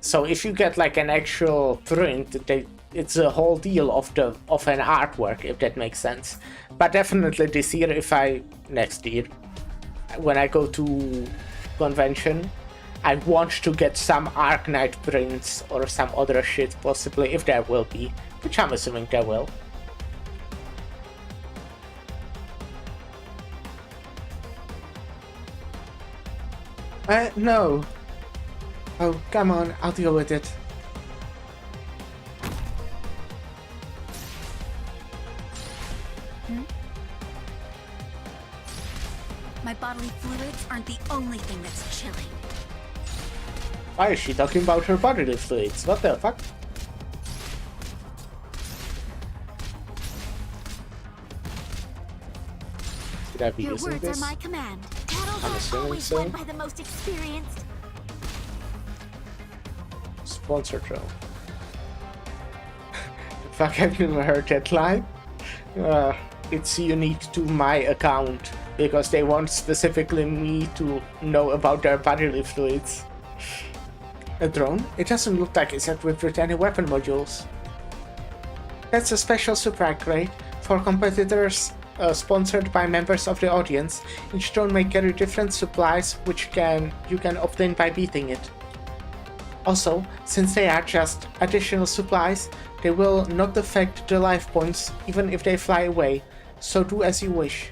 So if you get like an actual print, it's a whole deal of an artwork, if that makes sense. But definitely this year, next year, when I go to convention, I want to get some Arknight prints or some other shit, possibly, if there will be, which I'm assuming there will. No. Oh, come on, I'll deal with it. My bodily fluids aren't the only thing that's chilling. Why is she talking about her bodily fluids? What the fuck? Should I be Your using words this? are my command. Battles I'm are assuming always so. won by the most experienced. Sponsor drone. Fuck, have you ever heard that line? It's unique to my account because they want specifically me to know about their bodily fluids. A drone? It doesn't look like it's equipped with any weapon modules. That's a special super upgrade for competitors sponsored by members of the audience. Each drone may carry different supplies which you can obtain by beating it. Also, since they are just additional supplies, they will not affect the life points even if they fly away, so do as you wish.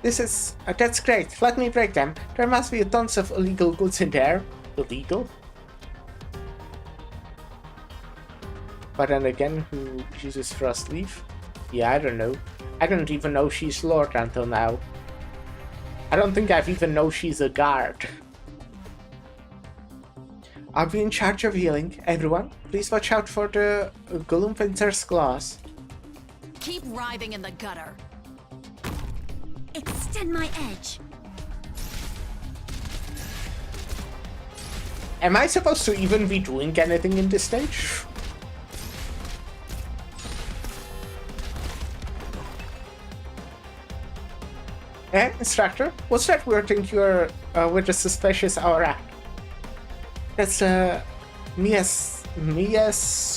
That's great, let me break them. There must be tons of illegal goods in there. Illegal? But then again, who uses frost leaf? Yeah, I don't know. I didn't even know she's Lord until now. I don't think I've even known she's a guard. I'll be in charge of healing. Everyone, please watch out for the Gloomwinter's claws. Keep writhing in the gutter. Extend my edge. Am I supposed to even be doing anything in this stage? Eh, instructor? What's that weird thing you're with the suspicious aura? That's Mia's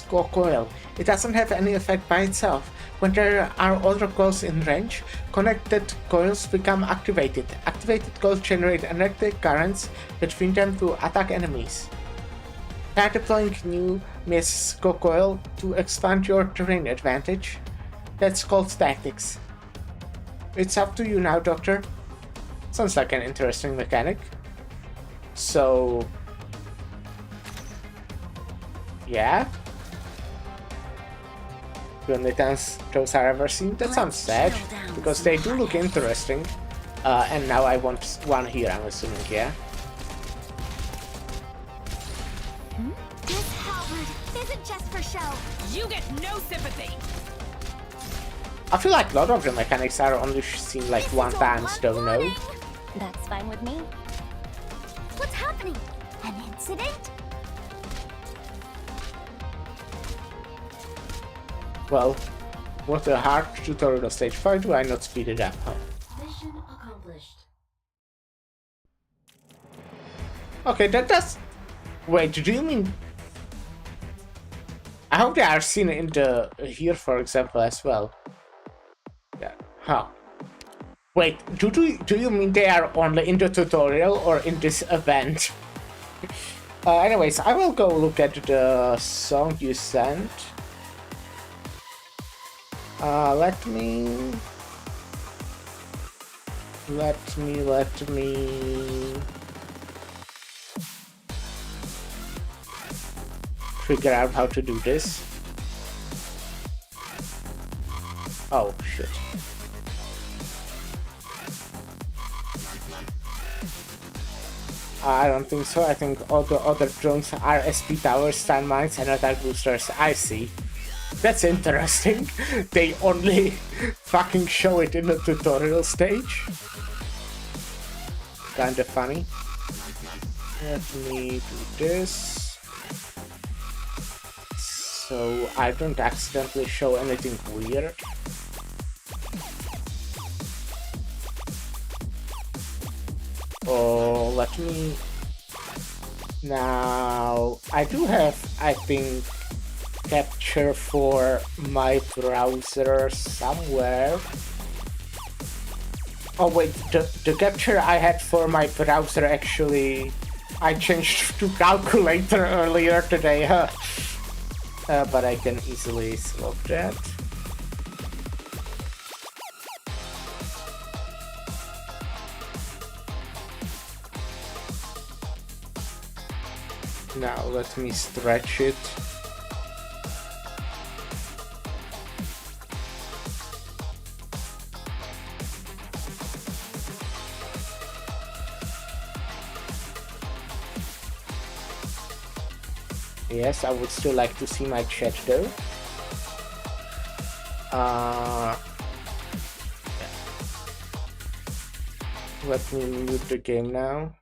coil. It doesn't have any effect by itself. When there are other coils in range, connected coils become activated. Activated coils generate electric currents between them to attack enemies. Try deploying new Mia's coil to expand your terrain advantage. That's called tactics. It's up to you now, Doctor. Sounds like an interesting mechanic. So... yeah? The only times those I've ever seen. That sounds sad, because they do look interesting. And now I want one here, I'm assuming, yeah? This halberd isn't just for show. You get no sympathy. I feel like a lot of the mechanics are only seen like This one is a time, so no? warning. That's fine with me. What's happening? An incident? Well, what a hard tutorial stage. Why do I not speed it up, huh? Mission accomplished. Okay, that does... wait, do you mean... I hope they are seen in the... here, for example, as well. Yeah, huh. Wait, do you mean they are only in the tutorial or in this event? Anyways, I will go look at the song you sent. Let me figure out how to do this. Oh shit. I don't think so. I think all the other drones are SP towers, stun mines, and attack boosters. I see. That's interesting. They only fucking show it in the tutorial stage. Kinda funny. Let me do this. So I don't accidentally show anything weird. Oh, let me... Now, I do have, I think, capture for my browser somewhere. Oh wait, the capture I had for my browser actually I changed to calculator earlier today, huh? But I can easily swap that. Now let me stretch it. Yes, I would still like to see my chat though. Let me mute the game now.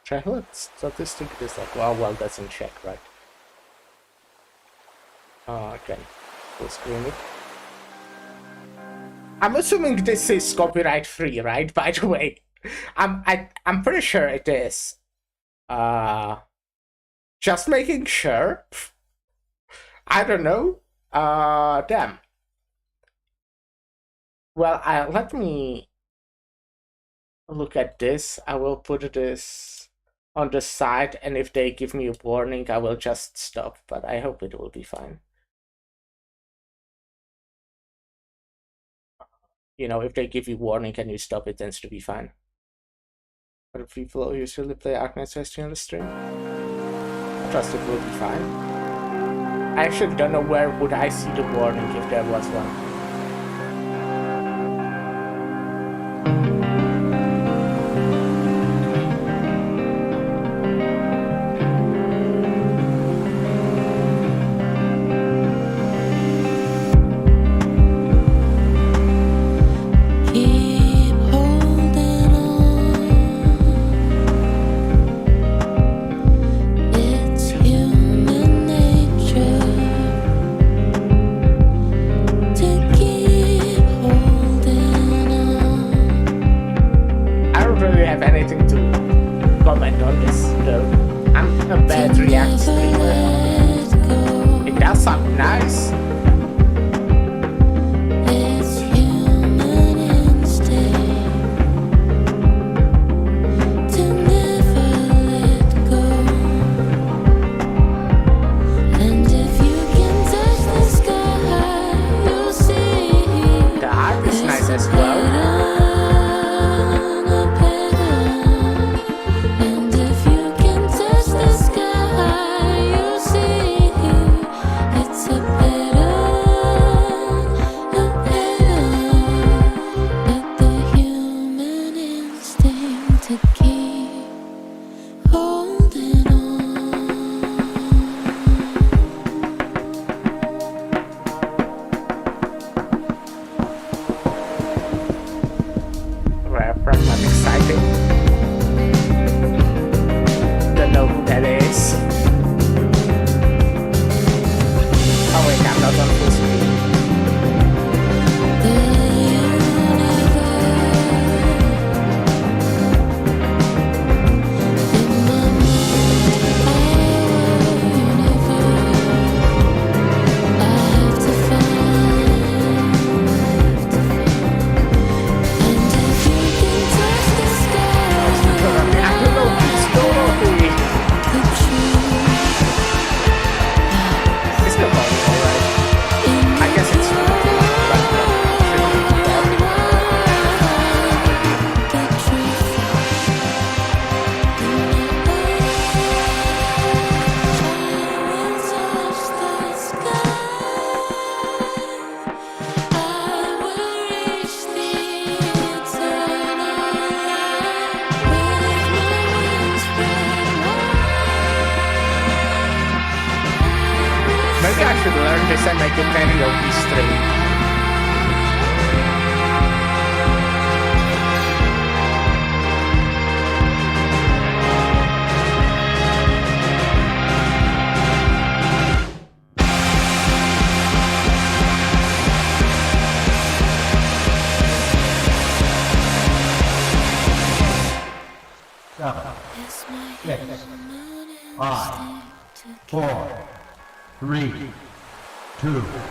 Check what statistic it is like. Well, that's in check, right? Okay. Full screen it. I'm assuming this is copyright free, right? By the way, I'm pretty sure it is. Just making sure. I don't know. Damn. Well, let me look at this. I will put this on the side, and if they give me a warning, I will just stop. But I hope it will be fine. You know, if they give you warning and you stop, it tends to be fine. Other people usually play Arknights on the stream. I trust it will be fine. I actually don't know where would I see the warning if there was one.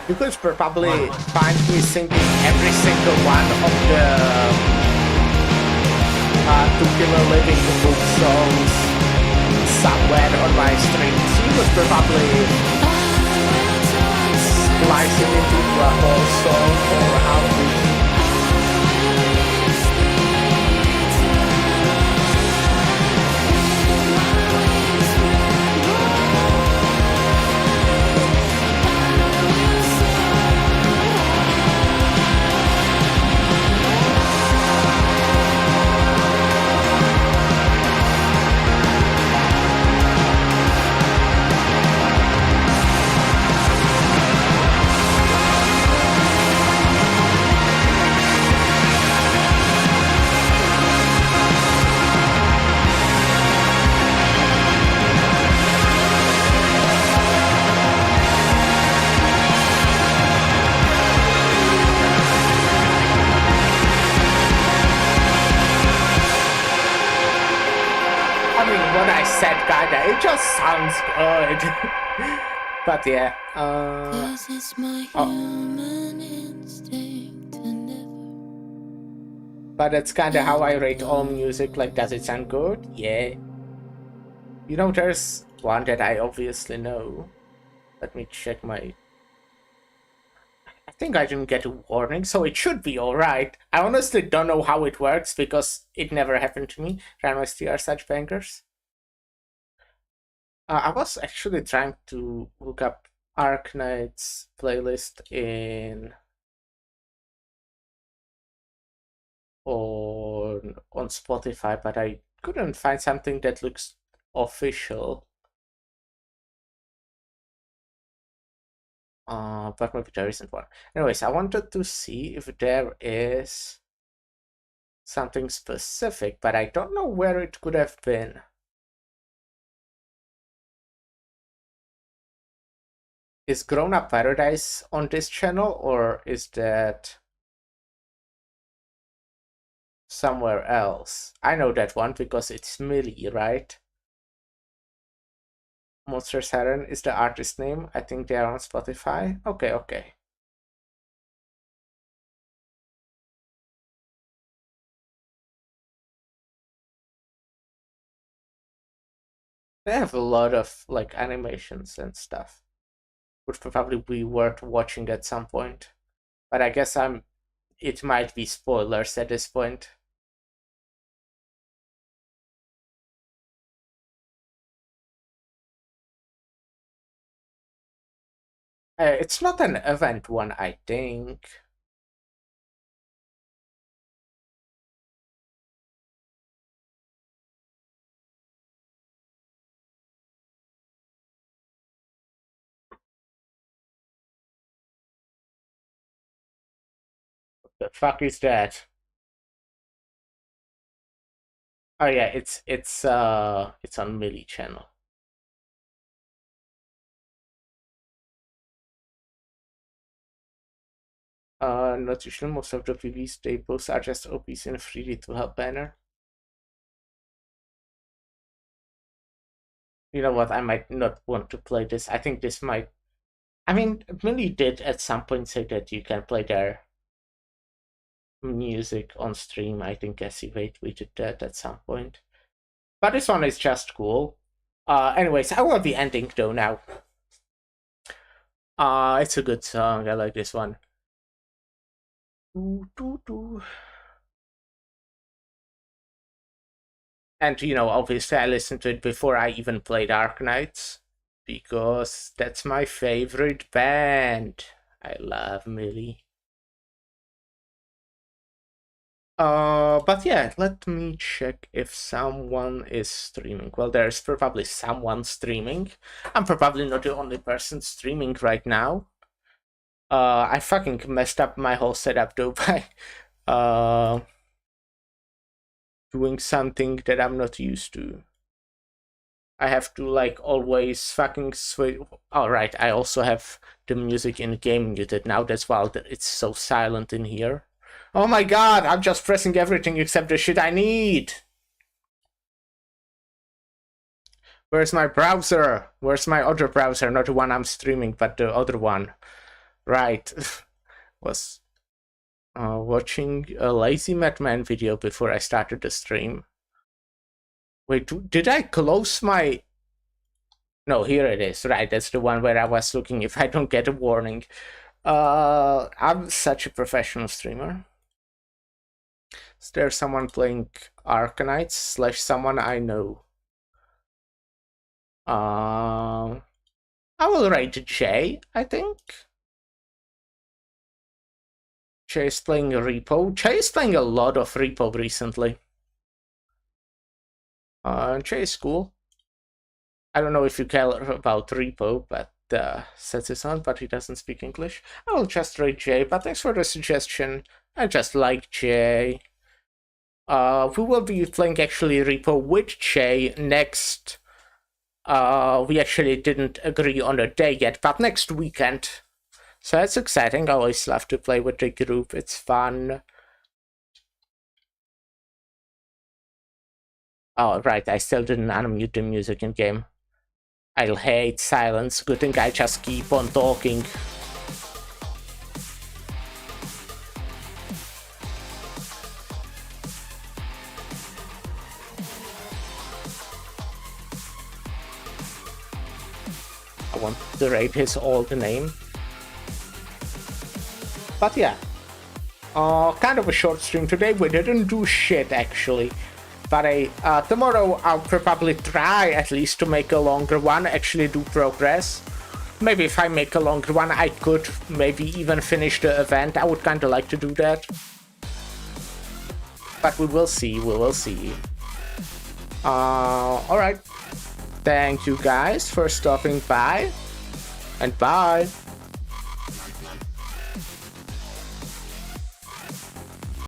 You could probably find me singing every single one of the To Kill a Living book songs somewhere on my streams. You could probably slice it into a whole song or album. said kinda. It just sounds good. But yeah. This is my human instinct to never. But that's kinda how I rate all music. Like, does it sound good? Yeah. You know, there's one that I obviously know. Let me check my... I think I didn't get a warning, so it should be alright. I honestly don't know how it works because it never happened to me. Randomize are such bangers. I was actually trying to look up Arknights playlist on Spotify, but I couldn't find something that looks official. But maybe there isn't one. Anyways, I wanted to see if there is something specific, but I don't know where it could have been. Is Grown Up Paradise on this channel, or is that somewhere else? I know that one because it's Millie, right? Monster Siren is the artist name. I think they are on Spotify. Okay. They have a lot of like animations and stuff. Would probably be worth watching at some point. But I guess it might be spoilers at this point. It's not an event one, I think. What the fuck is that? Oh yeah, it's on Millie channel. Not usually. Most of the PVs they post are just OPs in a free to help banner. You know what? I might not want to play this. I think this might. I mean, Millie did at some point say that you can play their music on stream. I think SCV tweeted that at some point. But this one is just cool. Anyways, I will be ending though now. It's a good song. I like this one. And you know, obviously I listened to it before I even played Arknights, because that's my favorite band. I love Millie. But yeah, let me check if someone is streaming. Well, there's probably someone streaming. I'm probably not the only person streaming right now. I fucking messed up my whole setup though by doing something that I'm not used to. I have to like always fucking switch. Alright, I also have the music in game muted now. That's why it's so silent in here. Oh my god, I'm just pressing everything except the shit I need. Where's my browser? Where's my other browser? Not the one I'm streaming, but the other one. Right. Was watching a Lazy Madman video before I started the stream. Wait, did I close my... No, here it is. Right, that's the one where I was looking if I don't get a warning. I'm such a professional streamer. Is there someone playing Arknights / someone I know? I will rate Jay, I think. Jay is playing Repo. Jay is playing a lot of Repo recently. Jay is cool. I don't know if you care about Repo, but sets his on, but he doesn't speak English. I will just rate Jay, but thanks for the suggestion. I just like Jay. We will be playing actually Repo with Jay next. We actually didn't agree on a day yet, but next weekend. So that's exciting. I always love to play with the group. It's fun. Oh, right, I still didn't unmute the music in game. I'll hate silence. Good thing I just keep on talking. I want to rate his old name. But yeah. Kind of a short stream today. We didn't do shit actually. But tomorrow I'll probably try at least to make a longer one, actually do progress. Maybe if I make a longer one, I could maybe even finish the event. I would kind of like to do that. But we will see, we will see. Alright. Thank you guys for stopping by. And bye.